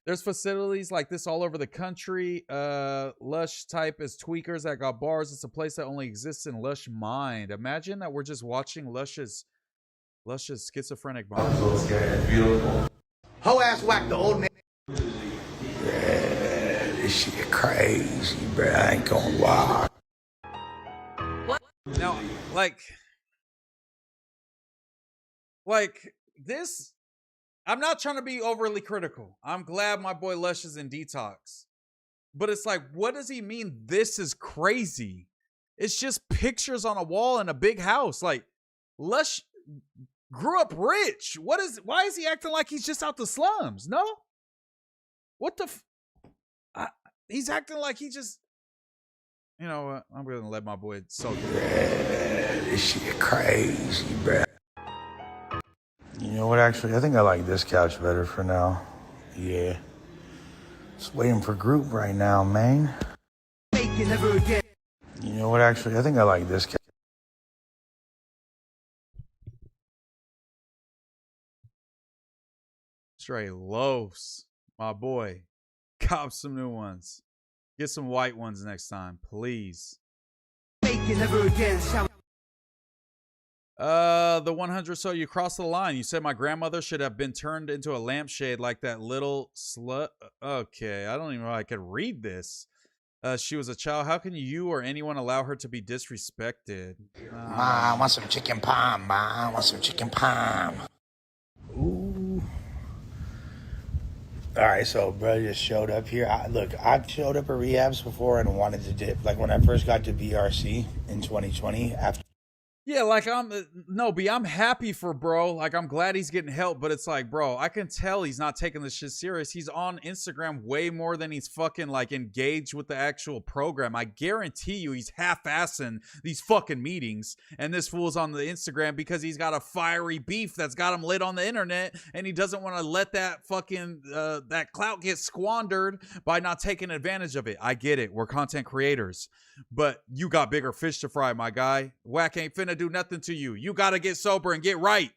S4: There's facilities like this all over the country. Lush type is tweakers that got bars. It's a place that only exists in Lush mind. Imagine that we're just watching Lush's schizophrenic mind.
S15: Beautiful.
S11: Ho ass Wack, the old man.
S12: Yeah, this shit crazy, bro. I ain't gonna lie.
S4: Now, like this. I'm not trying to be overly critical. I'm glad my boy Lush is in Detox. But it's like, what does he mean? This is crazy. It's just pictures on a wall in a big house. Like, Lush grew up rich. Why is he acting like he's just out the slums? No? What the he's acting like he just, you know what? I'm going to let my boy soak it.
S12: This shit crazy, bruh. You know what, actually, I think I like this couch better for now. Yeah. Just waiting for group right now, man. You know what, actually, I think I like this couch.
S4: Straight Los, my boy. Cop some new ones. Get some white ones next time, please. The 100, so you crossed the line. You said my grandmother should have been turned into a lampshade like that little slut. Okay, I don't even know if I could read this. She was a child. How can you or anyone allow her to be disrespected?
S12: Ma, I want some chicken palm, ma. I want some chicken palm. Ooh. All right, so bro just showed up here. Look, I've showed up at rehabs before and wanted to dip. Like when I first got to BRC in 2020 after.
S4: Yeah, like I'm happy for bro. Like I'm glad he's getting help, but it's like, bro, I can tell he's not taking this shit serious. He's on Instagram way more than he's fucking like engaged with the actual program. I guarantee you he's half-assing these fucking meetings, and this fool's on the Instagram because he's got a fiery beef that's got him lit on the internet, and he doesn't want to let that fucking that clout get squandered by not taking advantage of it. I get it. We're content creators, but you got bigger fish to fry, my guy. Wack ain't finna do nothing to you. You gotta get sober and get right.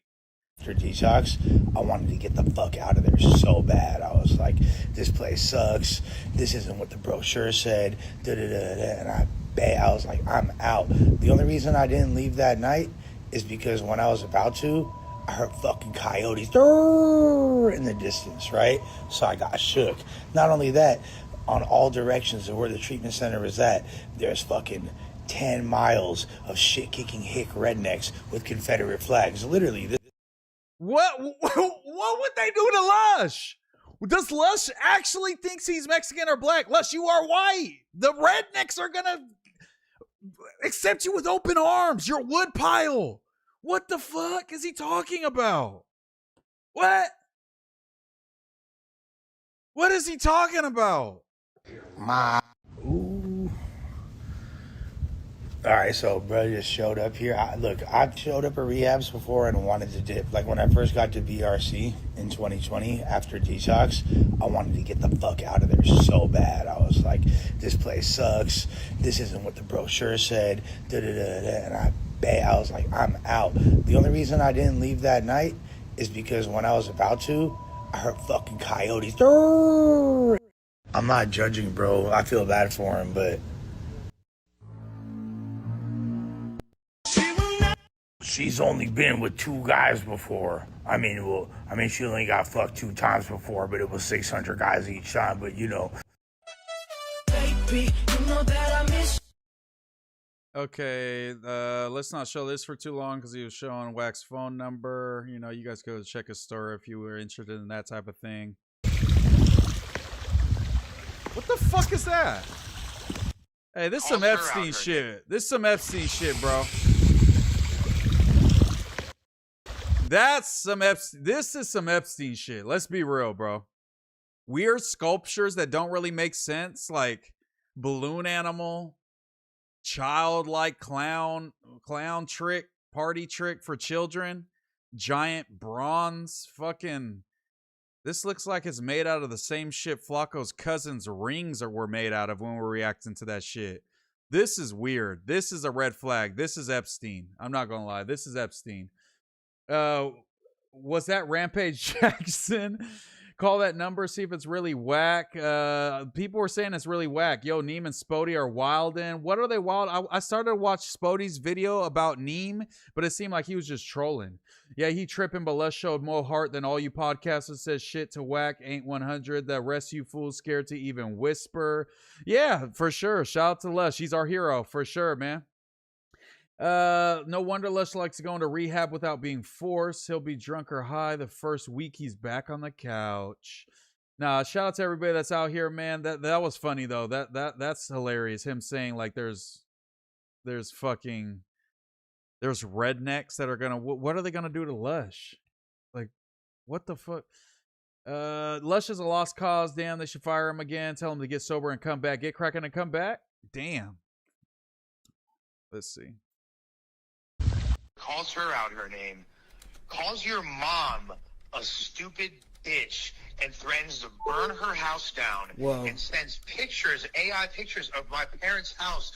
S12: After Detox, I wanted to get the fuck out of there so bad. I was like, this place sucks. This isn't what the brochure said. And I was like, I'm out. The only reason I didn't leave that night is because when I was about to, I heard fucking coyotes in the distance, right? So I got shook. Not only that, on all directions of where the treatment center was at, there's fucking 10 miles of shit-kicking hick rednecks with Confederate flags. Literally.
S4: What would they do to Lush? Does Lush actually thinks he's Mexican or black? Lush, you are white. The rednecks are gonna accept you with open arms. You're wood pile. What the fuck is he talking about? What is he talking about?
S12: Ooh. All right, so bro just showed up here. Look, I've showed up at rehabs before and wanted to dip. Like when I first got to BRC in 2020 after Detox, I wanted to get the fuck out of there so bad. I was like, this place sucks. This isn't what the brochure said. And I was like, I'm out. The only reason I didn't leave that night is because when I was about to, I heard fucking coyotes. I'm not judging, bro. I feel bad for him, but she's only been with 2 guys before. I mean, she only got fucked 2 times before, but it was 600 guys each time. But you know.
S4: Baby, you know that I miss. Okay, let's not show this for too long because he was showing Wack's phone number. You know, you guys go check his store if you were interested in that type of thing. What the fuck is that? Hey, this is some Epstein shit. This is some Epstein shit, bro. That's some Epstein. This is some Epstein shit. Let's be real, bro. Weird sculptures that don't really make sense, like balloon animal, childlike clown trick, party trick for children, giant bronze fucking. This looks like it's made out of the same shit Flacco's cousin's rings were made out of when we're reacting to that shit. This is weird. This is a red flag. This is Epstein. I'm not gonna lie. This is Epstein. Was that Rampage Jackson? Call that number, see if it's really whack. People were saying it's really whack. Yo, Neem and Spody are wildin'. What are they wild? I started to watch Spody's video about Neem, but it seemed like he was just trolling. Yeah, he tripping, but Lush showed more heart than all you podcasters says shit to Wack. Ain't 100. The rest of you fools scared to even whisper. Yeah, for sure. Shout out to Lush. He's our hero, for sure, man. No wonder Lush likes going to rehab without being forced. He'll be drunk or high the first week he's back on the couch. Nah, shout out to everybody that's out here, man. That was funny though. That's hilarious. Him saying like there's rednecks that are gonna what are they gonna do to Lush? Like, what the fuck? Lush is a lost cause. Damn, they should fire him again. Tell him to get sober and come back. Get cracking and come back. Damn. Let's see.
S17: Calls her out her name. Calls your mom a stupid bitch and threatens to burn her house down.
S18: Whoa.
S17: And sends pictures, AI pictures of my parents' house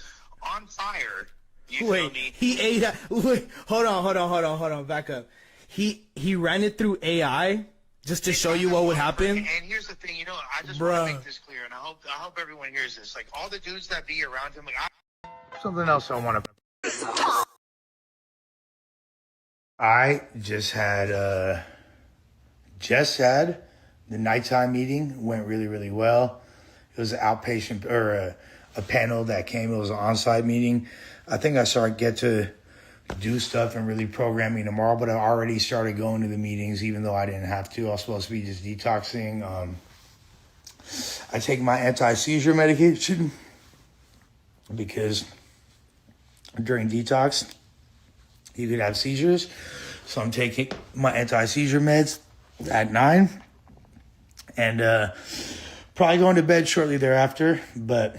S17: on fire. You feel
S18: Wait,
S17: me?
S18: he ate that. Wait, hold on. Back up. He ran it through AI just to show you what would happen.
S17: And here's the thing, I just want to make this clear, and I hope everyone hears this. Like all the dudes that be around him, like
S12: Something else I want to. I just had the nighttime meeting. Went really, really well. It was an outpatient or a panel that came. It was an on-site meeting. I think I get to do stuff and really program me tomorrow, but I already started going to the meetings, even though I didn't have to. I was supposed to be just detoxing. I take my anti-seizure medication because during detox, you could have seizures. So I'm taking my anti-seizure meds at 9 and probably going to bed shortly thereafter. But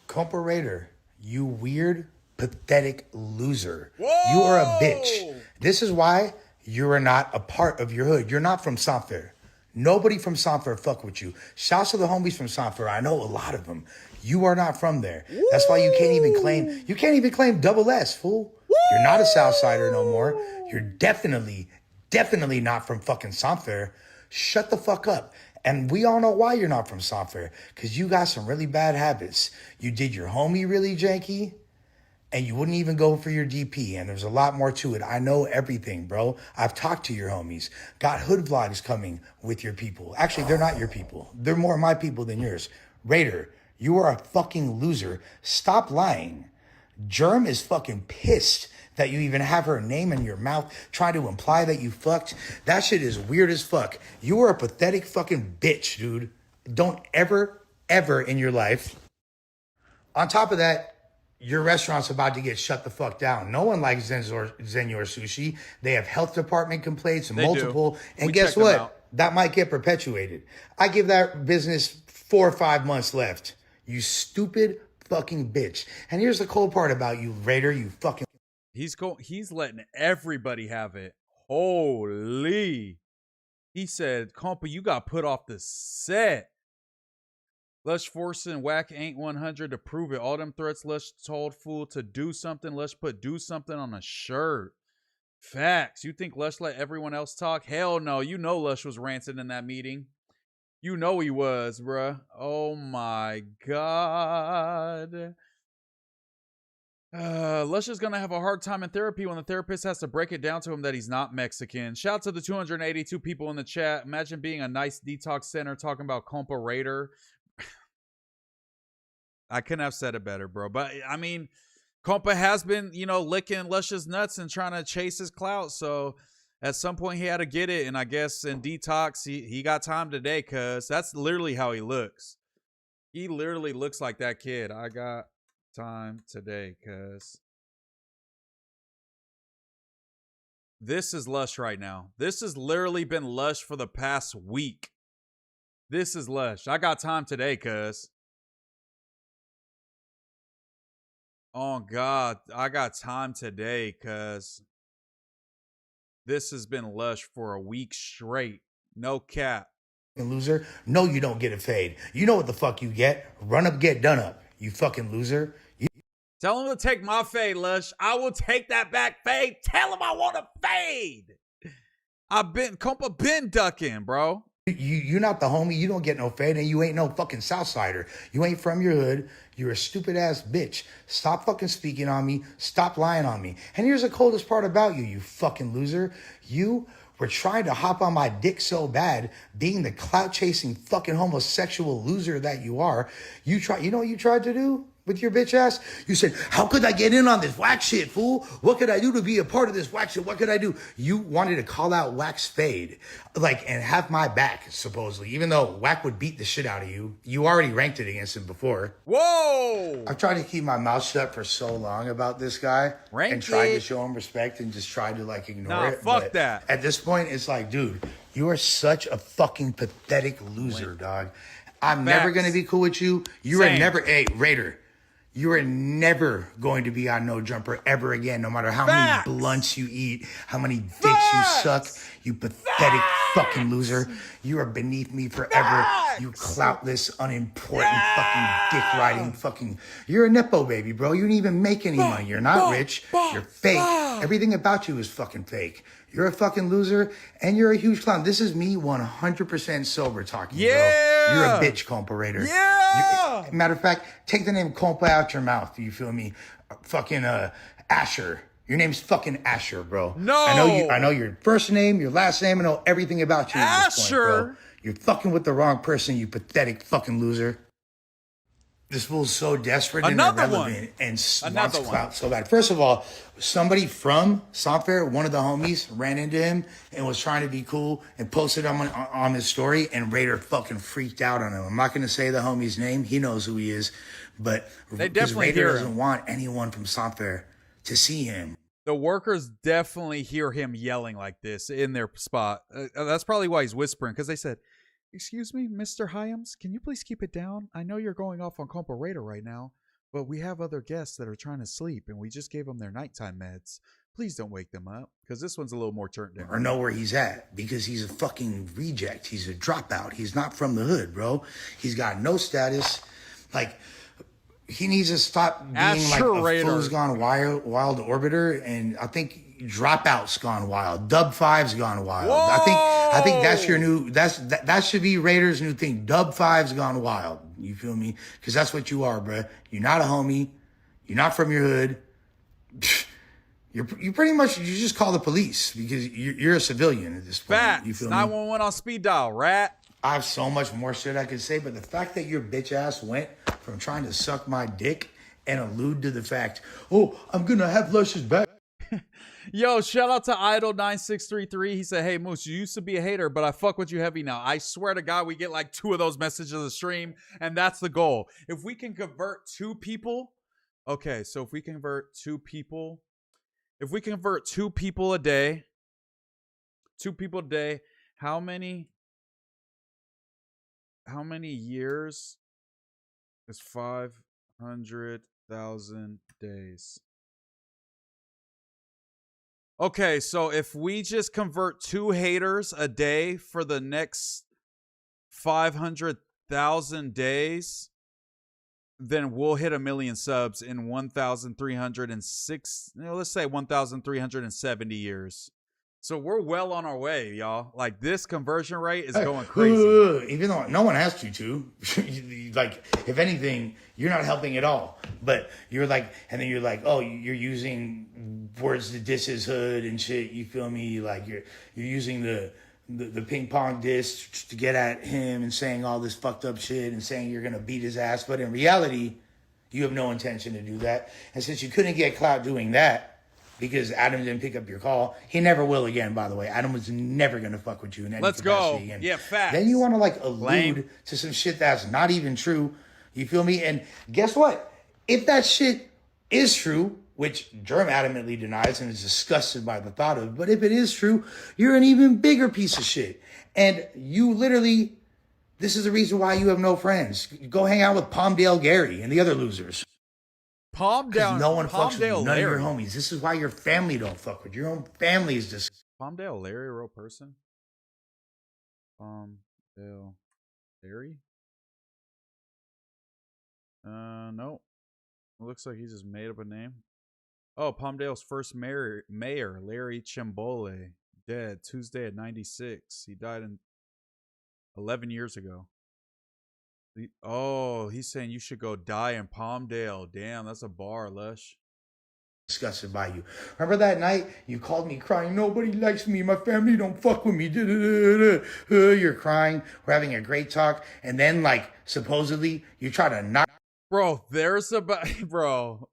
S12: comparator, you weird, pathetic loser.
S4: Whoa!
S12: You are a bitch. This is why you are not a part of your hood. You're not from Sanfer. Nobody from Sanfer fuck with you. Shouts to the homies from Sanfer. I know a lot of them. You are not from there. Woo! That's why you can't even claim double S, fool. Woo! You're not a Southsider no more. You're definitely not from fucking Sanfer. Shut the fuck up. And we all know why you're not from Sanfer. Because you got some really bad habits. You did your homie really janky. And you wouldn't even go for your DP. And there's a lot more to it. I know everything, bro. I've talked to your homies. Got hood vlogs coming with your people. Actually, they're not your people. They're more my people than yours. Raider, you are a fucking loser. Stop lying. Germ is fucking pissed that you even have her name in your mouth, trying to imply that you fucked. That shit is weird as fuck. You are a pathetic fucking bitch, dude. Don't ever in your life. On top of that, your restaurant's about to get shut the fuck down. No one likes Zenyor Sushi. They have health department complaints, multiple. And guess what? That might get perpetuated. I give that business 4 or 5 months left. You stupid fucking bitch. And here's the cool part about you, Raider. You fucking.
S4: He's letting everybody have it. Holy. He said, Compa, you got put off the set. Lush forcing Wack ain't 100 to prove it. All them threats Lush told fool to do something. Lush put do something on a shirt. Facts. You think Lush let everyone else talk? Hell no. You know Lush was ranting in that meeting. You know he was, bruh. Oh my God. Lush is going to have a hard time in therapy when the therapist has to break it down to him that he's not Mexican. Shout out to the 282 people in the chat. Imagine being a nice detox center talking about Compa Raider. I couldn't have said it better, bro. But, I mean, Compa has been, licking Lush's nuts and trying to chase his clout. So, at some point, he had to get it. And I guess in Detox, he got time today because that's literally how he looks. He literally looks like that kid. I got time today because this is Lush right now. This has literally been Lush for the past week. This is Lush. I got time today because... Oh, God, I got time today because this has been Lush for a week straight. No cap.
S12: Loser. No, you don't get a fade. You know what the fuck you get. Run up, get done up. You fucking loser.
S4: Tell him to take my fade, Lush. I will take that back fade. Tell him I want a fade. Compa been ducking, bro.
S12: You're not the homie. You don't get no fade, and you ain't no fucking Southsider. You ain't from your hood. You're a stupid ass bitch. Stop fucking speaking on me. Stop lying on me. And here's the coldest part about you, you fucking loser. You were trying to hop on my dick so bad, being the clout chasing fucking homosexual loser that you are. You know what you tried to do? with your bitch ass. You said, how could I get in on this Wack shit, fool? What could I do to be a part of this Wack shit? What could I do? You wanted to call out Wack's fade, like, and have my back, supposedly. Even though Wack would beat the shit out of you. You already ranked it against him before.
S4: Whoa!
S12: I've tried to keep my mouth shut for so long about this guy. And tried to show him respect and just tried to, like, ignore it.
S4: Fuck
S12: but
S4: that.
S12: At this point, it's like, dude, you are such a fucking pathetic loser, dog. I'm never going to be cool with you. You are never, hey, Raider. You are never going to be on No Jumper ever again, no matter how many blunts you eat, how many dicks you suck, you pathetic fucking loser. You are beneath me forever. You cloutless, unimportant fucking dick riding fucking. You're a Nepo baby, bro. You didn't even make any money. You're not rich. You're fake. Everything about you is fucking fake. You're a fucking loser, and you're a huge clown. This is me 100% sober talking, bro. You're a bitch, comparator.
S4: Yeah!
S12: Matter of fact, take the name compa out your mouth. You feel me? Fucking Asher. Your name's fucking Asher, bro.
S4: No!
S12: I know your first name, your last name. I know everything about you at this point, bro. You're fucking with the wrong person, you pathetic fucking loser. This fool's so desperate and irrelevant and wants clout so bad. First of all, somebody from Software, one of the homies, ran into him and was trying to be cool and posted on his story, and Raider fucking freaked out on him. I'm not going to say the homie's name. He knows who he is. But Raider doesn't want anyone from Software to see him.
S4: The workers definitely hear him yelling like this in their spot. That's probably why he's whispering, because they said, "Excuse me, Mr. Hyams, can you please keep it down? I know you're going off on Comparator right now, but we have other guests that are trying to sleep, and we just gave them their nighttime meds. Please don't wake them up," because this one's a little more turned down.
S12: Or know where he's at, because he's a fucking reject. He's a dropout. He's not from the hood, bro. He's got no status. Like, he needs to stop being like a fool's gone wild orbiter, and I think Dropout's gone wild. Dub 5's gone wild. Whoa! I think that's your new. That should be Raiders' new thing. Dub 5's gone wild. You feel me? Because that's what you are, bro. You're not a homie. You're not from your hood. You pretty much you just call the police because you're a civilian at this point.
S4: Facts.
S12: You feel
S4: 911 on speed dial, rat.
S12: I have so much more shit I could say, but the fact that your bitch ass went from trying to suck my dick and allude to the fact, oh, I'm gonna have Lush's back.
S4: Yo, shout out to Idol9633. He said, "Hey Moose, you used to be a hater, but I fuck with you heavy now. I swear to God, we get like 2 of those messages a stream, and that's the goal. If we can convert 2 people, okay. So if we convert 2 people, a day, 2 people a day, how many years is 500,000 days?" Okay, so if we just convert 2 haters a day for the next 500,000 days, then we'll hit 1 million subs in 1,306, let's say 1,370 years. So we're well on our way, y'all. Like, this conversion rate is going crazy.
S12: Even though no one has to. Like, if anything, you're not helping at all. But you're like, and then you're like, oh, you're using words to diss his hood and shit. You feel me? Like, you're using the ping pong diss to get at him and saying all this fucked up shit and saying you're gonna beat his ass. But in reality, you have no intention to do that. And since you couldn't get clout doing that, because Adam didn't pick up your call. He never will again, by the way. Adam was never going to fuck with you in any capacity again.
S4: Yeah, facts.
S12: Then you want to, like, allude to some shit that's not even true. You feel me? And guess what? If that shit is true, which Germ adamantly denies and is disgusted by the thought of, but if it is true, you're an even bigger piece of shit. And you literally, this is the reason why you have no friends. Go hang out with Palmdale Gary and the other losers. No one fucks with you. None of your homies. This is why your family don't fuck with you. Your own family is just
S4: Palmdale Larry, a real person? Palmdale Larry? No. It looks like he just made up a name. Oh, Palmdale's first mayor, Larry Chimbole, dead Tuesday at 96. He died 11 years ago. Oh, he's saying you should go die in Palmdale. Damn, that's a bar, Lush.
S12: Disgusted by you. Remember that night you called me crying, nobody likes me, my family don't fuck with me. You're crying, we're having a great talk, and then, like, supposedly you try to knock
S4: Bro, bro.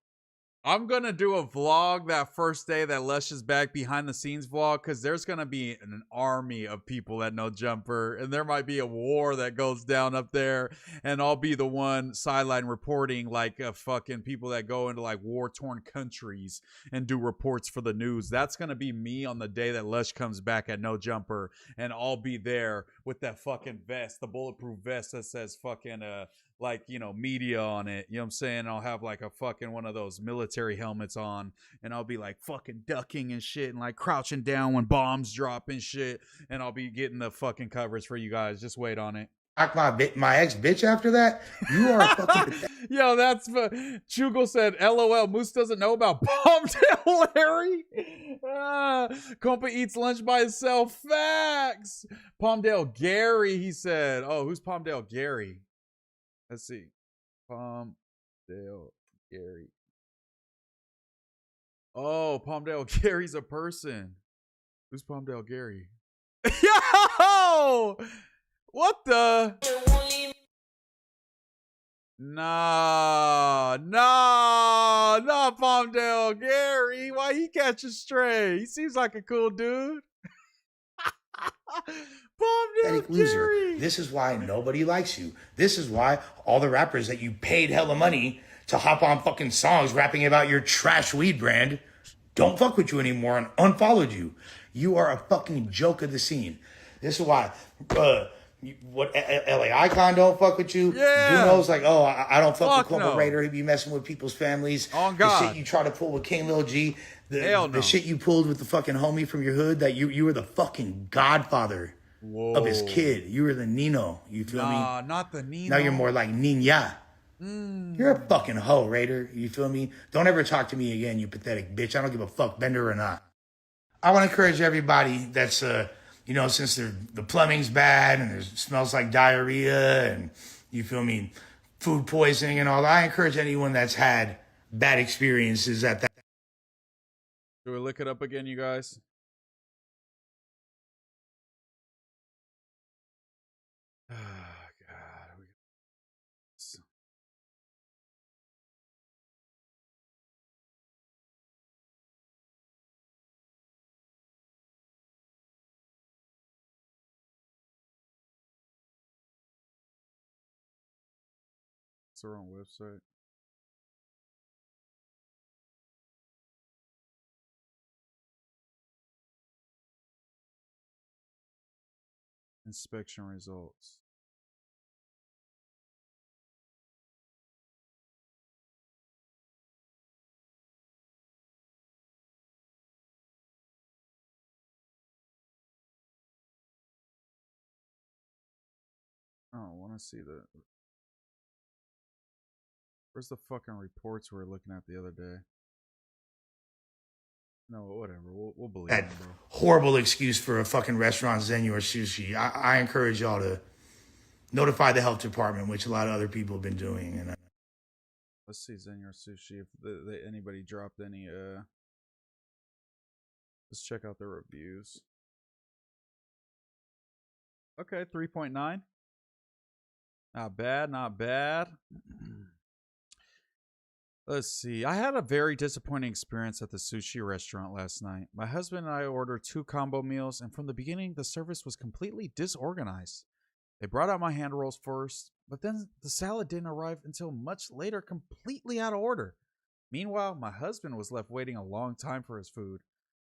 S4: I'm gonna do a vlog that first day that Lush is back, behind the scenes vlog, because there's gonna be an army of people at No Jumper, and there might be a war that goes down up there, and I'll be the one sideline reporting, like fucking people that go into like war-torn countries and do reports for the news. That's gonna be me on the day that Lush comes back at No Jumper, and I'll be there with that fucking vest, the bulletproof vest that says fucking like, you know, media on it. You know what I'm saying? I'll have like a fucking one of those military helmets on, and I'll be like fucking ducking and shit, and like crouching down when bombs drop and shit, and I'll be getting the fucking coverage for you guys. Just wait on it.
S12: My ex bitch after that? You are fucking
S4: Yo, that's Chugal said, LOL, Moose doesn't know about Palmdale Larry. Compa eats lunch by himself. Facts. Palmdale Gary, he said. Oh, who's Palmdale Gary? Let's see. Palmdale Gary. Oh, Palmdale Gary's a person. Who's Palmdale Gary? Yo! What the? Nah, not Palmdale Gary. Why he catch a stray? He seems like a cool dude. Palmdale Gary.
S12: This is why nobody likes you. This is why all the rappers that you paid hella money to hop on fucking songs rapping about your trash weed brand don't fuck with you anymore and unfollowed you. You are a fucking joke of the scene. This is why what LA Icon don't fuck with you.
S4: Yeah.
S12: Duno's like, oh, I don't fuck with Corporate
S4: no.
S12: Raider. He be messing with people's families.
S4: On
S12: The
S4: God.
S12: shit you try to pull with King Lil G.
S4: Hell no.
S12: The shit you pulled with the fucking homie from your hood, that you were the fucking godfather of his kid. You were the Nino. You feel me?
S4: Nah, not the Nino.
S12: Now you're more like Nina. You're a fucking hoe, Raider. You feel me? Don't ever talk to me again, you pathetic bitch. I don't give a fuck, Bender or not. I want to encourage everybody that's, you know, since the plumbing's bad and it smells like diarrhea and, you feel me, food poisoning and all that, I encourage anyone that's had bad experiences at that.
S4: Do we look it up again, you guys? Oh, God. It's the wrong website. Inspection results. I don't want to see that. Where's the fucking reports we were looking at the other day? No, whatever. We'll believe
S12: That
S4: it, bro.
S12: horrible excuse for a fucking restaurant, Zenyu or Sushi. I encourage y'all to notify the health department, which a lot of other people have been doing. And
S4: Let's see Zenyor Sushi if anybody dropped any. Let's check out their reviews. Okay, 3.9. Not bad, not bad. Let's see. I had a very disappointing experience at the sushi restaurant last night. My husband and I ordered 2 combo meals, and from the beginning, the service was completely disorganized. They brought out my hand rolls first, but then the salad didn't arrive until much later, completely out of order. Meanwhile, my husband was left waiting a long time for his food.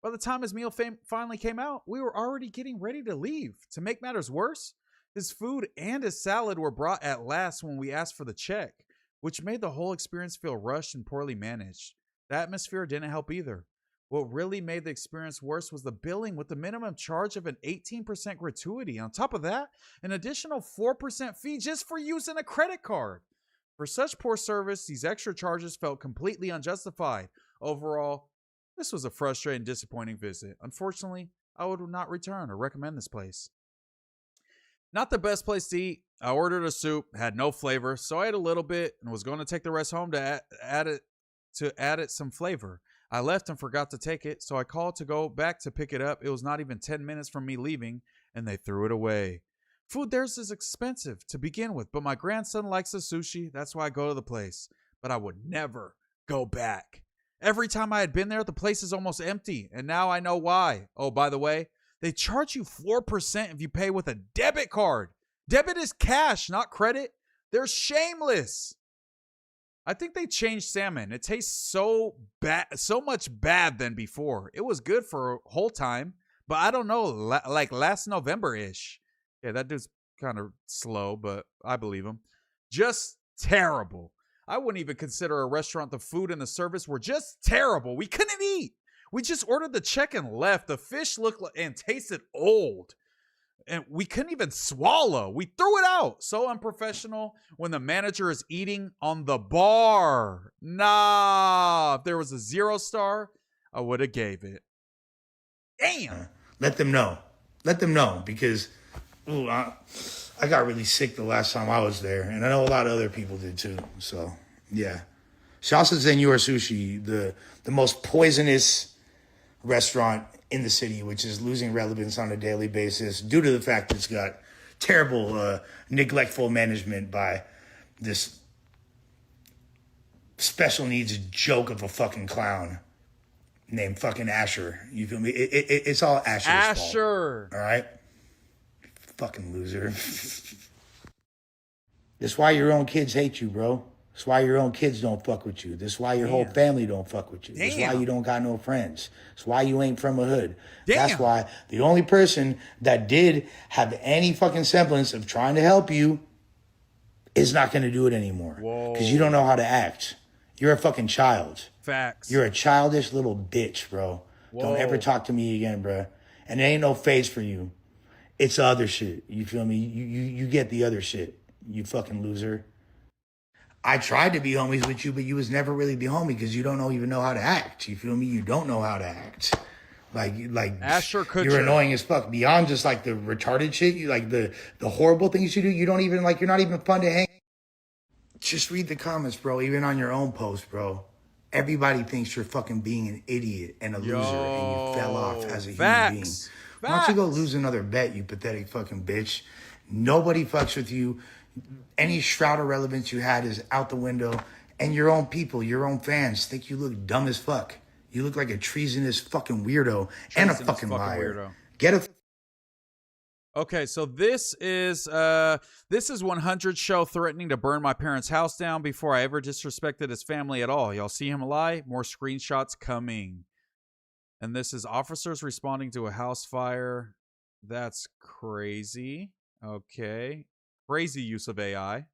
S4: By the time his meal finally came out, we were already getting ready to leave. To make matters worse, his food and his salad were brought at last when we asked for the check, which made the whole experience feel rushed and poorly managed. The atmosphere didn't help either. What really made the experience worse was the billing with the minimum charge of an 18% gratuity. On top of that, an additional 4% fee just for using a credit card. For such poor service, these extra charges felt completely unjustified. Overall, this was a frustrating, disappointing visit. Unfortunately, I would not return or recommend this place. Not the best place to eat. I ordered a soup, had no flavor, so I ate a little bit and was going to take the rest home to add it some flavor. I left and forgot to take it, so I called to go back to pick it up. It was not even 10 minutes from me leaving, and they threw it away. Food theirs is expensive to begin with, but my grandson likes the sushi. That's why I go to the place. But I would never go back. Every time I had been there, the place is almost empty. And now I know why. Oh, by the way, they charge you 4% if you pay with a debit card. Debit is cash, not credit. They're shameless. I think they changed salmon. It tastes so bad, so much bad than before. It was good for a whole time, but I don't know, like last November-ish. Yeah, that dude's kind of slow, but I believe him. Just terrible. I wouldn't even consider a restaurant. The food and the service were just terrible. We couldn't eat. We just ordered the check and left. The fish looked like, and tasted old. And we couldn't even swallow. We threw it out. So unprofessional when the manager is eating on the bar. Nah, if there was a 0 star, I would have gave it. Damn.
S12: Let them know. Let them know because I got really sick the last time I was there. And I know a lot of other people did too. So, yeah. Shouts to Senor Sushi, the most poisonous restaurant in the city, which is losing relevance on a daily basis due to the fact that it's got terrible, neglectful management by this special needs joke of a fucking clown named fucking Asher. You feel me? It's all Asher's fault. All right? Fucking loser. That's why your own kids hate you, bro. That's why your own kids don't fuck with you. That's why your whole family don't fuck with you. That's why you don't got no friends. That's why you ain't from a hood. That's why the only person that did have any fucking semblance of trying to help you is not going to do it anymore. Because you don't know how to act. You're a fucking child.
S4: Facts.
S12: You're a childish little bitch, bro. Don't ever talk to me again, bro. And there ain't no face for you. It's the other shit. You feel me? You get the other shit. You fucking loser. I tried to be homies with you, but you was never really the homie because you don't even know how to act. You feel me? You don't know how to act. Like
S4: Asher Kutcher.
S12: You're annoying as fuck. Beyond just like the retarded shit, you like the horrible things you do. You don't even like. You're not even fun to hang. Just read the comments, bro. Even on your own post, bro. Everybody thinks you're fucking being an idiot and a loser, and you fell off as a human being. Why don't you go lose another bet, you pathetic fucking bitch? Nobody fucks with you. Any shroud of relevance you had is out the window. And your own people, your own fans think you look dumb as fuck. You look like a treasonous fucking weirdo and a fucking liar.
S4: Weirdo.
S12: Get a...
S4: Okay, so this is 100 show threatening to burn my parents' house down before I ever disrespected his family at all. Y'all see him lie? More screenshots coming. And this is officers responding to a house fire. That's crazy. Okay. Crazy use of AI.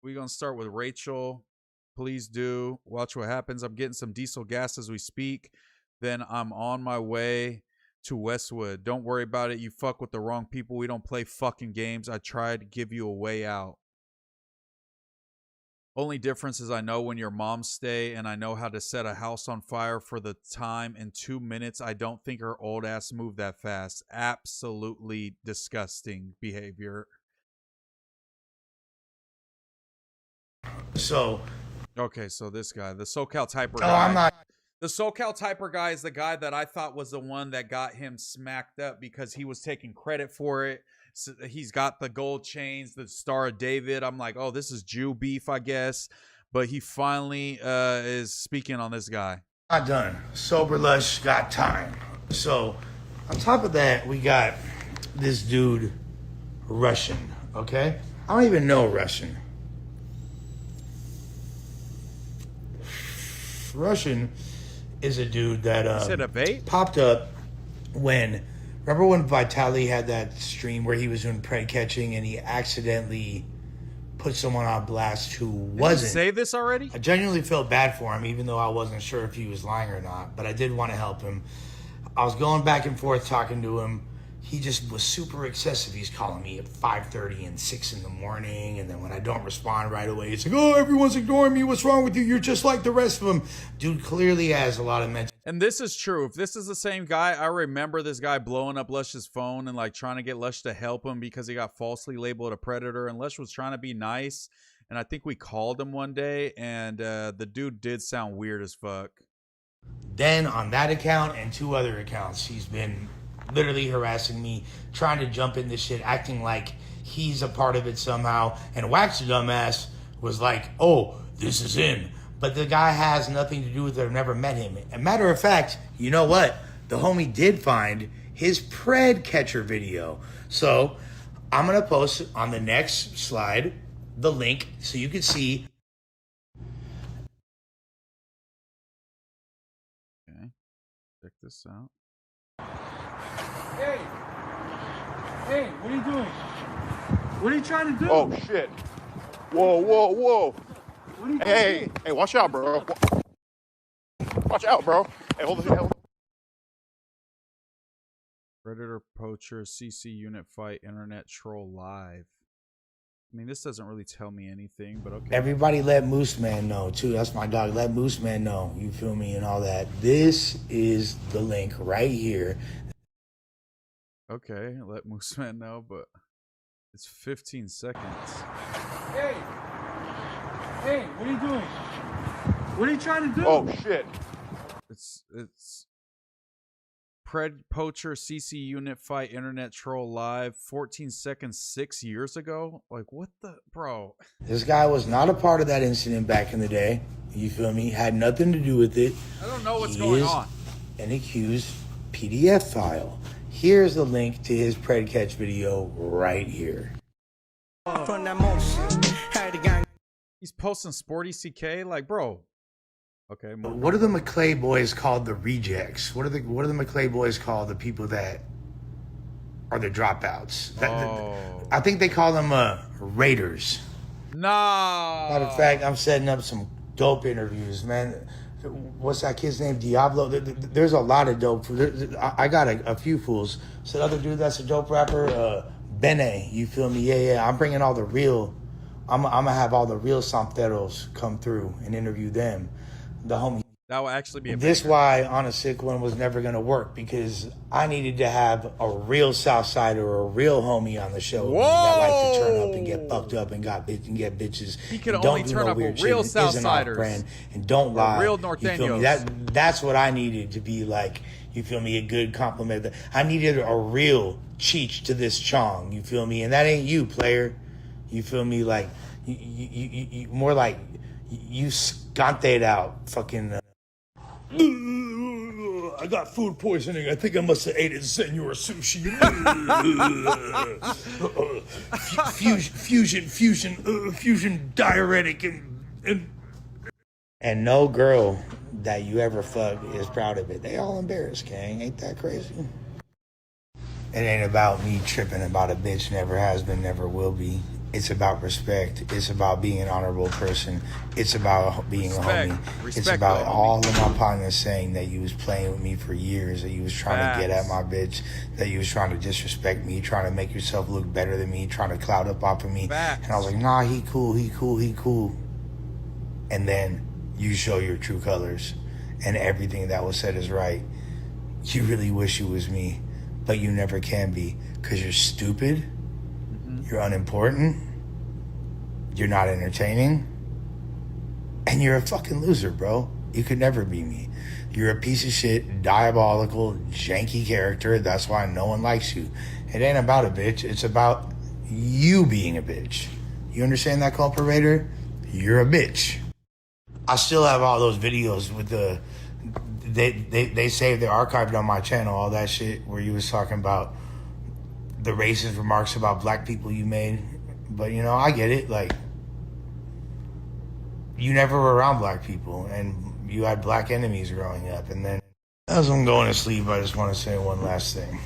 S4: We're going to start with Rachel. Please do. Watch what happens. I'm getting some diesel gas as we speak. Then I'm on my way to Westwood. Don't worry about it. You fuck with the wrong people. We don't play fucking games. I tried to give you a way out. Only difference is I know when your moms stay and I know how to set a house on fire for the time in 2 minutes. I don't think her old ass moved that fast. Absolutely disgusting behavior.
S12: So.
S4: Okay, so this guy, the SoCal Typer guy.
S12: I'm not.
S4: The SoCal Typer guy is the guy that I thought was the one that got him smacked up because he was taking credit for it. So he's got the gold chains, the Star of David. I'm like, oh, this is Jew beef, I guess. But he finally is speaking on this guy.
S12: Not done. Sober Lush got time. So on top of that, we got this dude, Russian, okay? I don't even know Russian. Russian is a dude that popped up when... Remember when Vitali had that stream where he was doing pred catching and he accidentally put someone on blast who wasn't?
S4: Did you say this already?
S12: I genuinely felt bad for him, even though I wasn't sure if he was lying or not. But I did want to help him. I was going back and forth talking to him. He just was super excessive. He's calling me at 5:30 and 6 in the morning. And then when I don't respond right away, it's like, oh, everyone's ignoring me. What's wrong with you? You're just like the rest of them. Dude clearly has a lot of mental.
S4: And this is true. If this is the same guy, I remember this guy blowing up Lush's phone and like trying to get Lush to help him because he got falsely labeled a predator. And Lush was trying to be nice. And I think we called him one day. And the dude did sound weird as fuck.
S12: Then on that account and 2 other accounts, he's been literally harassing me, trying to jump in this shit, acting like he's a part of it somehow. And Wack's dumbass was like, oh, this is him. But the guy has nothing to do with it. I've never met him. And matter of fact, you know what? The homie did find his pred catcher video. So I'm going to post on the next slide the link so you can see.
S4: Okay. Check this out.
S19: Hey! Hey, what are you doing? What are you trying to do?
S20: Oh, shit. Whoa, whoa, whoa.
S19: What are you
S20: Hey, hey, watch out, bro. Watch out, bro. Hey, hold on.
S4: Predator Poacher CC unit fight internet troll live. I mean, this doesn't really tell me anything, but okay.
S12: Everybody let MooseMan know, too. That's my dog. Let MooseMan know, you feel me, and all that. This is the link right here.
S4: Okay, let MooseMan know, but it's 15 seconds.
S19: Hey! Hey, what are you doing? What are you trying to do?
S20: Oh, shit.
S4: It's Pred Poacher CC unit fight internet troll live 14 seconds 6 years ago. Like, what the bro?
S12: This guy was not a part of that incident back in the day. You feel me? Had nothing to do with it.
S4: I don't know what's going on.
S12: An accused PDF file. Here's the link to his Pred Catch video right here.
S19: From that motion, had the gang.
S4: He's posting Sporty CK, like, bro. Okay.
S12: What are the McClay boys called? The rejects. What are the McClay boys called? The people that are the dropouts. I think they call them raiders.
S4: Nah.
S12: Matter of fact, I'm setting up some dope interviews, man. What's that kid's name? Diablo. There's a lot of dope. I got a few fools. So the other dude that's a dope rapper, Bene. You feel me? Yeah. I'm bringing all the real. I'm gonna have all the real Santeros come through and interview them. The homie.
S4: That will actually be a
S12: This why On a Sick One was never gonna work, because I needed to have a real Southsider or a real homie on the show. Whoa! That like to turn up and get fucked up and get bitches.
S4: He could only turn up with real Southsiders
S12: and don't lie.
S4: Real
S12: Norteños. That's what I needed to be like. You feel me? A good compliment. I needed a real Cheech to this Chong. You feel me? And that ain't you, player. You feel me? Like you more like you scanted out fucking. I got food poisoning. I think I must have ate it Senor Sushi. Fusion diuretic and no girl that you ever fuck is proud of it. They all embarrassed, gang. Ain't that crazy? It ain't about me tripping about a bitch. Never has been, never will be. It's about respect. It's about being an honorable person. It's about being a homie. It's about all of my partners saying that you was playing with me for years, that you was trying to get at my bitch, that you was trying to disrespect me, trying to make yourself look better than me, trying to cloud up off of me. And I was like, nah, he cool. And then you show your true colors and everything that was said is right. You really wish you was me, but you never can be, because you're stupid. You're unimportant, you're not entertaining, and you're a fucking loser, bro. You could never be me. You're a piece of shit, diabolical, janky character. That's why no one likes you. It ain't about a bitch. It's about you being a bitch. You understand that, culperator? You're a bitch. I still have all those videos with the... They saved, they're archived on my channel, all that shit where you was talking about the racist remarks about black people you made. But, you know, I get it. Like, you never were around black people, and you had black enemies growing up. And then, as I'm going to sleep, I just want to say one last thing.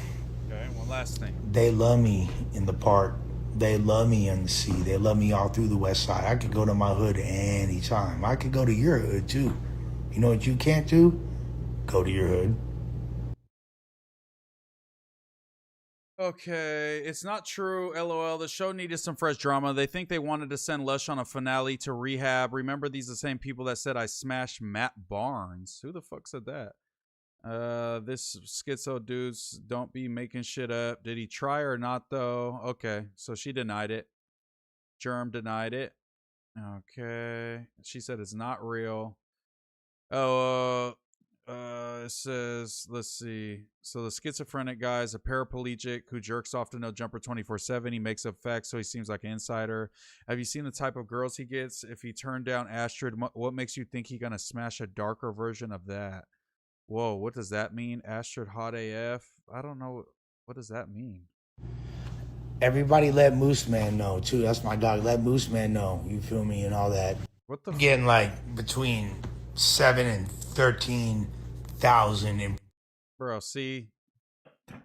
S4: Okay, one last thing.
S12: They love me in the park. They love me in the sea. They love me all through the West Side. I could go to my hood anytime. I could go to your hood, too. You know what you can't do? Go to your hood.
S4: Okay, it's not true. LOL. The show needed some fresh drama. They think they wanted to send Lush on a finale to rehab. Remember, these are the same people that said I smashed Matt Barnes. Who the fuck said that? This schizo dudes don't be making shit up. Did he try or not, though? Okay, so she denied it. Germ denied it. Okay. She said it's not real. Oh, It says, let's see. So the schizophrenic guy is a paraplegic who jerks off to No Jumper 24/7. He makes up facts, so he seems like an insider. Have you seen the type of girls he gets? If he turned down Astrid, what makes you think he's gonna smash a darker version of that? Whoa, what does that mean? Astrid hot AF? I don't know. What does that mean?
S12: Everybody let MooseMan know too. That's my dog. Let MooseMan know. You feel me and all that.
S4: What the?
S12: Getting like between 7 and 13,000. In
S4: Bro, see,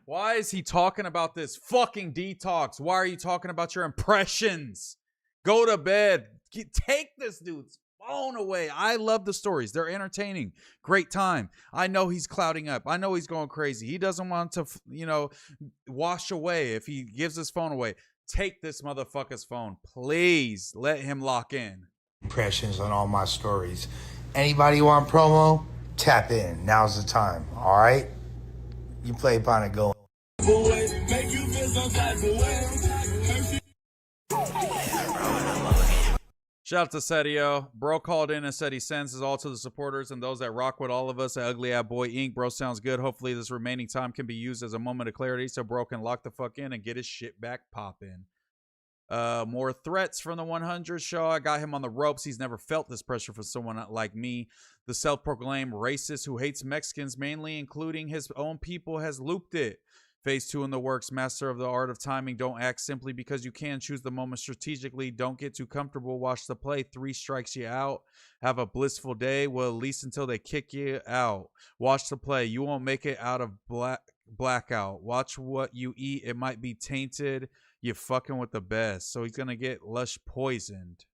S4: why is he talking about this fucking detox? Why are you talking about your impressions? Go to bed. Take this dude's phone away. I love the stories. They're entertaining. Great time. I know he's clouding up. I know he's going crazy. He doesn't want to, you know, wash away if he gives his phone away. Take this motherfucker's phone. Please let him lock in.
S12: Impressions on all my stories. Anybody want promo? Tap in. Now's the time. All right? You play upon it, go.
S4: Shout out to Setio. Bro called in and said he sends his all to the supporters and those that rock with all of us at Ugly Ad Boy Inc. Bro sounds good. Hopefully this remaining time can be used as a moment of clarity so bro can lock the fuck in and get his shit back popping. More threats from the 100 show. I got him on the ropes. He's never felt this pressure from someone like me. The self-proclaimed racist who hates Mexicans, mainly including his own people, has looped it. Phase 2 in the works. Master of the art of timing. Don't act simply because you can. Choose the moment strategically. Don't get too comfortable. Watch the play. 3 strikes you out. Have a blissful day. Well, at least until they kick you out. Watch the play. You won't make it out of blackout. Watch what you eat. It might be tainted. You're fucking with the best. So he's going to get Lush poisoned.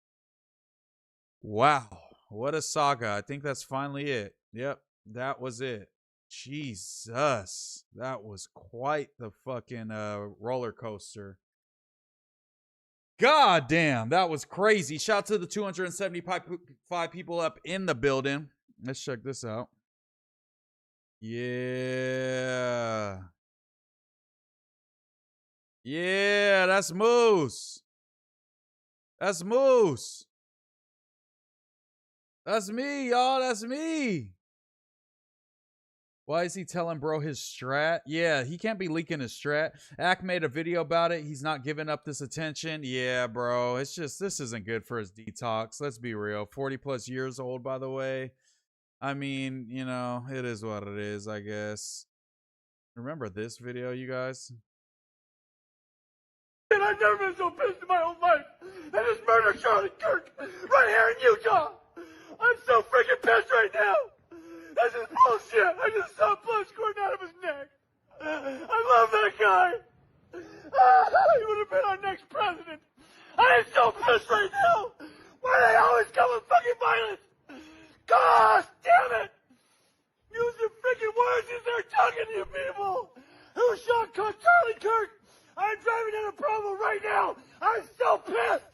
S4: Wow. What a saga. I think that's finally it. Yep. That was it. Jesus. That was quite the fucking roller coaster. God damn. That was crazy. Shout out to the 275 people up in the building. Let's check this out. Yeah. Yeah, that's Moose. That's Moose. That's me, y'all. That's me. Why is he telling bro his strat? Yeah, he can't be leaking his strat. Ack made a video about it. He's not giving up this attention. Yeah, bro. It's just, this isn't good for his detox. Let's be real. 40 plus years old, by the way. I mean, you know, it is what it is, I guess. Remember this video, you guys?
S19: And I've never been so pissed in my whole life. And this murder Charlie Kirk right here in Utah. I'm so freaking pissed right now. This is bullshit. I just saw blood squirting out of his neck. I love that guy. He would have been our next president. I am so pissed right now. Why do they always come with fucking violence? Gosh damn it. Use your freaking words as they're talking to you people. Who shot Charlie Kirk? I'm driving in a Provo right now. I'm so pissed.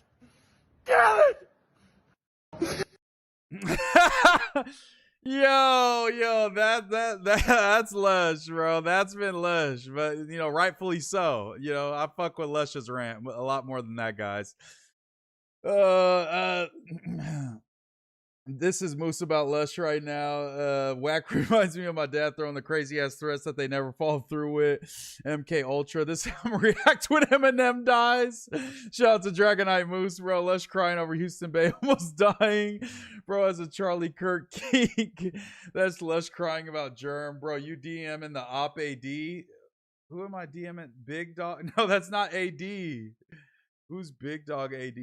S19: Damn it.
S4: Yo, that's Lush, bro. That's been Lush, but you know, rightfully so. You know, I fuck with Lush's rant a lot more than that, guys. This is Moose about Lush right now. Wack reminds me of my dad throwing the crazy ass threats that they never follow through with. MK Ultra. This is how I react when Eminem dies. Shout out to Dragonite Moose, bro. Lush crying over Houston Bay almost dying. Bro, as a Charlie Kirk geek. That's Lush crying about Germ. Bro, you DMing the op AD. Who am I DMing? Big Dog? No, that's not AD. Who's Big Dog AD?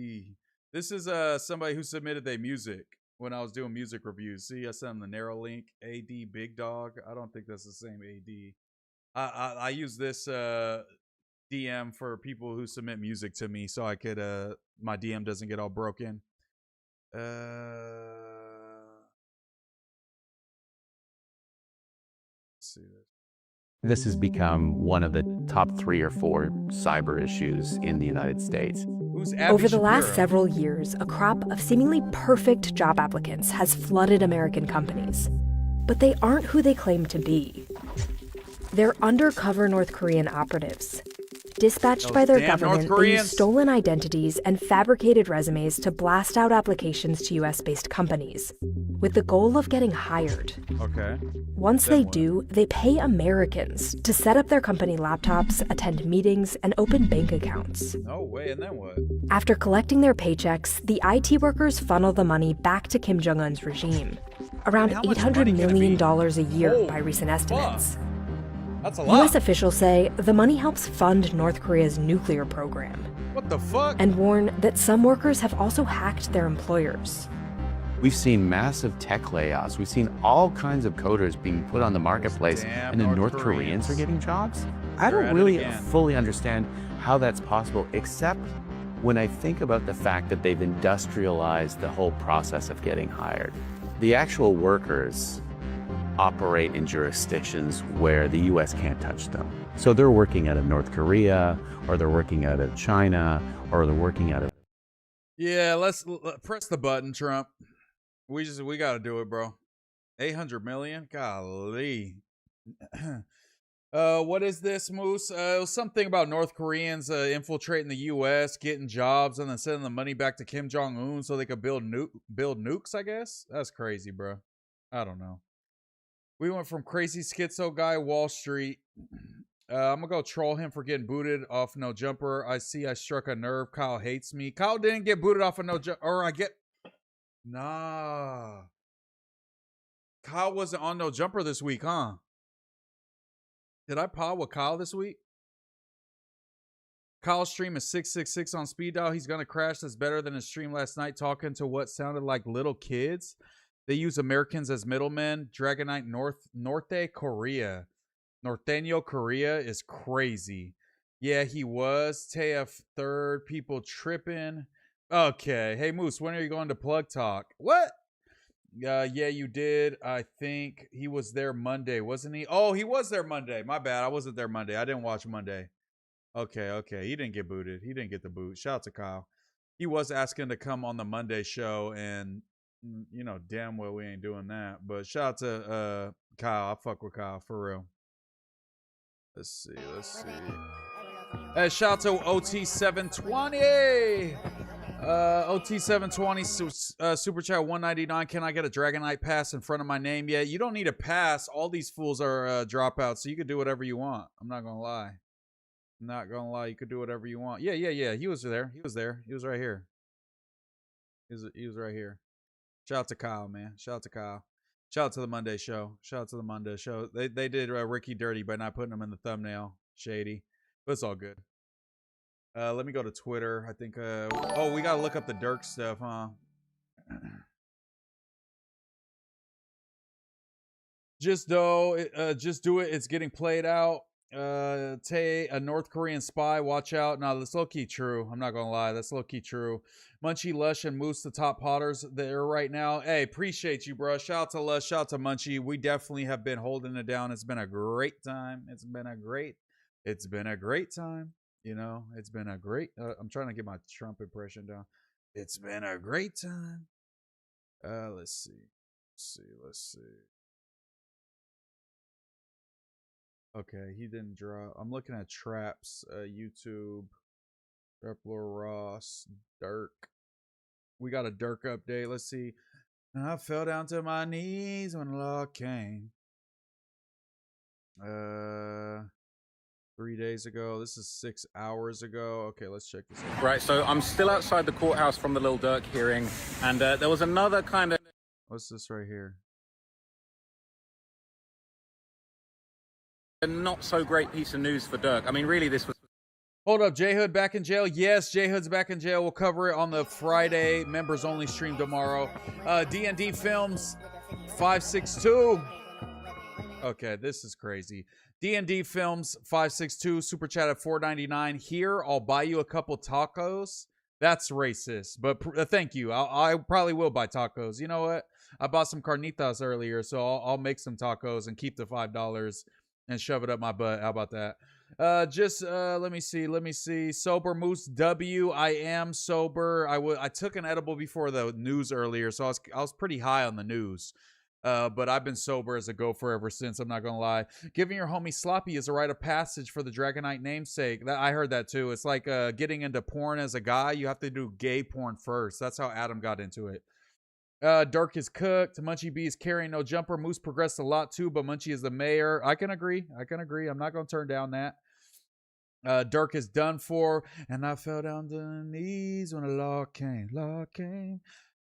S4: This is somebody who submitted their music when I was doing music reviews. See, I sent them the narrow link. AD Big Dog. I don't think that's the same AD. I use this DM for people who submit music to me so I could my DM doesn't get all broken. Let's see this.
S21: This has become one of the top 3 or 4 cyber issues in the United States.
S22: Over the last several years, a crop of seemingly perfect job applicants has flooded American companies. But they aren't who they claim to be. They're undercover North Korean operatives, Dispatched by their government, they use stolen identities and fabricated resumes to blast out applications to US-based companies, with the goal of getting hired.
S4: Okay.
S22: Once they do, they pay Americans to set up their company laptops, attend meetings, and open bank accounts.
S4: No way, and then what?
S22: After collecting their paychecks, the IT workers funnel the money back to Kim Jong-un's regime, around $800 million a year by recent estimates.
S4: That's a lot.
S22: US officials say the money helps fund North Korea's nuclear program.
S4: What the fuck?
S22: And warn that some workers have also hacked their employers.
S21: We've seen massive tech layoffs. We've seen all kinds of coders being put on the marketplace, and then North Koreans are getting jobs? I don't really fully understand how that's possible, except when I think about the fact that they've industrialized the whole process of getting hired. The actual workers operate in jurisdictions where the US can't touch them. So they're working out of North Korea, or they're working out of China, or they're working out of...
S4: Yeah, let's press the button, Trump. We gotta do it, bro. 800 million? Golly. What is this, Moose? It was something about North Koreans infiltrating the US, getting jobs, and then sending the money back to Kim Jong-un so they could build nukes, I guess? That's crazy, bro. I don't know. We went from crazy schizo guy Wall Street. I'm gonna go troll him for getting booted off No Jumper. I see I struck a nerve. Kyle hates me. Kyle didn't get booted off of No Jumper. Or I get... Nah. Kyle wasn't on No Jumper this week, huh? Did I pod with Kyle this week? Kyle's stream is 666 on speed dial. He's gonna crash. That's better than his stream last night talking to what sounded like little kids. They use Americans as middlemen. Dragonite Norte Korea. Norteño Korea is crazy. Yeah, he was. TF third. People tripping. Okay. Hey, Moose, when are you going to Plug Talk? What? Yeah, you did. I think he was there Monday, wasn't he? Oh, he was there Monday. My bad. I wasn't there Monday. I didn't watch Monday. Okay. He didn't get booted. He didn't get the boot. Shout out to Kyle. He was asking to come on the Monday show, and you know damn well we ain't doing that. But shout out to Kyle. I fuck with Kyle for real. Let's see. Shout out to OT720. OT720 super chat 199. Can I get a Dragonite pass in front of my name? Yeah, you don't need a pass. All these fools are dropouts, so you could do whatever you want. I'm not gonna lie. You could do whatever you want. Yeah. He was there. He was right here. He was right here. Shout out to Kyle, man. Shout out to Kyle. Shout out to the Monday show. They did Ricky dirty by not putting him in the thumbnail. Shady. But it's all good. Let me go to Twitter. I think, oh, we gotta look up the Durk stuff, huh? Just do it. It's getting played out. Tay, a North Korean spy. Watch out. No, that's low-key true. I'm not gonna lie. That's low-key true. Munchie, Lush, and Moose, the top potters there right now. Hey, appreciate you, bro. Shout out to Lush. Shout out to Munchie. We definitely have been holding it down. It's been a great time. It's been a great time. You know, it's been a great... I'm trying to get my Trump impression down. It's been a great time. Let's see. Okay, he didn't draw. I'm looking at Traps, YouTube, Doppler Ross, Durk. We got a Durk update. Let's see. And I fell down to my knees when law came. 3 days ago. This is 6 hours ago. Okay, let's check this out.
S1: Right, so I'm still outside the courthouse from the Lil Durk hearing, and there was another kind of...
S4: What's this right here?
S1: A not so great piece of news for Durk. I mean, really, this was...
S4: Hold up, J-Hood back in jail? Yes, J-Hood's back in jail. We'll cover it on the Friday members only stream tomorrow. D&D Films 562. Okay, this is crazy. D&D Films 562 super chat at $4.99. Here, I'll buy you a couple tacos. That's racist, but thank you. I probably will buy tacos. You know what? I bought some carnitas earlier, so I'll make some tacos and keep the $5 and shove it up my butt. How about that? Let me see. Sober Moose W. I am sober. I took an edible before the news earlier, so I was pretty high on the news. But I've been sober as a gopher ever since. I'm not gonna lie. Giving your homie sloppy is a rite of passage for the Dragonite namesake. I heard that too. It's like getting into porn as a guy. You have to do gay porn first. That's how Adam got into it. Durk is cooked. Munchie B is carrying no jumper. Moose progressed a lot too, but Munchie is the mayor. I can agree. I'm not gonna turn down that. Durk is done for, and I fell down to the knees when the law came.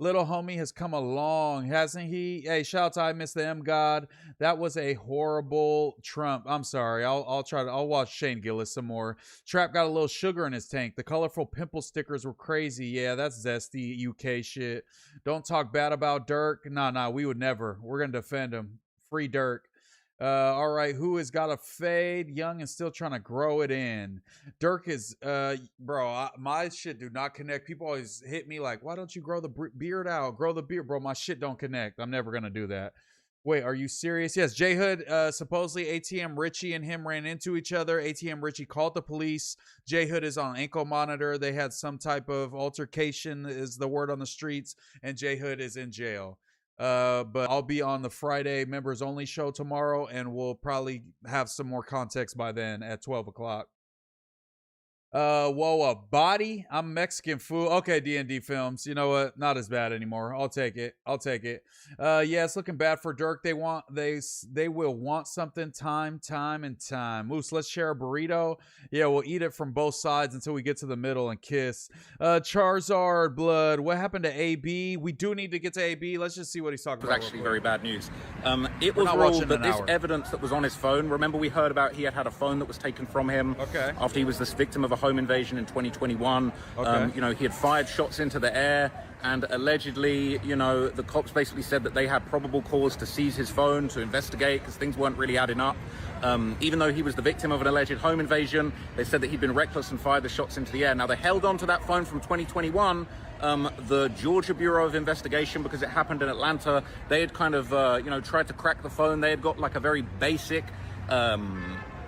S4: Little homie has come along, hasn't he? Hey, shout out to I Miss the M God. That was a horrible Trump. I'm sorry. I'll watch Shane Gillis some more. Trap got a little sugar in his tank. The colorful pimple stickers were crazy. Yeah, that's zesty UK shit. Don't talk bad about Durk. Nah, we would never. We're gonna defend him. Free Durk. All right, who has got a fade? Young and still trying to grow it in. Durk is, bro, my shit do not connect. People always hit me like, why don't you grow the beard out? Grow the beard, bro. My shit don't connect. I'm never gonna do that. Wait, are you serious? Yes, J Hood, supposedly ATM Richie and him ran into each other. ATM Richie called the police. J Hood is on ankle monitor. They had some type of altercation, is the word on the streets, and J Hood is in jail. But I'll be on the Friday members only show tomorrow, and we'll probably have some more context by then at 12 o'clock. Whoa, a body? I'm Mexican fool. Okay, D&D films. You know what? Not as bad anymore. I'll take it. Yeah, it's looking bad for Durk. They will want something time and time. Moose, let's share a burrito. Yeah, we'll eat it from both sides until we get to the middle and kiss. Charizard blood. What happened to AB? We do need to get to AB. Let's just see what he's talking about.
S1: It was actually very bad news. It was ruled that this evidence that was on his phone, remember we heard about he had a phone that was taken from him after he was this victim of a home invasion in 2021. You know, he had fired shots into the air, and allegedly, you know, the cops basically said that they had probable cause to seize his phone to investigate because things weren't really adding up. Even though he was the victim of an alleged home invasion, they said that he'd been reckless and fired the shots into the air. Now, they held on to that phone from 2021. The Georgia Bureau of Investigation, because it happened in Atlanta, they had kind of, you know, tried to crack the phone. They had got like a very basic,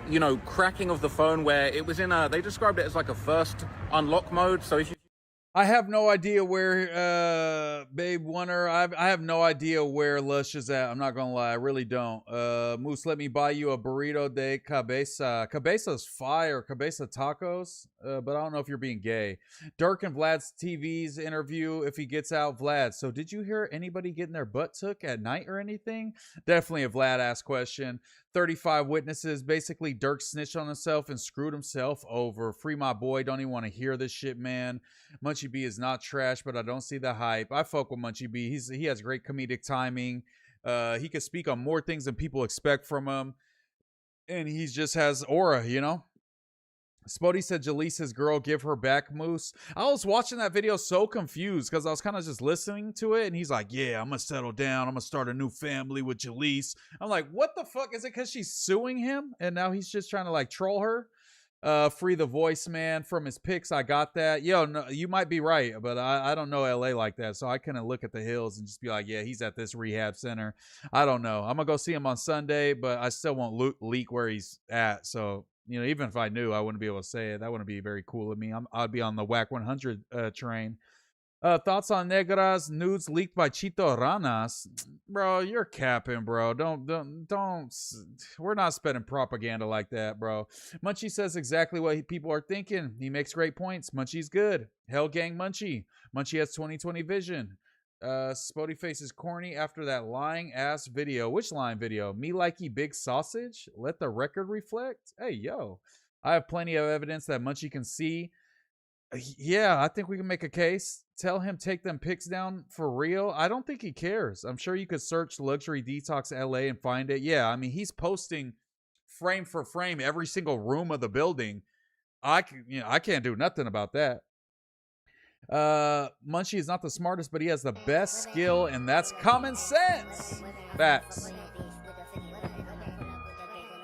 S1: you know, cracking of the phone where it was in they described it as like a first unlock mode. So if you...
S4: I have no idea where, Babe Wonder, I have no idea where Lush is at. I'm not gonna lie, I really don't. Moose, let me buy you a burrito de cabeza. Cabeza's fire, cabeza tacos, but I don't know if you're being gay. Durk and Vlad's TV's interview, if he gets out, Vlad. So did you hear anybody getting their butt took at night or anything? Definitely a Vlad-ass question. 35 witnesses. Basically, Durk snitched on himself and screwed himself over. Free my boy. Don't even want to hear this shit, man. Munchie B is not trash, but I don't see the hype. I fuck with Munchie B. He has great comedic timing. He can speak on more things than people expect from him. And he just has aura, you know? Spody said Jaleesa's girl, give her back, Moose. I was watching that video so confused because I was kind of just listening to it, and he's like, yeah, I'm gonna settle down, I'm gonna start a new family with Jalise. I'm like, what the fuck? Is it because she's suing him and now he's just trying to like troll her? Free the voice man from his pics. I got that. Yo, no, you might be right, but I don't know LA like that, so I couldn't look at the hills and just be like, yeah, he's at this rehab center. I don't know. I'm gonna go see him on Sunday, but I still won't leak where he's at. So, you know, even if I knew, I wouldn't be able to say it. That wouldn't be very cool of me. I'd be on the Wack 100 train. Thoughts on Negras nudes leaked by Chito Ranas? Bro, you're capping, bro. Don't. We're not spending propaganda like that, bro. Munchie says exactly what people are thinking. He makes great points. Munchie's good. Hell gang Munchie. Munchie has 20/20 vision. Spody face is corny after that lying ass video. Which lying video? Me likey big sausage? Let the record reflect? Hey, yo. I have plenty of evidence that Munchie can see. Yeah, I think we can make a case. Tell him take them pics down for real. I don't think he cares. I'm sure you could search Luxury Detox LA and find it. Yeah, I mean, he's posting frame for frame every single room of the building. I can't do nothing about that. Munchie is not the smartest, but he has the best skill, and that's common sense. Facts.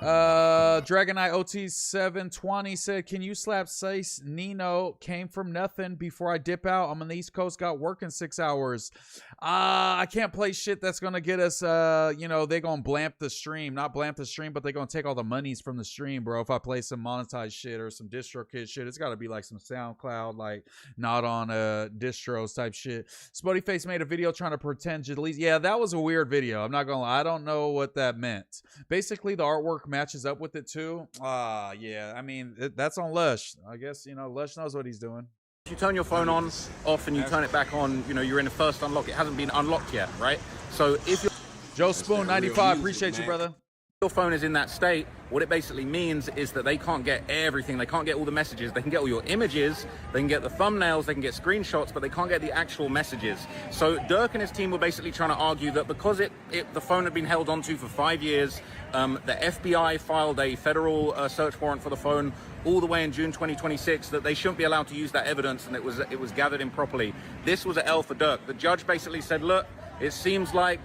S4: Dragonite OT720 said, can you slap Sace Nino? Came from nothing before I dip out. I'm on the East Coast, got work in 6 hours. I can't play shit that's gonna get us, you know, they gonna blamp the stream. Not blamp the stream, but they gonna take all the monies from the stream, bro. If I play some monetized shit or some DistroKid shit, it's gotta be like some SoundCloud, like not on distros type shit. Spuddy Face made a video trying to pretend Jalise. Yeah, that was a weird video. I'm not gonna lie. I don't know what that meant. Basically, the artwork matches up with it too. Yeah, I mean, that's on Lush. I guess, you know, Lush knows what he's doing.
S1: If you turn your phone on, off, and you turn it back on, you know, you're in the first unlock. It hasn't been unlocked yet, right? So if you're...
S4: Joe Spoon 95, appreciate you, brother.
S1: Your phone is in that state, what it basically means is that they can't get everything. They can't get all the messages. They can get all your images, they can get the thumbnails, they can get screenshots, but they can't get the actual messages. So Durk and his team were basically trying to argue that because the phone had been held onto for 5 years, the FBI filed a federal search warrant for the phone all the way in June 2026, that they shouldn't be allowed to use that evidence, and it was gathered improperly. This was an L for Durk. The judge basically said, look, it seems like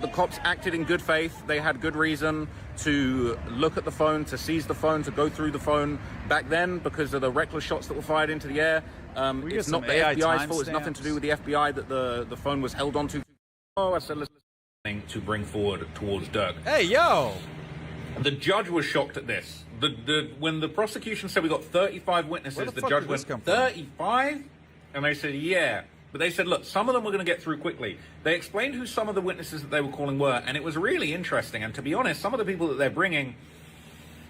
S1: the cops acted in good faith. They had good reason to look at the phone, to seize the phone, to go through the phone back then because of the reckless shots that were fired into the air. It's not the FBI's fault. It's nothing to do with the FBI that the phone was held onto. Oh, I said listening to bring forward towards Durk.
S4: Hey, yo!
S1: The judge was shocked at this. When the prosecution said we got 35 witnesses, the judge went, 35? And they said, yeah. But they said, look, some of them we're going to get through quickly. They explained who some of the witnesses that they were calling were, and it was really interesting. And to be honest, some of the people that they're bringing...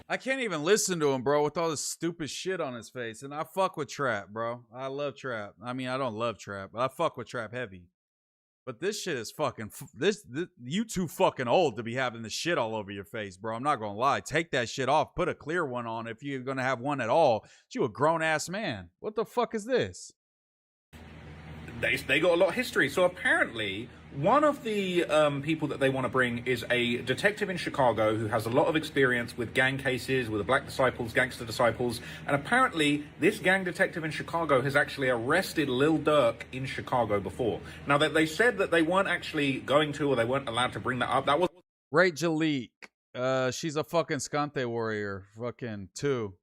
S4: I can't even listen to him, bro, with all this stupid shit on his face. And I fuck with Trap, bro. I love Trap. I mean, I don't love Trap, but I fuck with Trap heavy. But this shit is fucking... you too fucking old to be having this shit all over your face, bro. I'm not going to lie. Take that shit off. Put a clear one on if you're going to have one at all. You a grown-ass man. What the fuck is this?
S1: They got a lot of history. So apparently, one of the people that they want to bring is a detective in Chicago who has a lot of experience with gang cases, with the Black Disciples, Gangster Disciples. And apparently, this gang detective in Chicago has actually arrested Lil Durk in Chicago before. Now, that they said that they weren't actually going to, or they weren't allowed to bring that up. That was...
S4: Right, Jalik. She's a fucking Skante warrior. Fucking 2.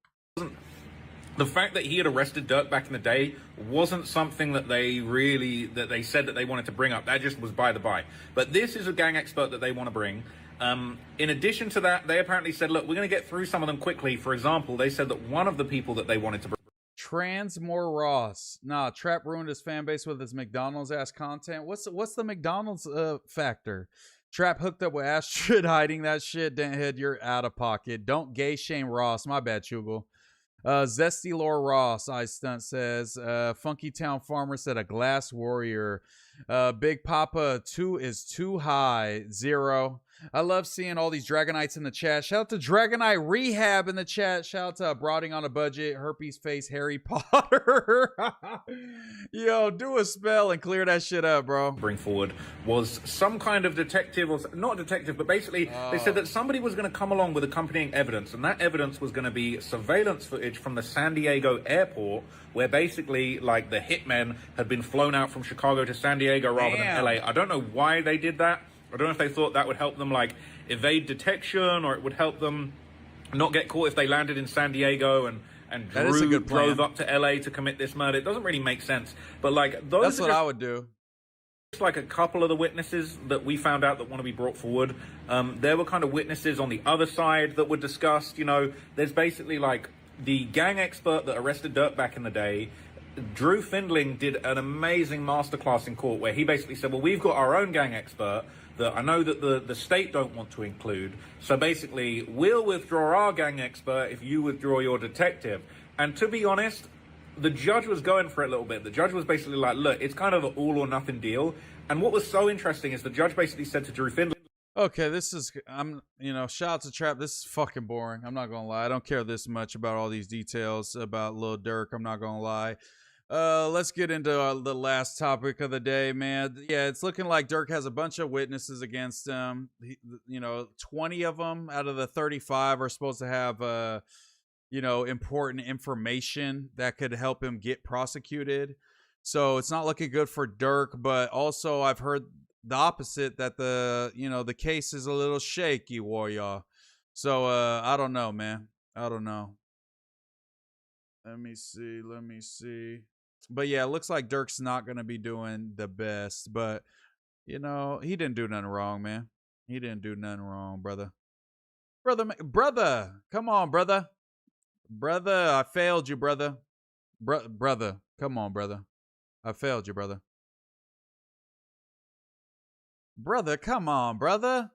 S1: The fact that he had arrested Durk back in the day wasn't something that they said that they wanted to bring up. That just was by the by. But this is a gang expert that they want to bring. In addition to that, they apparently said, look, we're going to get through some of them quickly. For example, they said that one of the people that they wanted to bring...
S4: Transmore Ross. Nah, Trap ruined his fan base with his McDonald's ass content. What's the McDonald's factor? Trap hooked up with Astrid hiding that shit. Denthead, you're out of pocket. Don't gay shame Ross. My bad, Chugel. Zesty Lore Ross, I stunt says. Funky Town Farmer said a glass warrior. Big Papa 2 is too high. 0. I love seeing all these Dragonites in the chat. Shout out to Dragonite Rehab in the chat. Shout out to Broading on a Budget, Herpes Face, Harry Potter. Yo, do a spell and clear that shit up, bro.
S1: Bring forward was some kind of detective, or not detective, but basically they said that somebody was going to come along with accompanying evidence, and that evidence was going to be surveillance footage from the San Diego airport, where basically like the hitmen had been flown out from Chicago to San Diego rather than LA. I don't know why they did that. I don't know if they thought that would help them like evade detection, or it would help them not get caught if they landed in San Diego and drove up to LA to commit this murder. It doesn't really make sense. But like those
S4: That's what I would do.
S1: Just like a couple of the witnesses that we found out that want to be brought forward. There were kind of witnesses on the other side that were discussed. You know, there's basically like the gang expert that arrested Durk back in the day. Drew Findling did an amazing masterclass in court where he basically said, well, we've got our own gang expert that I know that the state don't want to include. So basically, we'll withdraw our gang expert if you withdraw your detective. And to be honest, the judge was going for it a little bit. The judge was basically like, look, it's kind of an all or nothing deal. And what was so interesting is the judge basically said to Drew Findling,
S4: okay, this is, shout out to Trap. This is fucking boring. I'm not going to lie. I don't care this much about all these details about Lil Durk. I'm not going to lie. Let's get into the last topic of the day, man. Yeah, it's looking like Durk has a bunch of witnesses against him. 20 of them out of the 35 are supposed to have, important information that could help him get prosecuted. So it's not looking good for Durk, but also I've heard the opposite, that the case is a little shaky, warrior. So I don't know, man. I don't know. Let me see. But yeah, it looks like Durk's not gonna be doing the best. But you know, he didn't do nothing wrong, man. He didn't do nothing wrong, brother. Brother, come on, brother. Brother, I failed you, brother. Brother, come on, brother. I failed you, brother. Brother, come on, brother.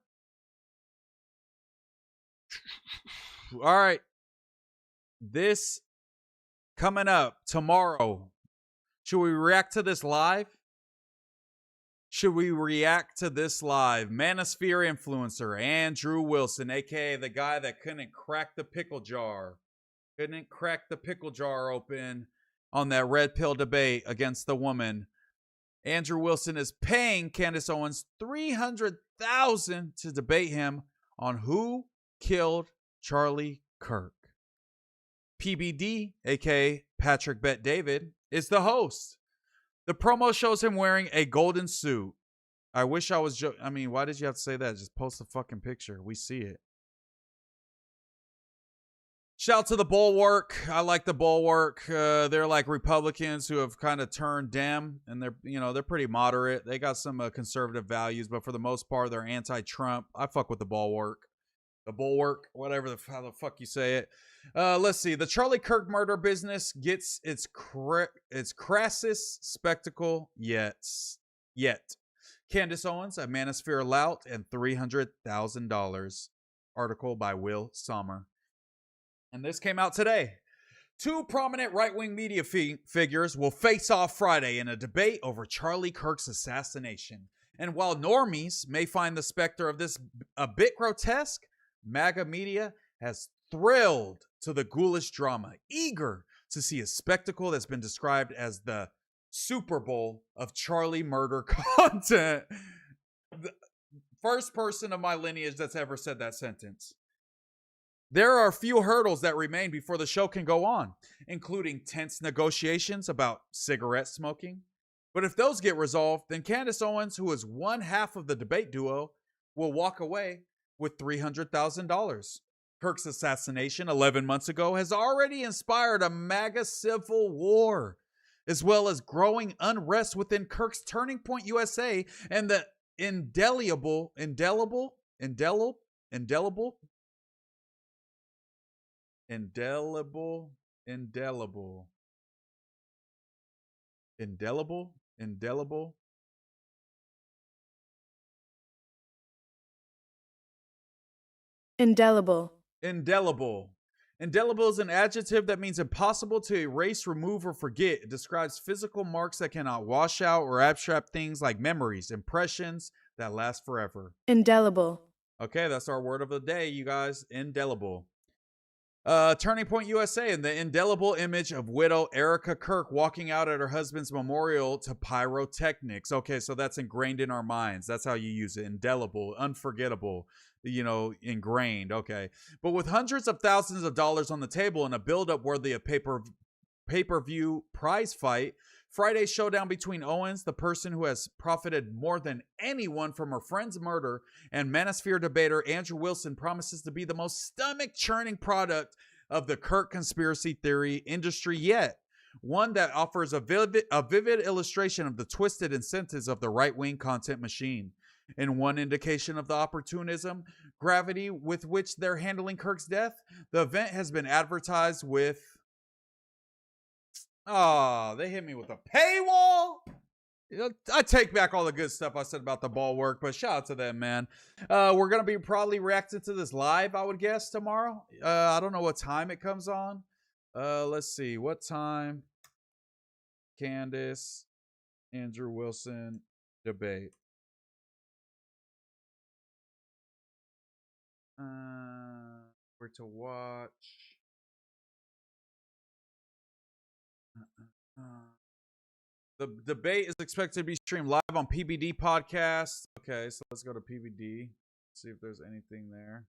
S4: All right. This coming up tomorrow. Should we react to this live? Should we react to this live? Manosphere influencer Andrew Wilson, aka the guy that couldn't crack the pickle jar. Couldn't crack the pickle jar open on that red pill debate against the woman. Andrew Wilson is paying Candace Owens $300,000 to debate him on who killed Charlie Kirk. PBD, aka Patrick Bet David, is the host. The promo shows him wearing a golden suit. I wish I was I mean, why did you have to say that? Just post the fucking picture. We see it. Shout out to the Bulwark. I like the Bulwark. They're like Republicans who have kind of turned Dem, and they're pretty moderate. They got some conservative values, but for the most part, they're anti-Trump. I fuck with the Bulwark. The Bulwark, whatever how the fuck you say it. Let's see. The Charlie Kirk murder business gets its crassest spectacle yet. Candace Owens, a Manosphere lout, and $300,000. Article by Will Sommer. And this came out today. Two prominent right-wing media figures will face off Friday in a debate over Charlie Kirk's assassination. And while normies may find the specter of this a bit grotesque, MAGA media has thrilled to the ghoulish drama, eager to see a spectacle that's been described as the Super Bowl of Charlie murder content. The first person of my lineage that's ever said that sentence. There are a few hurdles that remain before the show can go on, including tense negotiations about cigarette smoking. But if those get resolved, then Candace Owens, who is one half of the debate duo, will walk away with $300,000. Kirk's assassination 11 months ago has already inspired a MAGA civil war, as well as growing unrest within Kirk's Turning Point USA and the indelible Indelible is an adjective that means impossible to erase, remove, or forget. It describes physical marks that cannot wash out or abstract things like memories, impressions that last forever.
S22: Indelible.
S4: Okay, that's our word of the day, you guys. Indelible. Turning Point USA and the indelible image of widow Erica Kirk walking out at her husband's memorial to pyrotechnics. Okay, so that's ingrained in our minds. That's how you use it. Indelible, unforgettable, ingrained. Okay. But with hundreds of thousands of dollars on the table and a buildup worthy of pay-per-view prize fight, Friday's showdown between Owens, the person who has profited more than anyone from her friend's murder, and Manosphere debater Andrew Wilson promises to be the most stomach-churning product of the Kirk conspiracy theory industry yet. One that offers a vivid illustration of the twisted incentives of the right-wing content machine. In one indication of the opportunism, gravity with which they're handling Kirk's death, the event has been advertised with... Oh, they hit me with a paywall. I take back all the good stuff I said about the Bulwark, but shout out to them, man. We're going to be probably reacting to this live, I would guess, tomorrow. I don't know what time it comes on. Let's see. What time? Candace, Andrew Wilson debate. Where to watch? The debate is expected to be streamed live on PBD podcast. Okay, so let's go to PBD. See if there's anything there.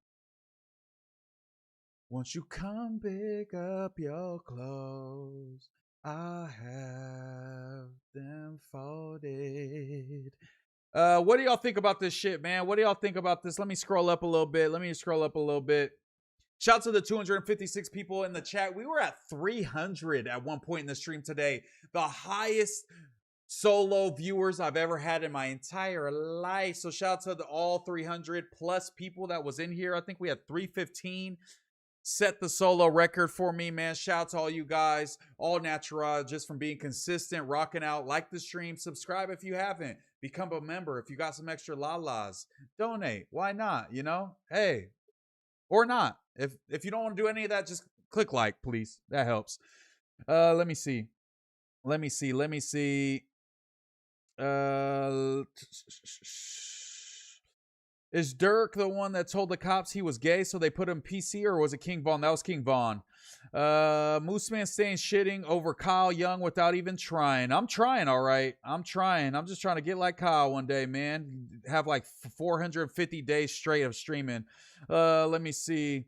S4: Won't you come pick up your clothes? I have them folded. What do y'all think about this shit, man? What do y'all think about this? Let me scroll up a little bit. Shout out to the 256 people in the chat. We were at 300 at one point in the stream today. The highest solo viewers I've ever had in my entire life. So shout out to all 300 plus people that was in here. I think we had 315 set the solo record for me, man. Shout out to all you guys, all natural, just from being consistent, rocking out. Like the stream, subscribe if you haven't, become a member if you got some extra lalas, donate, why not, you know? Hey, or not. If you don't want to do any of that, just click like, please. That helps. Let me see. Is Durk the one that told the cops he was gay, so they put him PC, or was it King Von? That was King Von. MooseMan staying shitting over Kyle Young without even trying. I'm trying, all right. I'm trying. I'm just trying to get like Kyle one day, man. Have like 450 days straight of streaming. Let me see.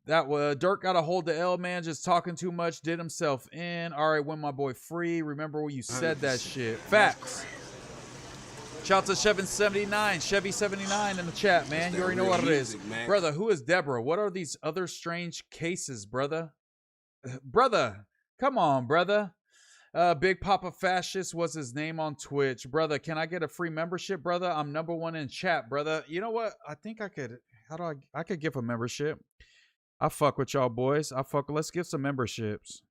S4: That was Durk got a hold of L, man. Just talking too much, did himself in. All right, when my boy free. Remember when you said that shit. Facts. Shout out to Chevy79 in the chat, man. You already know what it is. Brother, who is Deborah? What are these other strange cases, brother? Brother, come on, brother. Big Papa Fascist was his name on Twitch. Brother, can I get a free membership, brother? I'm #1 in chat, brother. You know what? I think I could. I could give a membership. I fuck with y'all boys. Let's give some memberships.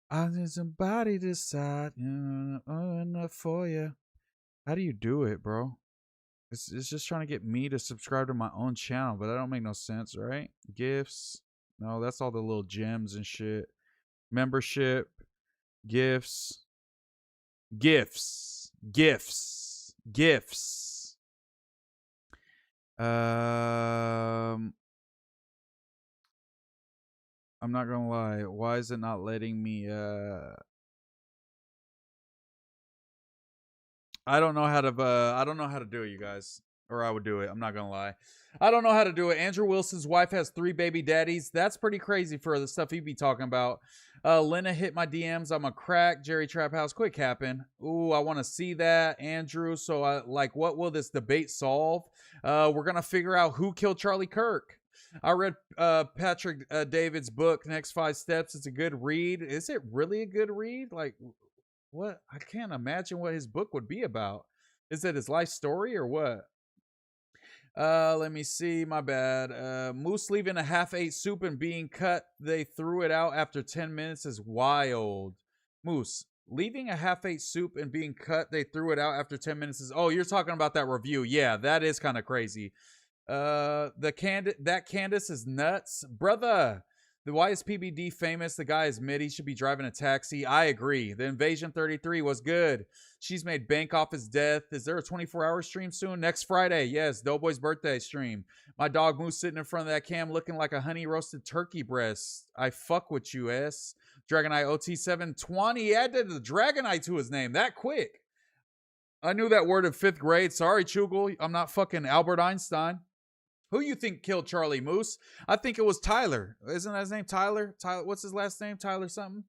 S4: I need somebody to decide enough for you. How do you do it, bro? It's just trying to get me to subscribe to my own channel, but that don't make no sense, right? Gifts. No, that's all the little gems and shit. Membership. Gifts. I'm not gonna lie. Why is it not letting me I don't know how to do it, you guys. Or I would do it. I'm not gonna lie. I don't know how to do it. Andrew Wilson's wife has 3 baby daddies. That's pretty crazy for the stuff he'd be talking about. Lena hit my DMs. I'm a crack. Jerry Trap House, quit capping. Ooh, I want to see that, Andrew. So, what will this debate solve? We're gonna figure out who killed Charlie Kirk. I read Patrick David's book, Next 5 Steps. It's a good read. Is it really a good read? Like, what? I can't imagine what his book would be about. Is it his life story or what? Let me see. My bad. Moose leaving a half-ate soup and being cut. They threw it out after 10 minutes is wild. Moose, leaving a half-ate soup and being cut. They threw it out after 10 minutes is... Oh, you're talking about that review. Yeah, that is kind of crazy. That Candace is nuts. Brother, why is PBD famous? The guy is mid. He should be driving a taxi. I agree. The Invasion 33 was good. She's made bank off his death. Is there a 24-hour stream soon? Next Friday. Yes, Doughboy's birthday stream. My dog Moose sitting in front of that cam looking like a honey roasted turkey breast. I fuck with you, S. Dragonite OT720 added the Dragonite to his name that quick. I knew that word in 5th grade. Sorry, Chugel. I'm not fucking Albert Einstein. Who you think killed Charlie, Moose? I think it was Tyler. Isn't that his name? Tyler? What's his last name? Tyler something?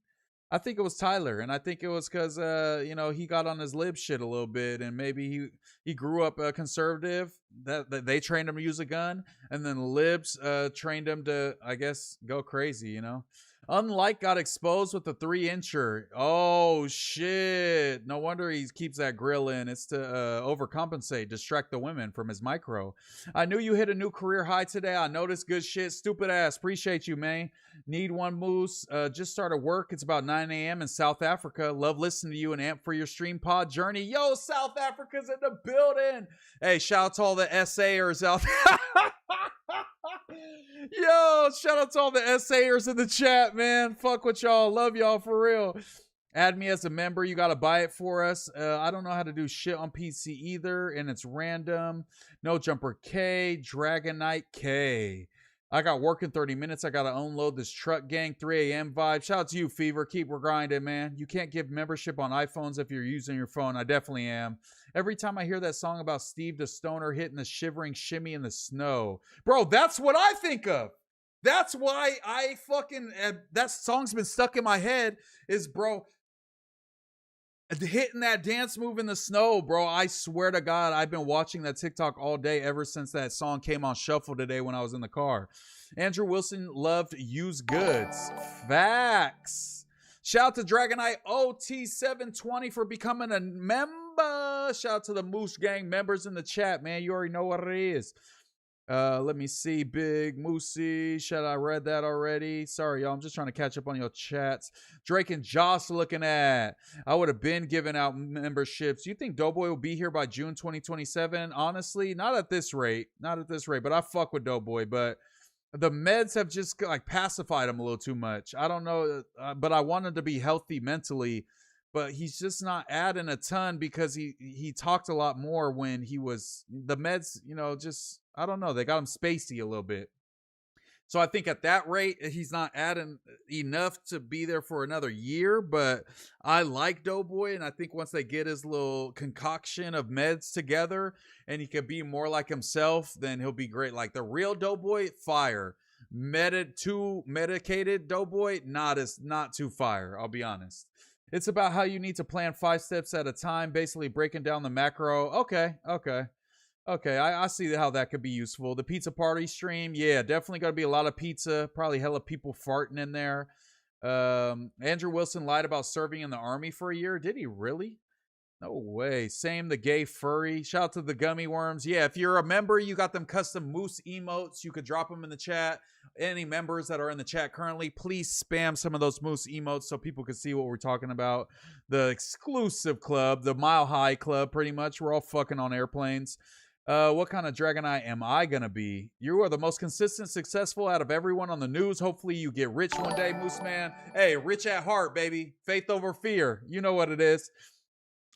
S4: I think it was Tyler. And I think it was because, he got on his lib shit a little bit. And maybe he grew up conservative. That they trained him to use a gun. And then the libs trained him to, I guess, go crazy, you know? Unlike got exposed with the 3-incher. Oh, shit. No wonder he keeps that grill in. It's to overcompensate, distract the women from his micro. I knew you hit a new career high today. I noticed good shit. Stupid ass. Appreciate you, man. Need one, Moose. Just started work. It's about 9 a.m. in South Africa. Love listening to you and amp for your stream pod journey. Yo, South Africa's in the building. Hey, shout out to all the SAers out there. Yo, shout out to all the SAers in the chat, man. Fuck with y'all. Love y'all for real. Add me as a member. You got to buy it for us. I don't know how to do shit on PC either, and it's random. Nojumper K, Dragonite K. I got work in 30 minutes. I got to unload this truck gang, 3 a.m. vibe. Shout out to you, Fever. Keep grinding, man. You can't give membership on iPhones if you're using your phone. I definitely am. Every time I hear that song about Steve the Stoner hitting the shivering shimmy in the snow. Bro, that's what I think of. That's why I fucking... that song's been stuck in my head is, bro... hitting that dance move in the snow, bro. I swear to God, I've been watching that TikTok all day ever since that song came on shuffle today when I was in the car. Andrew Wilson loved used goods. Facts. Shout out to Dragonite OT720 for becoming a member. Shout out to the Moose Gang members in the chat, man. You already know what it is. Let me see. Big Moosey. Shout out, I read that already. Sorry, y'all. I'm just trying to catch up on your chats. Drake and Joss looking at. I would have been giving out memberships. You think Doughboy will be here by June 2027? Honestly, not at this rate. Not at this rate. But I fuck with Doughboy. But the meds have just like pacified him a little too much. I don't know. But I wanted to be healthy mentally. But he's just not adding a ton because he talked a lot more when he was the meds, you know, just I don't know. They got him spacey a little bit. So I think at that rate, he's not adding enough to be there for another year. But I like Doughboy. And I think once they get his little concoction of meds together and he can be more like himself, then he'll be great. Like the real Doughboy, fire. Too medicated Doughboy, not too fire. I'll be honest. It's about how you need to plan 5 steps at a time, basically breaking down the macro. Okay. I see how that could be useful. The pizza party stream, yeah, definitely got to be a lot of pizza. Probably hella people farting in there. Andrew Wilson lied about serving in the army for a year. Did he really? No way. Same, the gay furry. Shout out to the gummy worms. Yeah, if you're a member, you got them custom moose emotes. You could drop them in the chat. Any members that are in the chat currently, please spam some of those moose emotes so people can see what we're talking about. The exclusive club, the Mile High Club, pretty much. We're all fucking on airplanes. What kind of Dragonite am I gonna be? You are the most consistent, successful out of everyone on the news. Hopefully you get rich one day, MooseMan. Hey, rich at heart, baby. Faith over fear. You know what it is.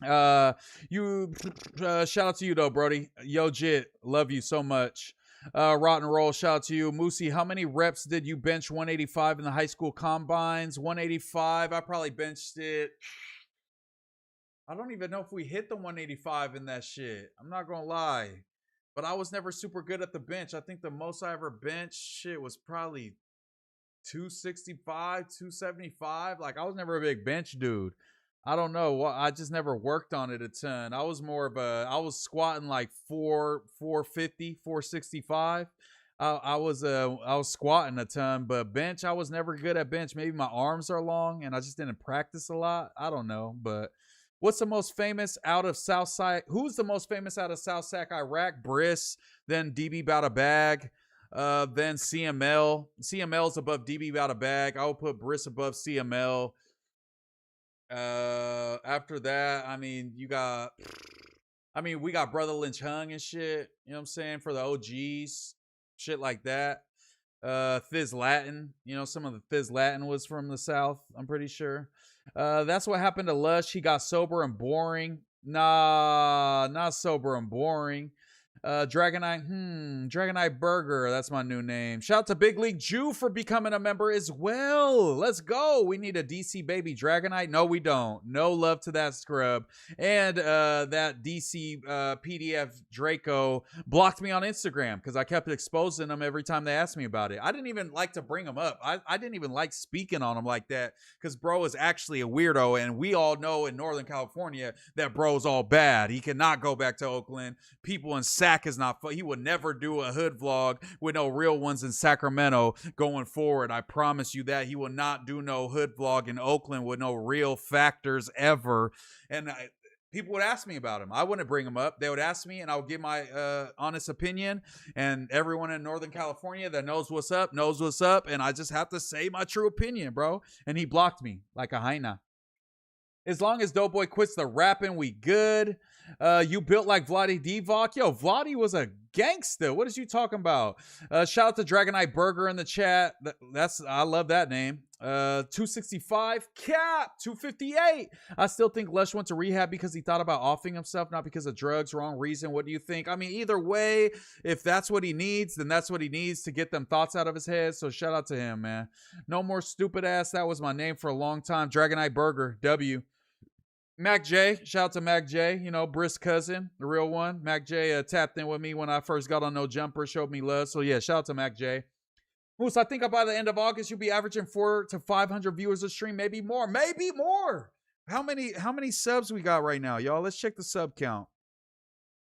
S4: Shout out to you though, Brody. Yo, Jit, love you so much. Rotten Roll, shout out to you. Moosey, how many reps did you bench 185 in the high school combines? 185, I probably benched it. I don't even know if we hit the 185 in that shit. I'm not gonna lie. But I was never super good at the bench. I think the most I ever benched shit was probably 265, 275. Like, I was never a big bench dude. I don't know. I just never worked on it a ton. I was more of a, I was squatting like 450, 465. I was squatting a ton, but bench, I was never good at bench. Maybe my arms are long and I just didn't practice a lot. I don't know. But what's the most famous out of Southside? Who's the most famous out of South Sac, Iraq? Briss, then DB Bout a Bag, then CML. CML's above DB Bout a Bag. I would put Briss above CML. After that, I mean, we got Brother Lynch Hung and shit, you know what I'm saying, for the OGs, shit like that. Thiz Latin, you know, some of the Thiz Latin was from the South, I'm pretty sure. That's what happened to Lush. He got sober and boring. Nah, not sober and boring. Dragonite Burger, that's my new name. Shout out to Big League Jew for becoming a member as well. Let's go. We need a DC baby Dragonite. No, we don't. No love to that scrub. And that DC PDF Draco blocked me on Instagram because I kept exposing them every time they asked me about it. I didn't even like to bring them up. I didn't even like speaking on them like that because bro is actually a weirdo, and we all know in Northern California that bro's all bad. He cannot go back to Oakland. People in Sac is not fun. He would never do a hood vlog with no real ones in Sacramento going forward. I promise you that. He will not do no hood vlog in Oakland with no real factors ever. And people would ask me about him. I wouldn't bring him up. They would ask me and I would give my honest opinion. And everyone in Northern California that knows what's up knows what's up. And I just have to say my true opinion, bro. And he blocked me like a hyena. As long as Doughboy quits the rapping, we good. You built like Vladi Divac. Yo, Vladi was a gangster. What is you talking about? Shout out to Dragonite Burger in the chat. I love that name. 265 cap 258. I still think Lush went to rehab because he thought about offing himself, not because of drugs. Wrong reason. What do you think? I mean, either way, if that's what he needs, then that's what he needs to get them thoughts out of his head. So shout out to him, man. No more stupid ass. That was my name for a long time. Dragonite Burger. W. Mac J, shout out to Mac J, you know, Briss cousin, the real one. Mac J tapped in with me when I first got on No Jumper, showed me love. So yeah, shout out to Mac J. Moose, I think by the end of August, you'll be averaging 400 to 500 viewers a stream, maybe more. Maybe more. How many subs we got right now, y'all? Let's check the sub count.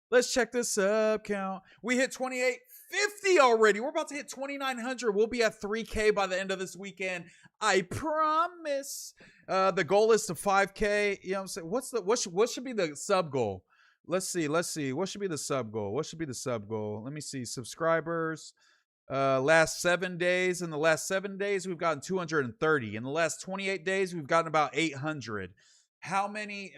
S4: Let's check the sub count. We hit 2850 already. We're about to hit 2900. We'll be at 3K by the end of this weekend. I promise. The goal is to 5K. You know what I'm saying? What should be the sub goal? Let's see. What should be the sub goal? Let me see. Subscribers. Last 7 days. In the last 7 days, we've gotten 230. In the last 28 days, we've gotten about 800. How many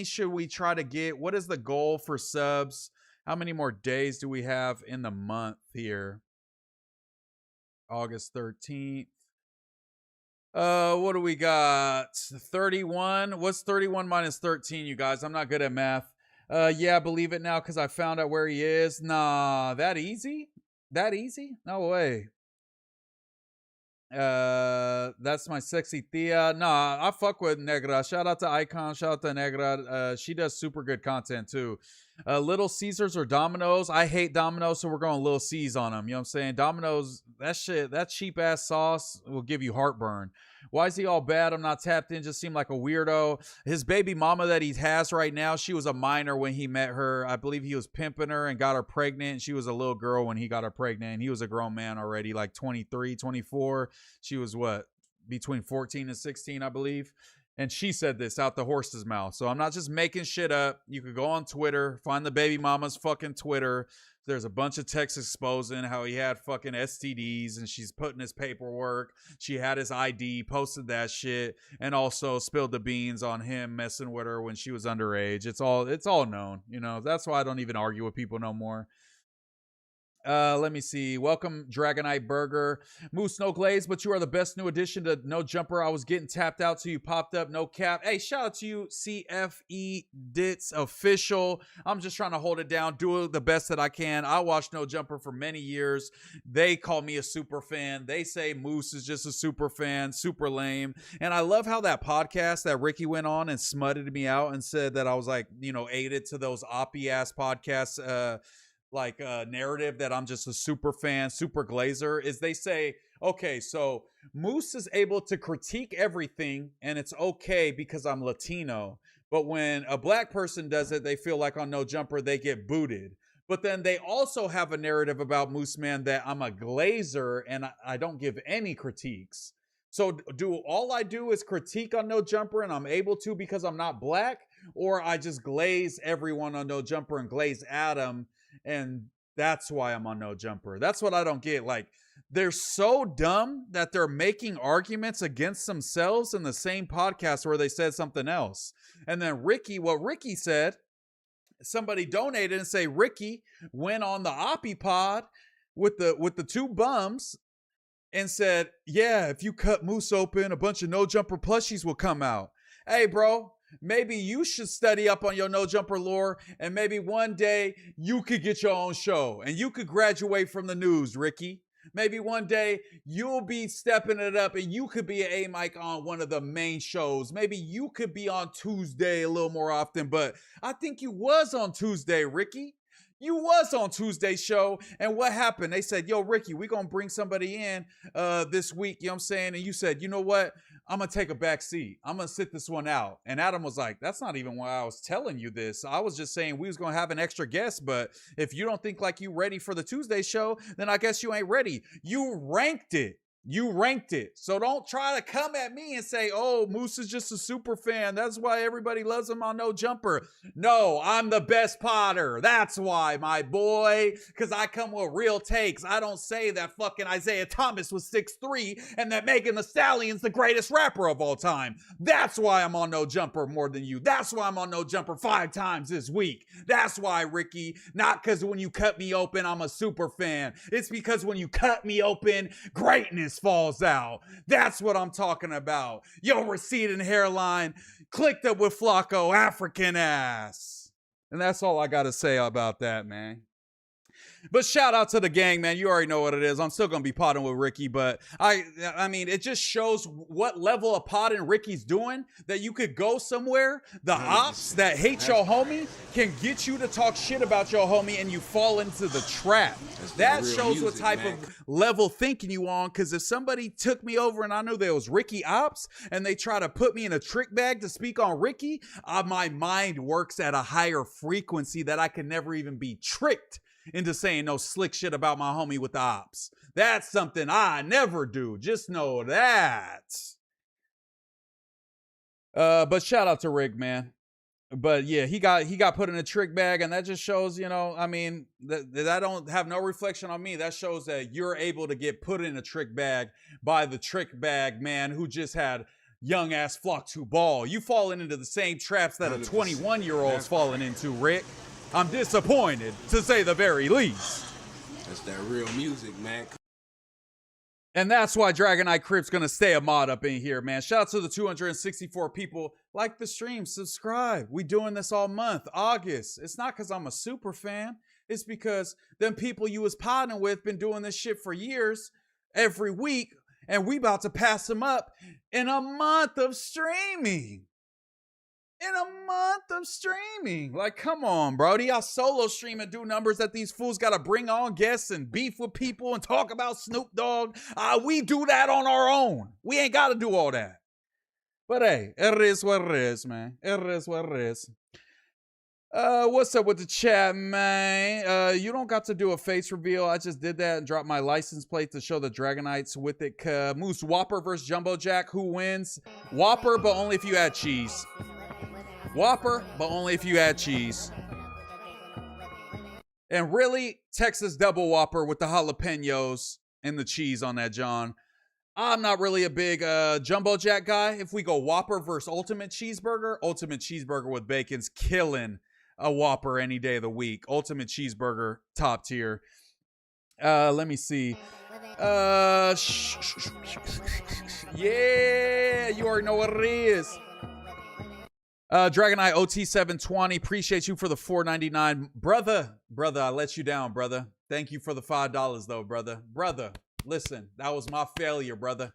S4: should we try to get? What is the goal for subs? How many more days do we have in the month here? August 13th. What do we got? 31. What's 31 minus 13, you guys? I'm not good at math. Yeah, believe it now because I found out where he is. Nah, that easy? That easy? No way. That's my sexy Thea. Nah, I fuck with Negra. Shout out to Icon. Shout out to Negra. She does super good content too. Little Caesars or Domino's. I hate Domino's, so we're going Little C's on them. You know what I'm saying? Domino's, that shit, that cheap ass sauce will give you heartburn. Why is he all bad? I'm not tapped in. Just seemed like a weirdo. His baby mama that he has right now, she was a minor when he met her. I believe he was pimping her and got her pregnant. She was a little girl when he got her pregnant. And he was a grown man already, like 23, 24. She was what? Between 14 and 16, I believe. And she said this out the horse's mouth. So I'm not just making shit up. You could go on Twitter, find the baby mama's fucking Twitter. There's a bunch of texts exposing how he had fucking STDs and she's putting his paperwork. She had his ID, posted that shit, and also spilled the beans on him messing with her when she was underage. It's all known, you know. That's why I don't even argue with people no more. Let me see. Welcome, Dragonite Burger. Moose, no glaze, but you are the best new addition to No Jumper. I was getting tapped out till you popped up. No cap. Hey, shout out to you, CFE Dits Official. I'm just trying to hold it down, do the best that I can. I watched No Jumper for many years. They call me a super fan. They say Moose is just a super fan, super lame. And I love how that podcast that Ricky went on and smutted me out and said that I was like, you know, aided to those oppie ass podcasts, like a narrative that I'm just a super fan, super glazer, is they say, okay, so Moose is able to critique everything and it's okay because I'm Latino. But when a black person does it, they feel like on No Jumper, they get booted. But then they also have a narrative about MooseMan that I'm a glazer and I don't give any critiques. So all I do is critique on No Jumper and I'm able to because I'm not black, or I just glaze everyone on No Jumper and glaze Adam, and that's why I'm on No Jumper. That's what I don't get. Like, they're so dumb that they're making arguments against themselves in the same podcast where they said something else. And then what Ricky said, somebody donated and say Ricky went on the Oppie pod with the two bums and said, yeah, if you cut Moose open, a bunch of No Jumper plushies will come out. Hey, bro, maybe you should study up on your No Jumper lore, and maybe one day you could get your own show and you could graduate from the news, Ricky. Maybe one day you'll be stepping it up and you could be an A-Mike on one of the main shows. Maybe you could be on Tuesday a little more often, but I think you was on Tuesday, Ricky. You was on Tuesday's show, and what happened? They said, yo, Ricky, we're going to bring somebody in this week, you know what I'm saying? And you said, you know what? I'm going to take a back seat. I'm going to sit this one out. And Adam was like, that's not even why I was telling you this. I was just saying we was going to have an extra guest, but if you don't think like you ready for the Tuesday show, then I guess you ain't ready. You ranked it. You ranked it. So don't try to come at me and say, oh, Moose is just a super fan. That's why everybody loves him on No Jumper. No, I'm the best podder. That's why, my boy. Because I come with real takes. I don't say that fucking Isaiah Thomas was 6'3" and that Megan Thee Stallion's the greatest rapper of all time. That's why I'm on No Jumper more than you. That's why I'm on No Jumper 5 times this week. That's why, Ricky. Not because when you cut me open, I'm a super fan. It's because when you cut me open, greatness falls out. That's what I'm talking about. Yo, receding hairline, clicked up with Flacco, African ass. And that's all I got to say about that, man. But shout out to the gang, man. You already know what it is. I'm still gonna be potting with Ricky, but I mean, it just shows what level of potting Ricky's doing, that you could go somewhere. The ops that hate your homie can get you to talk shit about your homie, and you fall into the trap. That shows what type of level thinking you on. Because if somebody took me over and I knew there was Ricky ops, and they try to put me in a trick bag to speak on Ricky, my mind works at a higher frequency that I can never even be tricked into saying no slick shit about my homie with the ops. That's something I never do. Just know that. But shout out to Rick, man. But yeah, he got put in a trick bag, and that just shows, you know, I mean, that don't have no reflection on me. That shows that you're able to get put in a trick bag by the trick bag man who just had young ass flock to ball. You falling into the same traps that a 21-year-old's falling into, Rick. I'm disappointed, to say the very least.
S14: That's that real music, man.
S4: And that's why Dragon Eye Crip's gonna stay a mod up in here, man. Shout out to the 264 people. Like the stream, subscribe. We doing this all month, August. It's not because I'm a super fan. It's because them people you was podding with been doing this shit for years, every week, and we about to pass them up in a month of streaming. Like, come on, bro. Y'all solo stream and do numbers that these fools gotta bring on guests and beef with people and talk about Snoop Dogg. We do that on our own. We ain't gotta do all that. But hey, it is what it is, man. It is what it is. What's up with the chat, man? You don't got to do a face reveal. I just did that and dropped my license plate to show the Dragonites with it. Moose Whopper versus Jumbo Jack. Who wins? Whopper, but only if you add cheese. Whopper, but only if you add cheese. And really, Texas Double Whopper with the jalapenos and the cheese on that, John. I'm not really a big Jumbo Jack guy. If we go Whopper versus Ultimate Cheeseburger with bacon's killing a Whopper any day of the week. Ultimate Cheeseburger, top tier. Let me see. Yeah, you already know what it is. Dragon Eye OT 720, appreciate you for the $4.99. Brother, I let you down, brother. Thank you for the $5 though, brother. Listen, that was my failure, brother.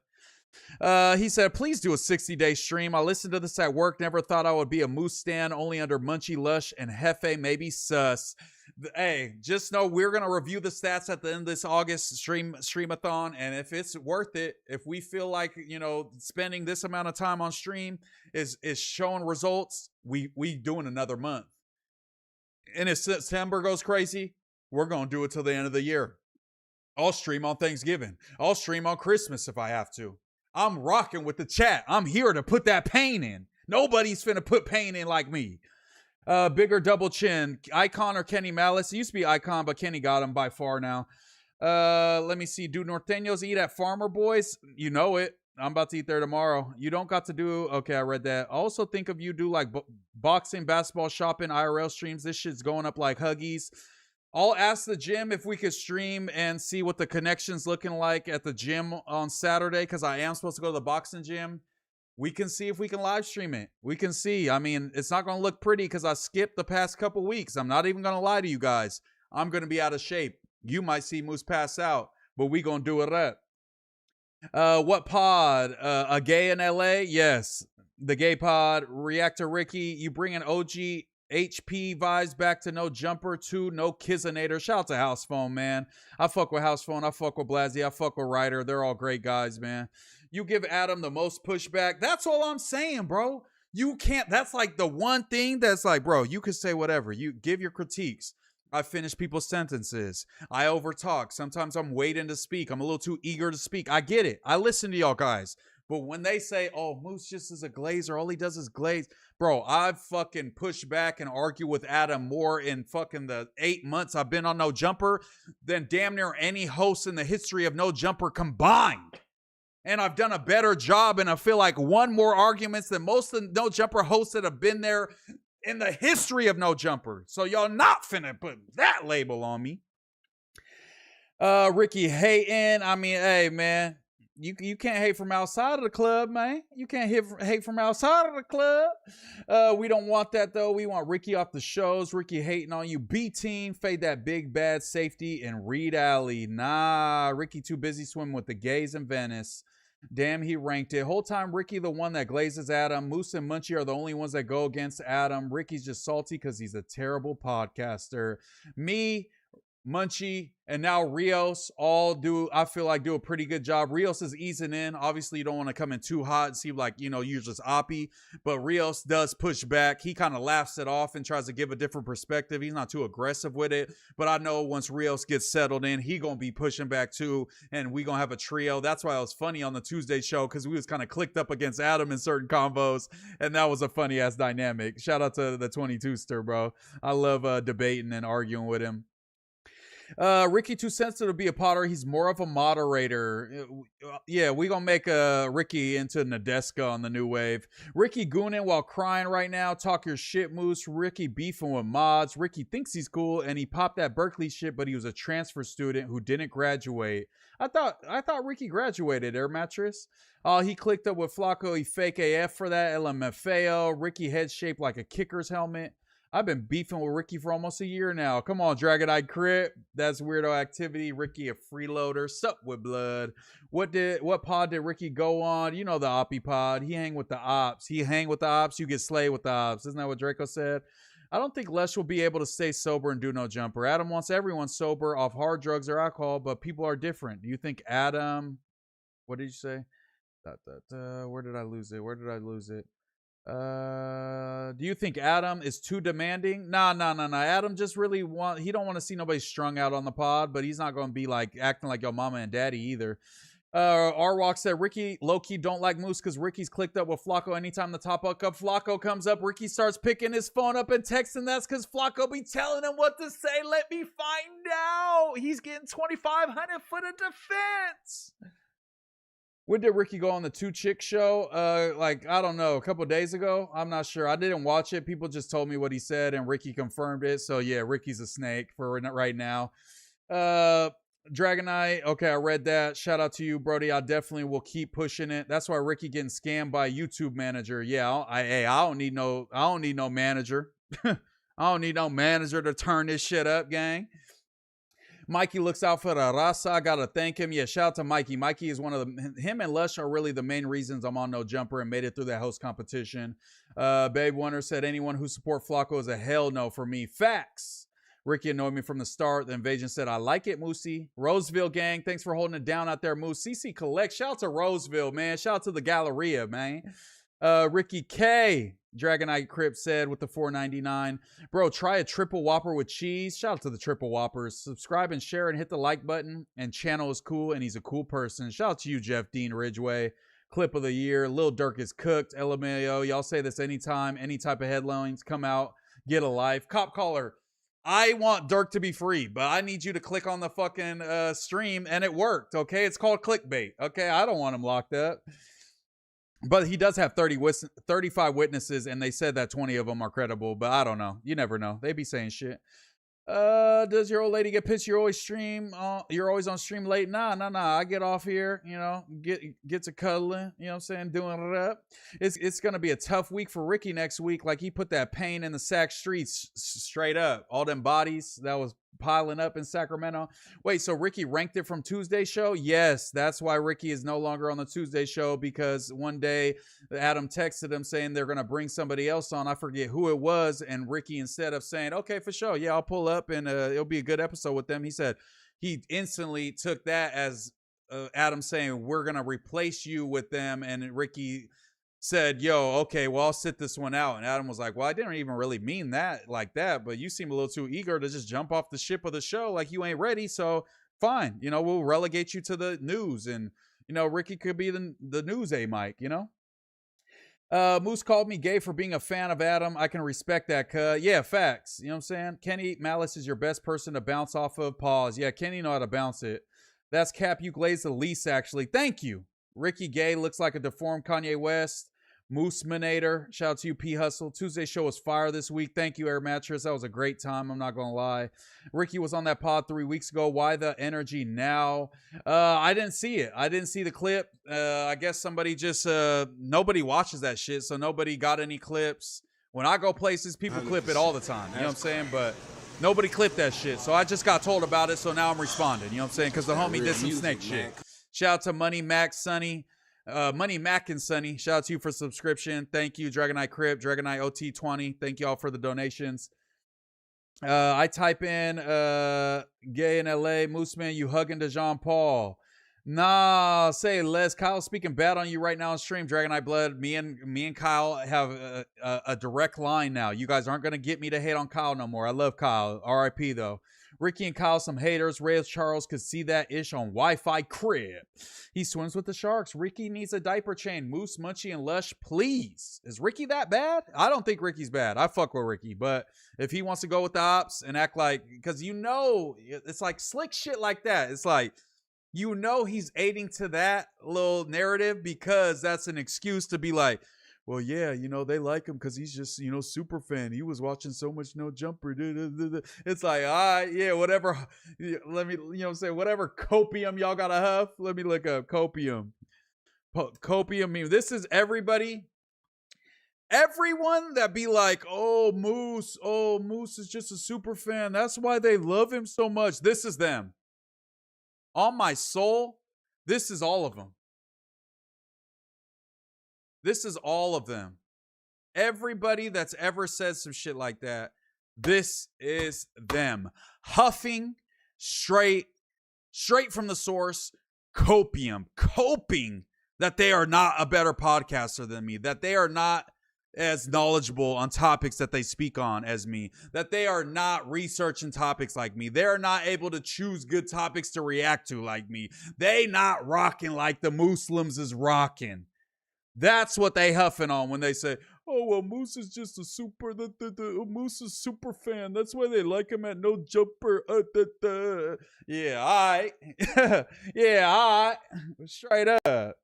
S4: He said, please do a 60-day stream. I listened to this at work. Never thought I would be a Moose stan, only under Munchie Lush and Hefe, maybe Sus. Hey, just know we're going to review the stats at the end of this August streamathon. And if it's worth it, if we feel like, you know, spending this amount of time on stream is showing results, we doing another month. And if September goes crazy, we're going to do it till the end of the year. I'll stream on Thanksgiving. I'll stream on Christmas if I have to. I'm rocking with the chat. I'm here to put that pain in. Nobody's finna put pain in like me. Bigger double chin. Icon or Kenny Malice? It used to be Icon, but Kenny got him by far now. Let me see. Do Norteños eat at Farmer Boys? You know it. I'm about to eat there tomorrow. You don't got to do... Okay, I read that. I also think of you do like boxing, basketball, shopping, IRL streams. This shit's going up like Huggies. I'll ask the gym if we could stream and see what the connection's looking like at the gym on Saturday, because I am supposed to go to the boxing gym. We can see if we can live stream it. We can see. I mean, it's not going to look pretty because I skipped the past couple weeks. I'm not even going to lie to you guys. I'm going to be out of shape. You might see Moose pass out, but we going to do it up. What pod? A gay in LA? Yes. The gay pod. React to Ricky. You bring an OG HP vibes back to No Jumper 2, No Kizinator. Shout out to House Phone, man. I fuck with House Phone. I fuck with Blasey. I fuck with Ryder. They're all great guys, man. You give Adam the most pushback. That's all I'm saying, bro. You can't. That's like the one thing that's like, bro, you can say whatever. You give your critiques. I finish people's sentences. I overtalk. Sometimes I'm waiting to speak. I'm a little too eager to speak. I get it. I listen to y'all guys. But when they say, oh, Moose just is a glazer, all he does is glaze. Bro, I've fucking pushed back and argued with Adam more in fucking the 8 months I've been on No Jumper than damn near any host in the history of No Jumper combined. And I've done a better job, and I feel like won more arguments than most of the No Jumper hosts that have been there in the history of No Jumper. So y'all not finna put that label on me. Ricky hating. I mean, hey, man. You can't hate from outside of the club, man. You can't hate from outside of the club. We don't want that, though. We want Ricky off the shows. Ricky hating on you. B-Team, fade that big bad safety, and Reed Alley. Nah, Ricky too busy swimming with the gays in Venice. Damn, he ranked it. Whole time, Ricky the one that glazes Adam. Moose and Munchie are the only ones that go against Adam. Ricky's just salty because he's a terrible podcaster. Me, Munchie, and now Rios all do, I feel like, do a pretty good job. Rios is easing in. Obviously, you don't want to come in too hot and seem like, you're just oppy. But Rios does push back. He kind of laughs it off and tries to give a different perspective. He's not too aggressive with it. But I know once Rios gets settled in, he going to be pushing back too. And we going to have a trio. That's why it was funny on the Tuesday show, because we was kind of clicked up against Adam in certain combos. And that was a funny-ass dynamic. Shout out to the 22-ster, bro. I love debating and arguing with him. Ricky too sensitive to be a potter. He's more of a moderator. Yeah, we gonna make Ricky into Nadeska on the new wave. Ricky gooning while crying right now. Talk your shit, Moose. Ricky beefing with mods. Ricky thinks he's cool and he popped that Berkeley shit, but he was a transfer student who didn't graduate. I thought Ricky graduated. Air mattress. Oh, he clicked up with Flacco. He fake AF for that. LMFAO. Ricky head shaped like a kicker's helmet. I've been beefing with Ricky for almost a year now. Come on, Dragon-Eyed Crit. That's weirdo activity. Ricky a freeloader. Sup with blood. What pod did Ricky go on? You know the Oppie pod. He hang with the ops. He hang with the ops. You get slayed with the ops. Isn't that what Draco said? I don't think Lush will be able to stay sober and do no jumper. Adam wants everyone sober off hard drugs or alcohol, but people are different. Do you think Adam... What did you say? Where did I lose it? Do you think Adam is too demanding? Nah. Adam just really he don't want to see nobody strung out on the pod, but he's not going to be like acting like your mama and daddy either. R-Walk said Ricky low-key don't like Moose because Ricky's clicked up with Flacco. Anytime the top up Flacco comes up, Ricky starts picking his phone up and texting. That's because Flacco be telling him what to say. Let me find out. He's getting 2,500 foot of defense. When did Ricky go on the Two Chick show? I don't know, a couple days ago. I'm not sure. I didn't watch it. People just told me what he said, and Ricky confirmed it. So, yeah, Ricky's a snake for right now. Dragonite, okay, I read that. Shout out to you, Brody. I definitely will keep pushing it. That's why Ricky getting scammed by a YouTube manager. Yeah, I don't need no manager. I don't need no manager to turn this shit up, gang. Mikey looks out for the raza. I gotta thank him. Yeah, shout out to Mikey. Mikey is one of him and Lush are really the main reasons I'm on No Jumper and made it through that host competition. Babe Wonder said anyone who support Flacco is a hell no for me. Facts. Ricky annoyed me from the start. The Invasion said, I like it, Moosey. Roseville gang, thanks for holding it down out there, Moose. CC Collect, shout out to Roseville, man. Shout out to the Galleria, man. Ricky K. Dragonite Crip said with the $4.99. Bro, try a triple whopper with cheese. Shout out to the triple whoppers. Subscribe and share and hit the like button. And channel is cool and he's a cool person. Shout out to you, Jeff Dean Ridgeway. Clip of the year. Lil Durk is cooked. LMAO. Y'all say this anytime. Any type of headlines come out. Get a life. Cop caller. I want Durk to be free, but I need you to click on the fucking stream and it worked. Okay. It's called clickbait. Okay. I don't want him locked up. But he does have 35 witnesses, and they said that 20 of them are credible. But I don't know. You never know. They be saying shit. Does your old lady get pissed? You're always on stream late. Nah. I get off here, get to cuddling, you know what I'm saying, doing it up. It's gonna be a tough week for Ricky next week. Like he put that pain in the Sac streets straight up. All them bodies that was piling up in Sacramento. Wait, so Ricky ranked it from Tuesday show? Yes, that's why Ricky is no longer on the Tuesday show, because one day Adam texted him saying they're gonna bring somebody else on. I forget who it was, and Ricky, instead of saying, okay, for sure, yeah, I'll pull up and it'll be a good episode with them, he said he instantly took that as Adam saying we're gonna replace you with them, and Ricky said, yo, okay, well, I'll sit this one out. And Adam was like, well, I didn't even really mean that like that, but you seem a little too eager to just jump off the ship of the show like you ain't ready, so fine, we'll relegate you to the news, and Ricky could be the news Mike, Moose called me gay for being a fan of Adam. I can respect that, cuz. Yeah, facts. You know what I'm saying? Kenny Malice is your best person to bounce off of. Pause. Yeah, Kenny know how to bounce it. That's Cap. You glaze the least, actually. Thank you. Ricky Gay looks like a deformed Kanye West. MooseManator, shout out to you, P Hustle. Tuesday show was fire this week. Thank you, Air Mattress. That was a great time. I'm not gonna lie. Ricky was on that pod 3 weeks ago. Why the energy now? I didn't see it. I didn't see the clip. I guess somebody just nobody watches that shit, so nobody got any clips. When I go places, people clip it all the time. You know what I'm saying? But nobody clipped that shit. So I just got told about it, so now I'm responding. You know what I'm saying? Because the homie did some snake shit. Shout out to Money Mac Sonny. Money Mac and Sonny, shout out to you for subscription. Thank you, Dragonite Crib, Dragonite OT20. Thank you all for the donations. I type in gay in LA, MooseMan, you hugging to Jean Paul. Nah, say Les. Kyle speaking bad on you right now on stream. Dragonite Blood. Me and Kyle have a direct line now. You guys aren't gonna get me to hate on Kyle no more. I love Kyle. R.I.P. though. Ricky and Kyle, some haters. Reyes Charles could see that ish on Wi-Fi crib. He swims with the sharks. Ricky needs a diaper chain. Moose, Munchie, and Lush, please. Is Ricky that bad? I don't think Ricky's bad. I fuck with Ricky. But if he wants to go with the ops and act like, because you know, it's like slick shit like that. It's like, you know he's aiding to that little narrative because that's an excuse to be like, well, yeah, you know, they like him because he's just, you know, super fan. He was watching so much No Jumper. It's like, all right, yeah, whatever. Let me, you know what I'm saying? Whatever copium y'all got to huff. Let me look up copium. Copium meme. This is everybody. Everyone that be like, oh, Moose is just a super fan. That's why they love him so much. This is them. On my soul, this is all of them. This is all of them. Everybody that's ever said some shit like that, this is them. Huffing straight from the source, coping that they are not a better podcaster than me, that they are not as knowledgeable on topics that they speak on as me, that they are not researching topics like me. They're not able to choose good topics to react to like me. They not rocking like the Muslims is rocking. That's what they huffing on when they say, oh, well, Moose is just a super, Moose is super fan. That's why they like him at No Jumper. Yeah, all right. Yeah, all right. Straight up.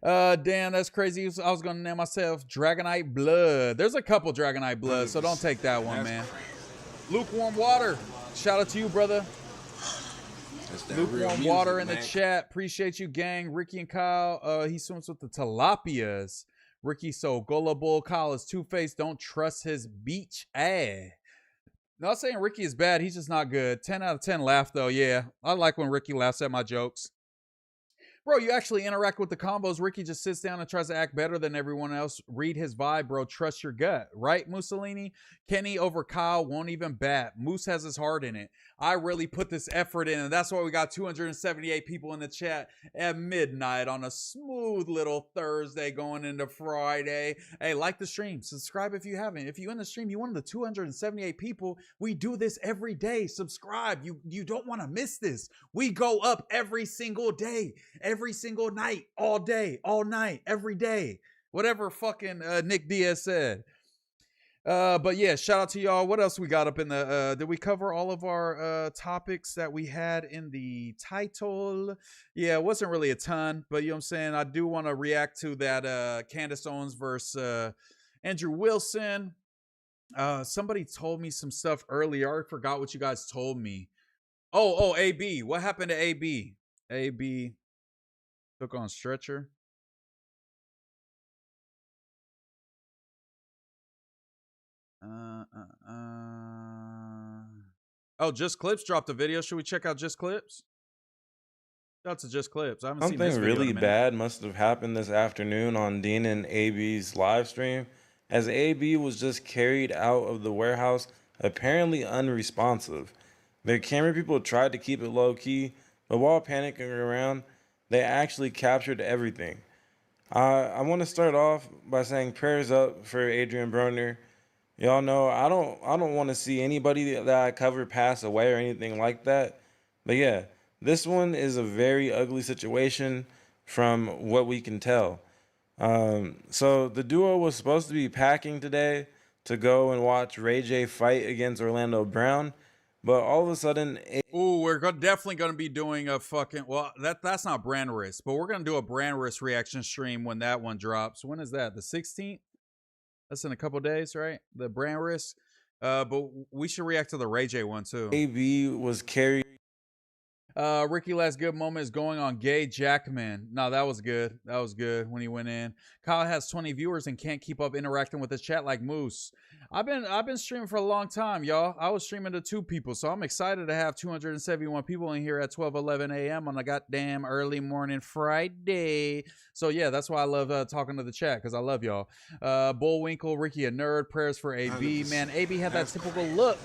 S4: Damn, that's crazy. I was gonna name myself Dragonite Blood. There's a couple Dragonite Blood, so don't take that one, man. Lukewarm Water. Shout out to you, brother. Lukewarm Water in the chat. Appreciate you, gang. Ricky and Kyle. He swims with the tilapias. Ricky so gullible. Kyle is two-faced. Don't trust his beach ass. Not saying Ricky is bad. He's just not good. 10 out of 10 laugh, though. Yeah, I like when Ricky laughs at my jokes. Bro, you actually interact with the combos. Ricky just sits down and tries to act better than everyone else. Read his vibe, bro. Trust your gut. Right, Mussolini? Kenny over Kyle won't even bat. Moose has his heart in it. I really put this effort in, and that's why we got 278 people in the chat at midnight on a smooth little Thursday going into Friday. Hey, like the stream. Subscribe if you haven't. If you're in the stream, you're one of the 278 people. We do this every day. Subscribe. You don't want to miss this. We go up every single day. Every single night, all day, all night, every day. Whatever fucking Nick Diaz said. But yeah, shout out to y'all. What else we got up in the did we cover all of our topics that we had in the title? Yeah, it wasn't really a ton, but you know what I'm saying? I do want to react to that Candace Owens versus Andrew Wilson. Somebody told me some stuff earlier. I forgot what you guys told me. Oh, AB. What happened to AB? AB took on stretcher. Oh, Just Clips dropped a video. Should we check out Just Clips? Shout out to Just Clips. I haven't seen this video
S2: really bad must have happened this afternoon on Dean and AB's live stream, as AB was just carried out of the warehouse, apparently unresponsive. Their camera people tried to keep it low key, but while panicking around, they actually captured everything. I want to start off by saying prayers up for Adrien Broner. Y'all know I don't want to see anybody that I cover pass away or anything like that. But yeah, this one is a very ugly situation from what we can tell. So the duo was supposed to be packing today to go and watch Ray J fight against Orlando Brown, But all of a sudden,
S4: ooh, we're definitely going to be doing a fucking, well, that's not brand risk, but we're going to do a brand risk reaction stream when that one drops. When is that? The 16th? That's in a couple days, right? The brand risk. But we should react to the Ray J one too.
S2: AB was carried.
S4: Ricky last good moment is going on Gay Jackman. No, that was good. That was good when he went in. Kyle has 20 viewers and can't keep up interacting with his chat like Moose. I've been streaming for a long time, y'all. I was streaming to 2 people, so I'm excited to have 271 people in here at 12:11 a.m. on a goddamn early morning Friday. So yeah, that's why I love talking to the chat, because I love y'all. Bullwinkle, Ricky a nerd, prayers for AB. Man, AB had that typical look.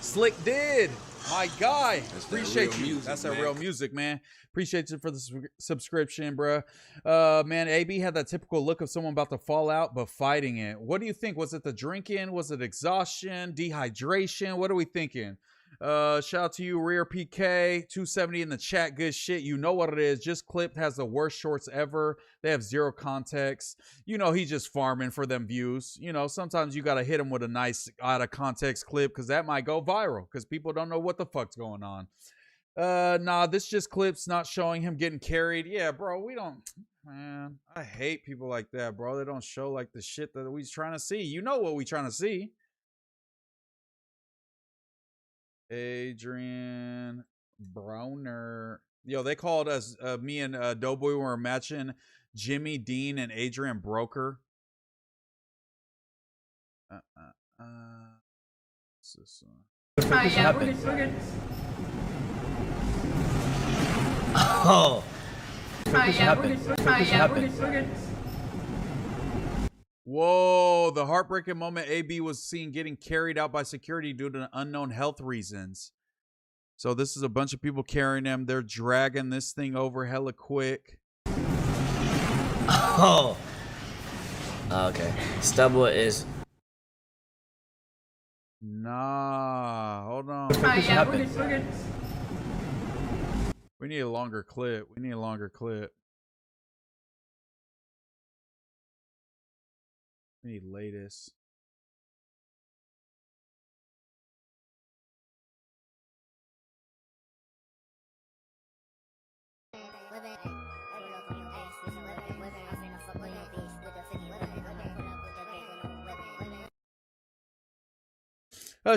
S4: Slick did. My guy, appreciate you.
S14: Music,
S4: that's
S14: man.
S4: that real music, man. Appreciate you for the subscription, bro. Man, AB had that typical look of someone about to fall out, but fighting it. What do you think? Was it the drinking? Was it exhaustion? Dehydration? What are we thinking? Shout out to you, Rear PK 270 in the chat. Good shit. You know what it is. Just Clipped has the worst shorts ever. They have zero context. You know, he's just farming for them views. You know, sometimes you got to hit him with a nice out of context clip, because that might go viral because people don't know what the fuck's going on. Nah, this just Clips not showing him getting carried. Yeah, bro, we don't, man, I hate people like that, bro. They don't show like the shit that we trying to see. You know what we trying to see. Adrien Broner. Yo, they called us, me and Doughboy were matching Jimmy Dean and Adrien Broner. What's this one?
S8: Yeah, we're good. Oh. Yeah, we're good.
S4: Whoa, the heartbreaking moment AB was seen getting carried out by security due to unknown health reasons. So this is a bunch of people carrying him. They're dragging this thing over hella quick.
S8: Oh. Okay. Stubble is...
S4: Nah, hold on.
S8: Yeah, we're good.
S4: We need a longer clip. We need a longer clip. We need latest.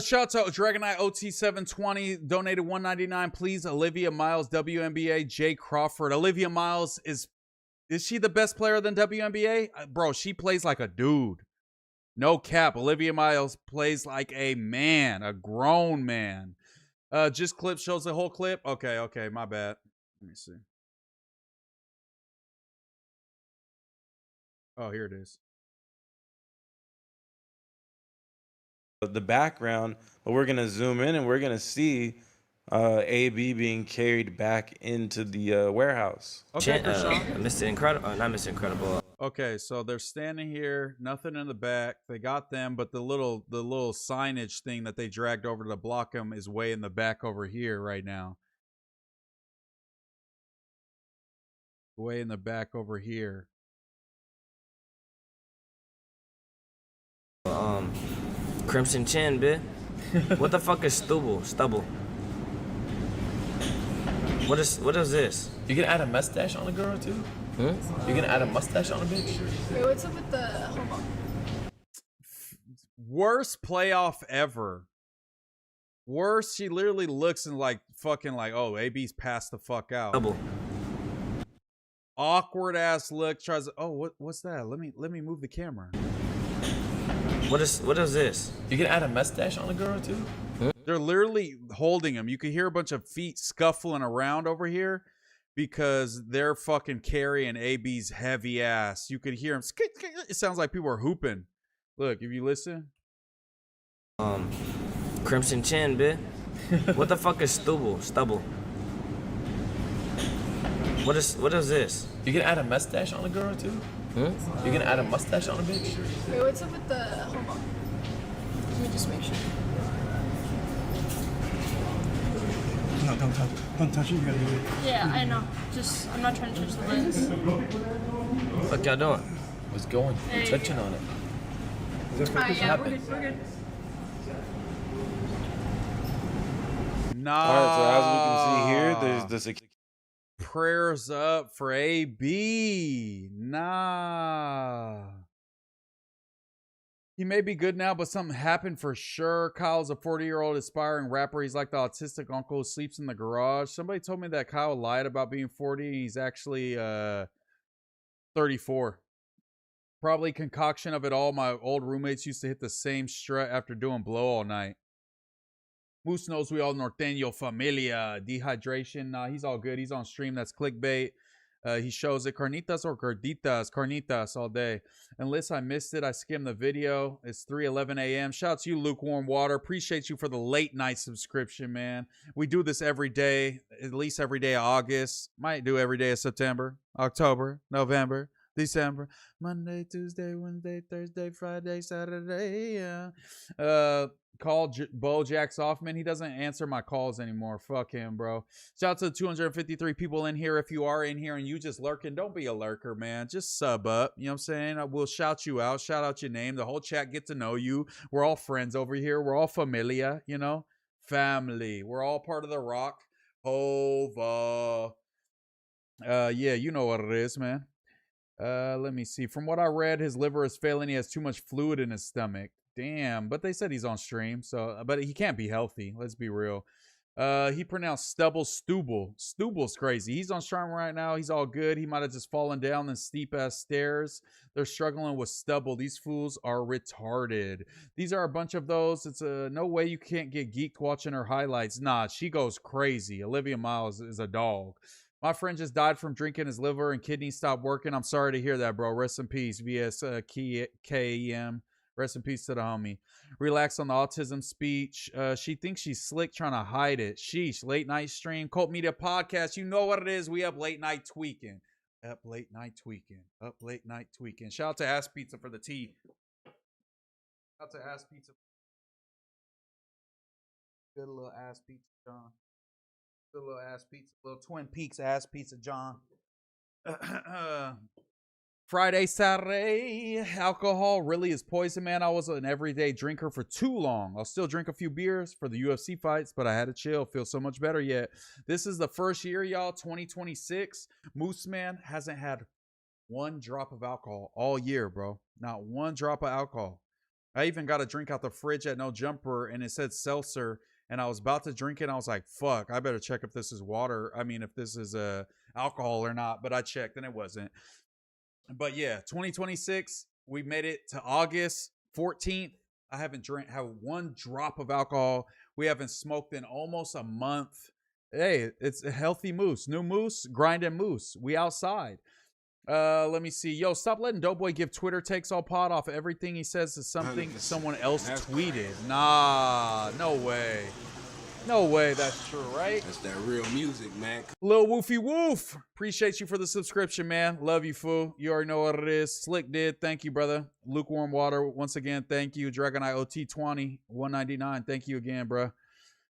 S4: Shout out to Dragonite OT720, donated $1.99. Please, Olivia Miles, WNBA, Jay Crawford. Olivia Miles is she the best player than WNBA? Bro, she plays like a dude. No cap. Olivia Miles plays like a man, a grown man. Just Clip shows the whole clip. Okay, my bad. Let me see. Oh, here it is.
S2: The background, but we're gonna zoom in and we're gonna see AB being carried back into the warehouse.
S4: Okay,
S8: Mr. Incredible, not Mr. Incredible.
S4: Okay, so they're standing here, nothing in the back. They got them, but the little signage thing that they dragged over to block them is way in the back over here right now. Way in the back over here.
S8: Crimson Chin, bitch. What the fuck is stubble? What is this?
S13: You can add a mustache on a girl too?
S8: Hmm?
S13: You can add a mustache on a bitch?
S6: Wait, what's up with the hold on?
S4: Worst playoff ever. Worst, she literally looks and like fucking like, oh, AB's passed the fuck out.
S8: Double.
S4: Awkward ass look, tries to, oh, what's that? Let me move the camera.
S8: What is this?
S13: You can add a mustache on a girl too?
S8: Hmm?
S4: They're literally holding him. You can hear a bunch of feet scuffling around over here because they're fucking carrying AB's heavy ass. You could hear him. It sounds like people are hooping. Look, if you listen.
S8: Crimson Chin, bitch. What the fuck is stubble? What is this?
S13: You can add a mustache on a girl too?
S8: Hmm?
S13: You can add a mustache on a bitch?
S6: Wait, what's up with the hold on? Let me just make sure.
S9: No, don't touch it. You gotta do it.
S6: Yeah, I know. Just I'm not trying to touch the lens.
S8: What y'all doing?
S13: What's going?
S6: Hey.
S13: Touching on it.
S6: Yeah, we're good.
S4: Nah.
S2: All right, so as we can see here, there's this.
S4: Prayers up for AB. Nah. He may be good now, but something happened for sure. Kyle's a 40-year-old aspiring rapper. He's like the autistic uncle who sleeps in the garage. Somebody told me that Kyle lied about being 40. He's actually 34. Probably concoction of it all. My old roommates used to hit the same strut after doing blow all night. Moose knows we all norteño familia. Dehydration. Nah, he's all good. He's on stream. That's clickbait. He shows it. Carnitas or gorditas? Carnitas all day. Unless I missed it, I skimmed the video. It's 3:11 a.m. Shout out to you, Lukewarm Water. Appreciate you for the late night subscription, man. We do this every day, at least every day of August. Might do every day of September, October, November, December, Monday, Tuesday, Wednesday, Thursday, Friday, Saturday. Yeah. Call Bo Jacks off, man. He doesn't answer my calls anymore. Fuck him, bro. Shout out to the 253 people in here. If you are in here and you just lurking, don't be a lurker, man. Just sub up. You know what I'm saying? I will shout you out. Shout out your name. The whole chat get to know you. We're all friends over here. We're all familia, you know? Family. We're all part of the Rock. Hova. Yeah, you know what it is, man. Let me see. From what I read, his liver is failing. He has too much fluid in his stomach. Damn, but they said he's on stream, so but he can't be healthy. Let's be real. He pronounced stubble stubble. Stubble's crazy. He's on stream right now. He's all good. He might have just fallen down the steep ass stairs. They're struggling with stubble. These fools are retarded. These are a bunch of those. It's no way you can't get geeked watching her highlights. Nah, she goes crazy. Olivia Miles is a dog. My friend just died from drinking. His liver and kidneys stopped working. I'm sorry to hear that, bro. Rest in peace. VS KEM. Rest in peace to the homie. Relax on the autism speech. She thinks she's slick trying to hide it. Sheesh. Late night stream. Cult Media Podcast. You know what it is. We up late night tweaking. Up late night tweaking. Up late night tweaking. Shout out to Ass Pizza for the tea. Shout out to Ass Pizza. Good little Ass Pizza, John. Good little Ass Pizza. Little Twin Peaks Ass Pizza, John. Friday, Saturday, alcohol really is poison, man. I was an everyday drinker for too long. I'll still drink a few beers for the UFC fights, but I had to chill. Feel so much better yet. This is the first year, y'all, 2026. MooseMan hasn't had one drop of alcohol all year, bro. Not one drop of alcohol. I even got a drink out the fridge at No Jumper, and it said seltzer, and I was about to drink it, and I was like, fuck, I better check if this is water. I mean, if this is alcohol or not, but I checked, and it wasn't. But yeah, 2026, we made it to August 14th. I haven't have one drop of alcohol. We haven't smoked in almost a month. Hey, it's a healthy moose. New moose, grinding moose. We outside. Let me see. Yo, stop letting Doughboy give Twitter takes all pot off. Everything he says is something someone else tweeted. Nah, no way. No way that's true, right?
S14: That's that real music, man.
S4: Lil Woofy Woof. Appreciate you for the subscription, man. Love you, fool. You already know what it is. Slick did. Thank you, brother. Lukewarm Water. Once again, thank you. Dragon Eye OT20. 199. Thank you again, bro.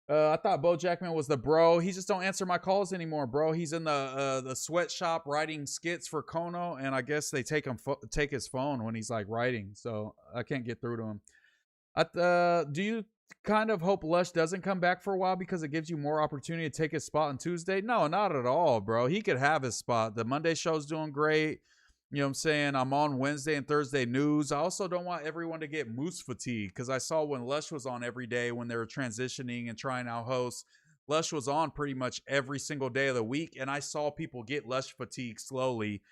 S4: I thought Bo Jackman was the bro. He just don't answer my calls anymore, bro. He's in the sweatshop writing skits for Kono, and I guess they take his phone when he's like writing, so I can't get through to him. Do you kind of hope Lush doesn't come back for a while because it gives you more opportunity to take his spot on Tuesday? No, not at all, bro. He could have his spot. The Monday show's doing great. You know what I'm saying? I'm on Wednesday and Thursday news. I also don't want everyone to get moose fatigue because I saw when Lush was on every day when they were transitioning and trying out hosts, Lush was on pretty much every single day of the week, and I saw people get Lush fatigue slowly.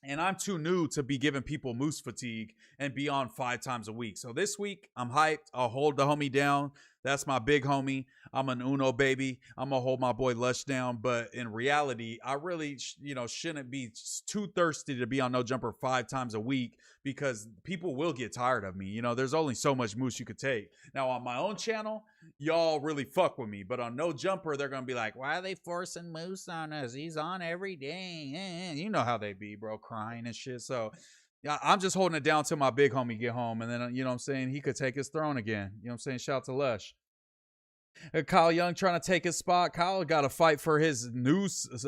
S4: And I'm too new to be giving people moose fatigue and be on 5 times a week. So this week, I'm hyped. I'll hold the homie down. That's my big homie. I'm an Uno baby. I'm going to hold my boy Lush down. But in reality, I really, shouldn't be too thirsty to be on No Jumper 5 times a week because people will get tired of me. There's only so much moose you could take. Now, on my own channel, y'all really fuck with me. But on No Jumper, they're going to be like, why are they forcing Moose on us? He's on every day. You know how they be, bro, crying and shit. So yeah, I'm just holding it down till my big homie get home. And then, you know what I'm saying? He could take his throne again. You know what I'm saying? Shout out to Lush. Kyle Young trying to take his spot. Kyle got to fight for his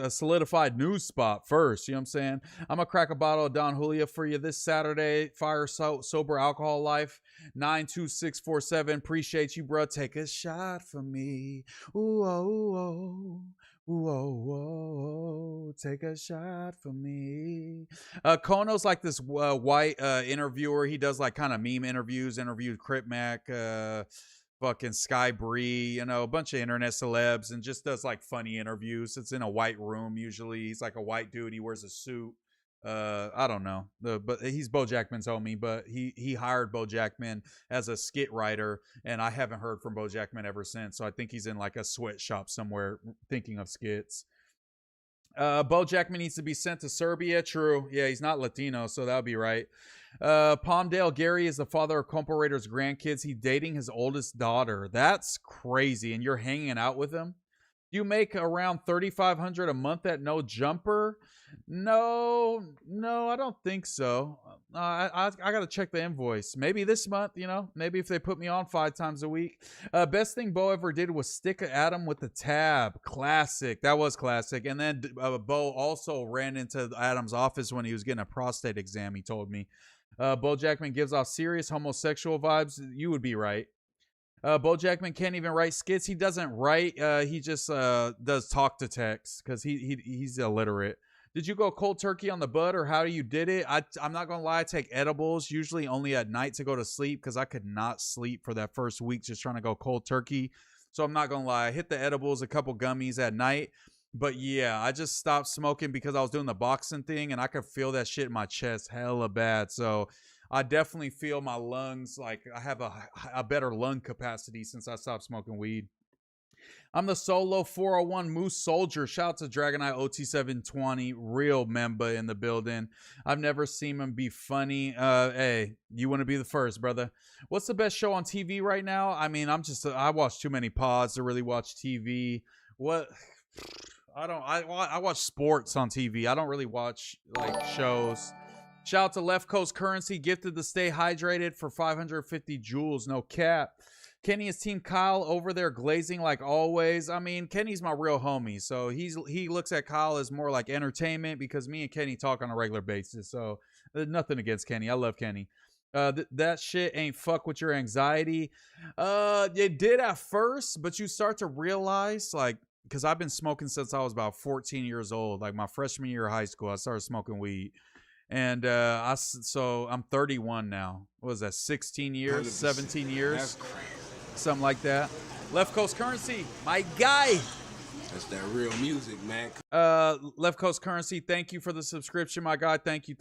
S4: solidified news spot first. You know what I'm saying? I'm going to crack a bottle of Don Julio for you this Saturday. Fire Sober Alcohol Life 92647. Appreciate you, bro. Take a shot for me. Ooh, oh, ooh, oh. Ooh, oh, oh, take a shot for me. Kono's like this white interviewer. He does like kind of meme interviews, interviewed Crip Mac, fucking Sky Bree, you know, a bunch of internet celebs, and just does like funny interviews. It's in a white room usually. He's like a white dude. He wears a suit. I don't know, but he's Bo Jackman's homie. But he hired Bo Jackman as a skit writer, and I haven't heard from Bo Jackman ever since. So I think he's in like a sweatshop somewhere thinking of skits. Bo Jackman needs to be sent to Serbia. True. Yeah, he's not Latino, so that would be right. Palmdale Gary is the father of Comparator's grandkids. He's dating his oldest daughter. That's crazy. And you're hanging out with him? You make around $3,500 a month at No Jumper? No, I don't think so. I got to check the invoice. Maybe this month, you know, maybe if they put me on 5 times a week. Best thing Bo ever did was stick Adam with the tab. Classic. That was classic. And then Bo also ran into Adam's office when he was getting a prostate exam, he told me. Bo Jackman gives off serious homosexual vibes. You would be right. Bo Jackman can't even write skits. He doesn't write. He just does talk to text because he's illiterate. Did you go cold turkey on the bud, or how you did it? I'm not going to lie. I take edibles, usually only at night to go to sleep, because I could not sleep for that first week just trying to go cold turkey. So I'm not going to lie. I hit the edibles, a couple gummies at night. But yeah, I just stopped smoking because I was doing the boxing thing, and I could feel that shit in my chest hella bad. So I definitely feel my lungs, like I have a better lung capacity since I stopped smoking weed. I'm the solo 401 Moose Soldier. Shout out to Dragonite OT720, real member in the building. I've never seen him be funny. Hey, you want to be the first, brother. What's the best show on TV right now? I mean, I watch too many pods to really watch TV. What? I watch sports on TV. I don't really watch like shows. Shout out to Left Coast Currency, gifted to stay hydrated for 550 joules. No cap. Kenny is Team Kyle over there glazing like always. I mean, Kenny's my real homie, so he looks at Kyle as more like entertainment, because me and Kenny talk on a regular basis. So nothing against Kenny. I love Kenny. That shit ain't fuck with your anxiety. It did at first, but you start to realize, like, because I've been smoking since I was about 14 years old. Like my freshman year of high school, I started smoking weed. And so I'm 31 now. What was that, 16 years, 17 years? Something like that. Left Coast Currency, my guy.
S14: That's that real music, man.
S4: Left Coast Currency, thank you for the subscription, my guy. Thank you.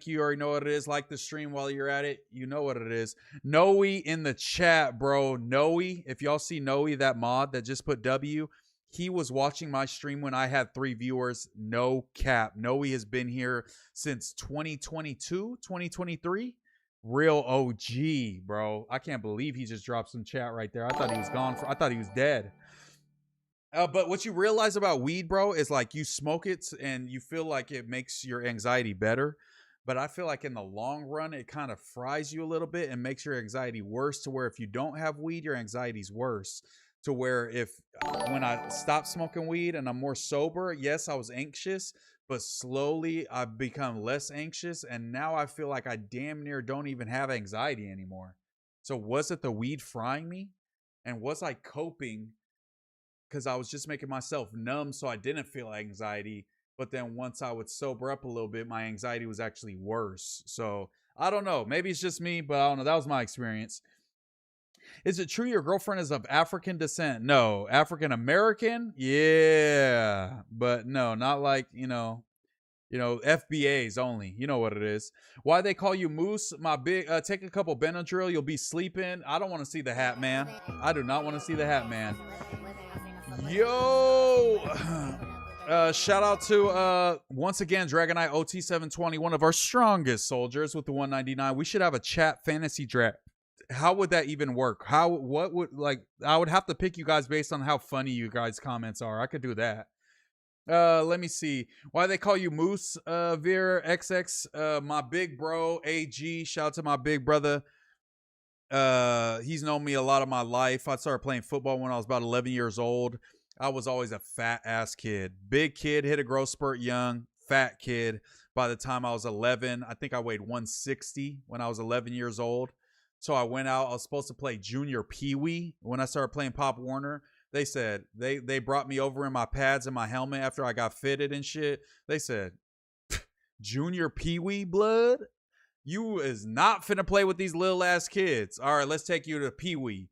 S4: You already know what it is. Like the stream while you're at it. You know what it is. Noe in the chat, bro. Noe, if y'all see Noe, that mod that just put W, he was watching my stream when I had 3 viewers. No cap. Noe has been here since 2022, 2023. Real OG, bro. I can't believe he just dropped some chat right there. I thought he was gone. I thought he was dead. But what you realize about weed, bro, is like you smoke it and you feel like it makes your anxiety better. But I feel like in the long run, it kind of fries you a little bit and makes your anxiety worse, to where if you don't have weed, your anxiety's worse. To where when I stopped smoking weed and I'm more sober, yes, I was anxious, but slowly I've become less anxious, and now I feel like I damn near don't even have anxiety anymore. So was it the weed frying me? And was I coping because I was just making myself numb so I didn't feel anxiety? But then once I would sober up a little bit, my anxiety was actually worse. So I don't know. Maybe it's just me, but I don't know. That was my experience. Is it true your girlfriend is of African descent? No. African American? Yeah. But no, not like, you know, FBAs only. You know what it is. Why they call you Moose? My big, take a couple Benadryl, you'll be sleeping. I don't want to see the Hat Man. I do not want to see the Hat Man. Yo! Shout out to, once again, Dragonite OT720, one of our strongest soldiers with the 199. We should have a chat fantasy draft. How would that even work? I would have to pick you guys based on how funny you guys' comments are. I could do that. Let me see. Why they call you Moose, Veer XX, my big bro, AG. Shout out to my big brother. He's known me a lot of my life. I started playing football when I was about 11 years old. I was always a fat ass kid. Big kid, hit a growth spurt young, fat kid. By the time I was 11, I think I weighed 160 when I was 11 years old. So I went out. I was supposed to play junior peewee when I started playing Pop Warner. They said, they brought me over in my pads and my helmet after I got fitted and shit. They said, junior peewee blood? You is not finna play with these little ass kids. All right, let's take you to peewee.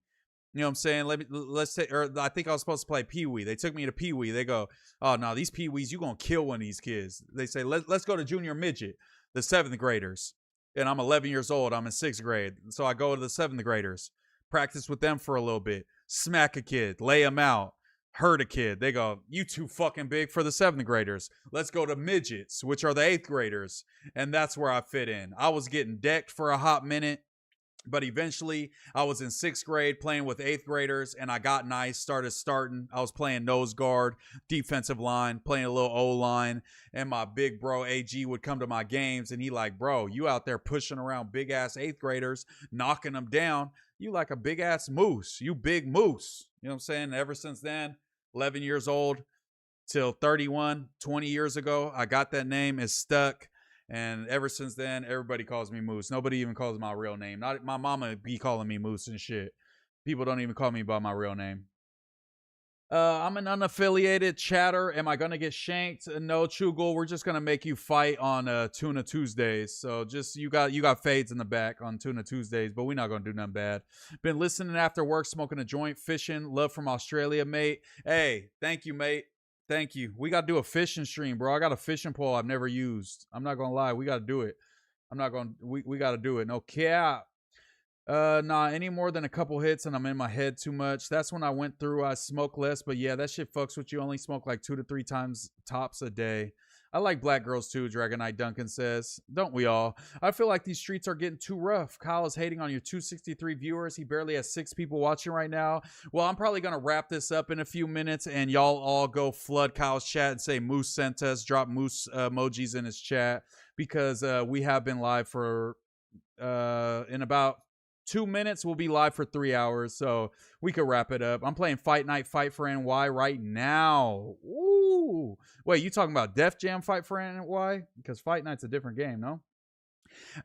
S4: You know what I'm saying? Let's take, or I think I was supposed to play peewee. They took me to peewee. They go, oh no, these peewees, you gonna kill one of these kids. They say, let's go to junior midget, the 7th graders. And I'm 11 years old. I'm in 6th grade. So I go to the 7th graders, practice with them for a little bit, smack a kid, lay him out, hurt a kid. They go, you too fucking big for the 7th graders. Let's go to midgets, which are the 8th graders. And that's where I fit in. I was getting decked for a hot minute. But eventually, I was in 6th grade playing with 8th graders, and I got nice, starting. I was playing nose guard, defensive line, playing a little O-line, and my big bro AG would come to my games, and he like, bro, you out there pushing around big-ass 8th graders, knocking them down. You like a big-ass moose. You big moose. You know what I'm saying? Ever since then, 11 years old till 31, 20 years ago, I got that name. It's stuck. And ever since then, everybody calls me Moose. Nobody even calls my real name. Not my mama be calling me Moose and shit. People don't even call me by my real name. I'm an unaffiliated chatter. Am I gonna get shanked? No, Chugul. We're just gonna make you fight on Tuna Tuesdays. So just you got fades in the back on Tuna Tuesdays, but we're not gonna do nothing bad. Been listening after work, smoking a joint, fishing. Love from Australia, mate. Hey, thank you, mate. Thank you. We got to do a fishing stream, bro. I got a fishing pole I've never used. I'm not going to lie. We got to do it. We got to do it. No cap. Nah, any more than a couple hits and I'm in my head too much. That's when I went through. I smoke less, but yeah, that shit fucks with you. Only smoke like 2 to 3 times tops a day. I like black girls too, Dragonite Duncan says. Don't we all? I feel like these streets are getting too rough. Kyle is hating on your 263 viewers. He barely has 6 people watching right now. Well, I'm probably going to wrap this up in a few minutes, and y'all all go flood Kyle's chat and say Moose sent us. Drop Moose emojis in his chat, because we have been live for in about 2 minutes. We'll be live for 3 hours, so we could wrap it up. I'm playing Fight Night Fight for NY right now. Ooh. Wait, you talking about Def Jam Fight for NY? Because Fight Night's a different game, no?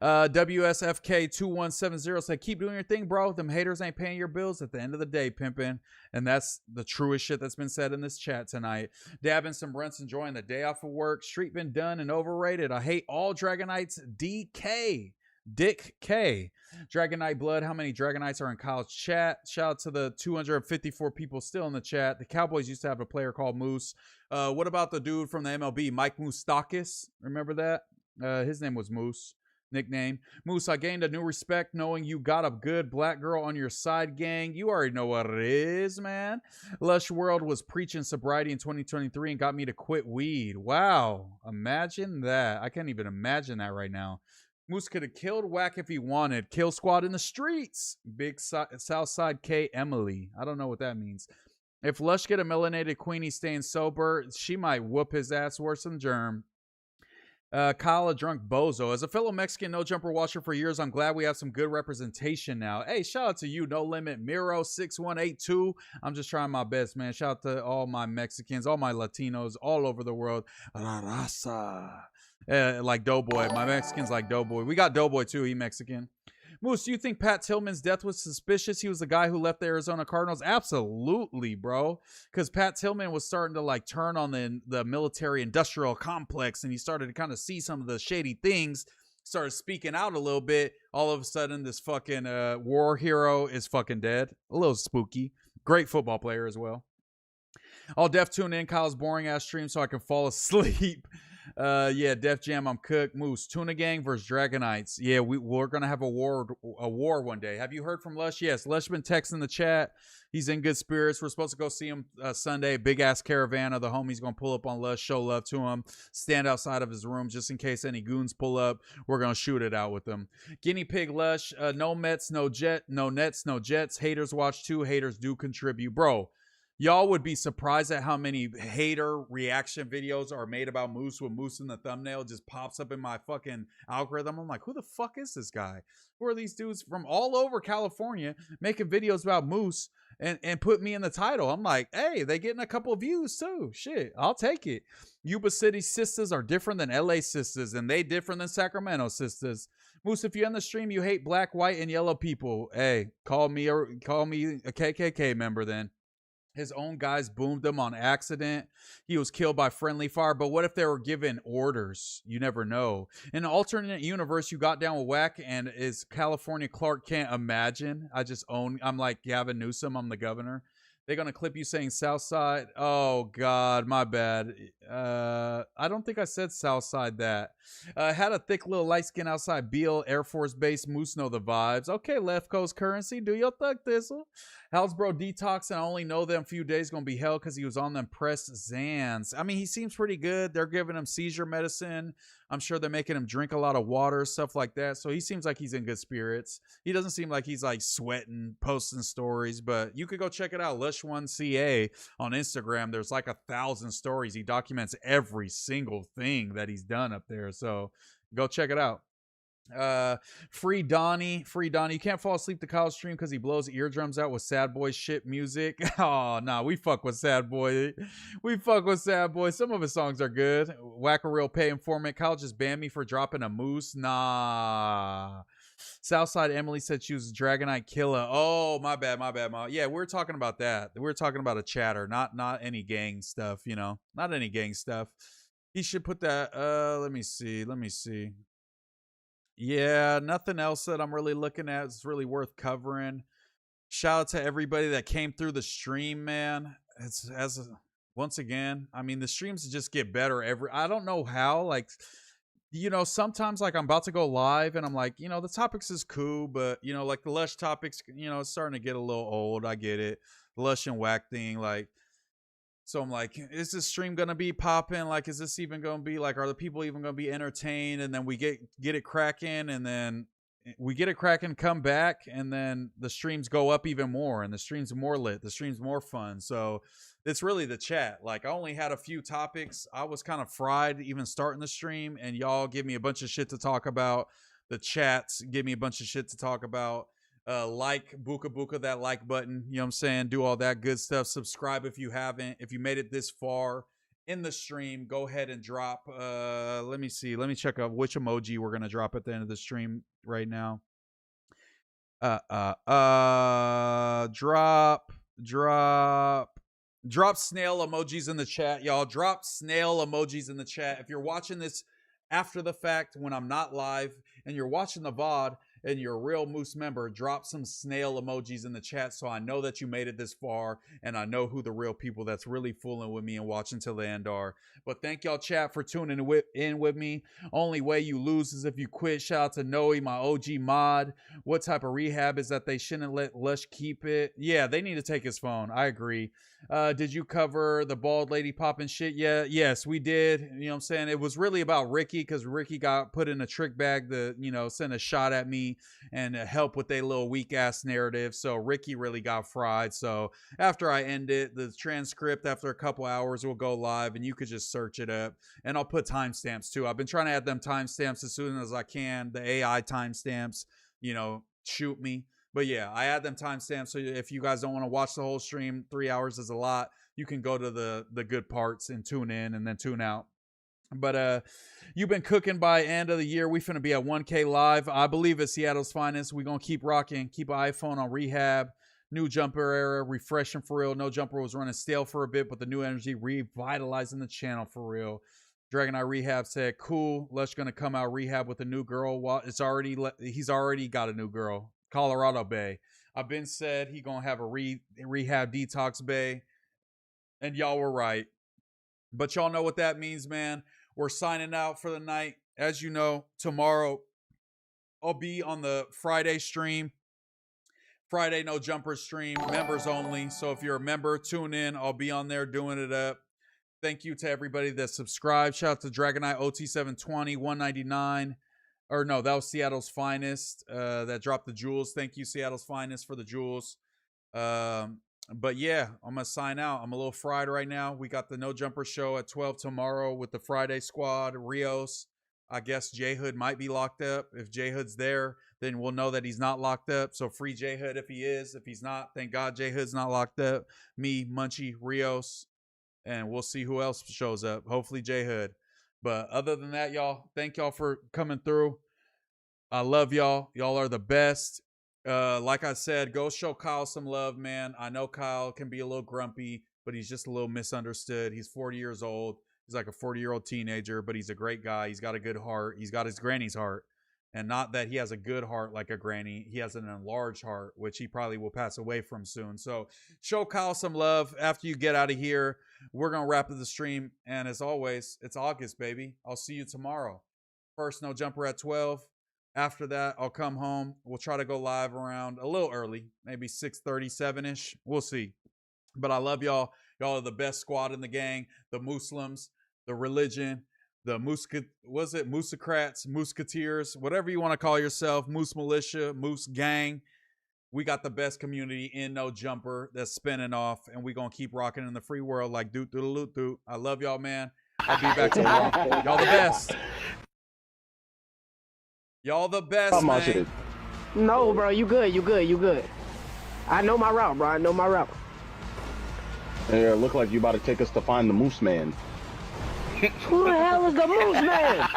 S4: WSFK2170 said, keep doing your thing, bro. Them haters ain't paying your bills at the end of the day, pimpin'. And that's the truest shit that's been said in this chat tonight. Dabbing some runts, enjoying the day off of work. Street been done and overrated. I hate all Dragonites. DK. Dick K. Dragonite Blood. How many Dragonites are in Kyle's chat? Shout out to the 254 people still in the chat. The Cowboys used to have a player called Moose. What about the dude from the MLB, Mike Moustakas? Remember that? His name was Moose. Nickname. Moose, I gained a new respect knowing you got a good black girl on your side, gang. You already know what it is, man. Lush World was preaching sobriety in 2023 and got me to quit weed. Wow. Imagine that. I can't even imagine that right now. Moose could have killed Wack if he wanted. Kill squad in the streets. Big Southside K Emily. I don't know what that means. If Lush get a melanated queenie staying sober, she might whoop his ass worse than Germ. Kyle, a drunk bozo. As a fellow Mexican no jumper watcher for years, I'm glad we have some good representation now. Hey, shout out to you, No Limit Miro 6182. I'm just trying my best, man. Shout out to all my Mexicans, all my Latinos all over the world. La raza. Like Doughboy. My Mexicans like Doughboy. We got Doughboy too. He Mexican. Moose, do you think Pat Tillman's death was suspicious? He was the guy who left the Arizona Cardinals? Absolutely, bro. Because Pat Tillman was starting to like turn on the military industrial complex, and he started to kind of see some of the shady things, started speaking out a little bit. All of a sudden, this fucking war hero is fucking dead. A little spooky. Great football player as well. I'll def tune in Kyle's boring ass stream so I can fall asleep. Yeah, Def Jam, I'm cooked. Moose, Tuna Gang versus Dragonites. Yeah, we're gonna have a war one day. Have you heard from Lush? Yes, Lush been texting the chat. He's in good spirits. We're supposed to go see him Sunday. Big ass caravan of the homies gonna pull up on Lush, show love to him, stand outside of his room just in case any goons pull up. We're gonna shoot it out with them. Guinea Pig Lush, no Mets, no Nets, no Jets. Haters watch too. Haters do contribute, bro. Y'all would be surprised at how many hater reaction videos are made about Moose with Moose in the thumbnail. It just pops up in my fucking algorithm. I'm like, who the fuck is this guy? Who are these dudes from all over California making videos about Moose and put me in the title? I'm like, hey, they getting a couple of views too. Shit, I'll take it. Yuba City sisters are different than LA sisters, and they different than Sacramento sisters. Moose, if you're in the stream, you hate black, white, and yellow people. Hey, call me a KKK member then. His own guys boomed him on accident. He was killed by friendly fire. But what if they were given orders? You never know. In an alternate universe, you got down with Wack and is California Clark Kent. Imagine. I'm like Gavin Newsom. I'm the governor. They're going to clip you saying Southside. Oh, God, my bad. I don't think I said Southside that. Had a thick little light skin outside Beale Air Force Base. Moose know the vibes. Okay, Left Coast Currency, do your thug thistle. How's bro Detox? And I only know them a few days going to be hell because he was on them pressed Zans. I mean, he seems pretty good. They're giving him seizure medicine. I'm sure they're making him drink a lot of water, stuff like that. So he seems like he's in good spirits. He doesn't seem like he's like sweating, posting stories, but you could go check it out. Lush One CA on Instagram. There's like 1,000 stories. He documents every single thing that he's done up there. So go check it out. Free Donnie. You can't fall asleep to Kyle's stream because he blows eardrums out with sad boy shit music. Oh, nah, we fuck with sad boy. Some of his songs are good. Whack a real pay informant. Kyle just banned me for dropping a Moose. Nah. Southside Emily said she was a Dragonite killer. Oh, my bad. Yeah, we're talking about that. We're talking about a chatter, not any gang stuff, you know. Not any gang stuff. He should put that. Let me see. Yeah, nothing else that I'm really looking at is really worth covering. Shout out to everybody that came through the stream, man. Once again, I mean, the streams just get better I don't know how, like, you know, sometimes like I'm about to go live and I'm like, you know, the topics is cool, but you know, like the Lush topics, you know, it's starting to get a little old. I get it. The Lush and Wack thing, like, so I'm like, is this stream going to be popping? Like, is this even going to be like, are the people even going to be entertained? And then we get it cracking, and then we get it cracking, come back, and then the streams go up even more, and the stream's more lit, the stream's more fun. So it's really the chat. Like, I only had a few topics. I was kind of fried even starting the stream, and y'all give me a bunch of shit to talk about. The chats give me a bunch of shit to talk about. Like, buka that like button, you know what I'm saying? Do all that good stuff. Subscribe if you haven't. If you made it this far in the stream, go ahead and drop. Let me see. Let me check out which emoji we're gonna drop at the end of the stream right now. Drop snail emojis in the chat, y'all. Drop snail emojis in the chat. If you're watching this after the fact when I'm not live and you're watching the VOD and you're a real Moose member, drop some snail emojis in the chat so I know that you made it this far and I know who the real people that's really fooling with me and watching till the end are. But thank y'all, chat, for tuning in with me. Only way you lose is if you quit. Shout out to Noe, my OG mod. What type of rehab is that they shouldn't let Lush keep it? Yeah, they need to take his phone. I agree. Did you cover the bald lady popping shit? Yeah, yes, we did. You know what I'm saying? It was really about Ricky because Ricky got put in a trick bag to, you know, send a shot at me and help with their little weak ass narrative. So Ricky really got fried. So after I end it, the transcript after a couple hours will go live and you could just search it up, and I'll put timestamps too. I've been trying to add them timestamps as soon as I can. The AI timestamps, you know, shoot me. But yeah, I add them timestamps. So if you guys don't want to watch the whole stream, 3 hours is a lot. You can go to the good parts and tune in and then tune out. But you've been cooking by end of the year. We finna be at 1K live. I believe it's Seattle's finest. We're gonna keep rocking, keep an iPhone on rehab. New jumper era, refreshing for real. No jumper was running stale for a bit, but the new energy revitalizing the channel for real. Dragon Eye Rehab said, cool. Lush gonna come out rehab with a new girl. Well, he's already got a new girl. Colorado Bay. I've been said he gonna have a rehab Detox Bay, and y'all were right. But y'all know what that means, man. We're signing out for the night. As you know, tomorrow I'll be on the Friday stream. Friday No Jumper stream, members only. So if you're a member, tune in. I'll be on there doing it up. Thank you to everybody that subscribed. Shout out to Dragonite OT720, 199. Or no, that was Seattle's Finest that dropped the jewels. Thank you, Seattle's Finest, for the jewels. But yeah, I'm gonna sign out. I'm a little fried right now. We got the No Jumper show at 12 tomorrow with the Friday squad. Rios. I guess J Hood might be locked up. If J Hood's there, then we'll know that he's not locked up. So free J Hood if he is. If he's not, thank God J Hood's not locked up. Me, Munchie, Rios, and we'll see who else shows up. Hopefully J Hood. But other than that, y'all, thank y'all for coming through. I love y'all. Y'all are the best. Like I said, go show Kyle some love, man. I know Kyle can be a little grumpy, but he's just a little misunderstood. He's 40 years old. He's like a 40-year-old teenager, but he's a great guy. He's got a good heart. He's got his granny's heart. And not that he has a good heart like a granny. He has an enlarged heart, which he probably will pass away from soon. So show Kyle some love after you get out of here. We're going to wrap up the stream. And as always, it's August, baby. I'll see you tomorrow. First No Jumper at 12. After that, I'll come home. We'll try to go live around a little early, maybe 6:37-ish. We'll see. But I love y'all. Y'all are the best squad in the gang. The Muslims, the religion, the Moosocrats, Musketeers, whatever you want to call yourself, Moose Militia, Moose Gang. We got the best community in No Jumper that's spinning off, and we're going to keep rocking in the free world like doot doot doot doot. I love y'all, man. I'll be back tomorrow. Y'all the best. Y'all the best, man.
S3: No, bro, you good, you good, you good. I know my route, bro. I know my route.
S7: Yeah, look like you about to take us to find the MooseMan.
S3: Who the hell is the MooseMan?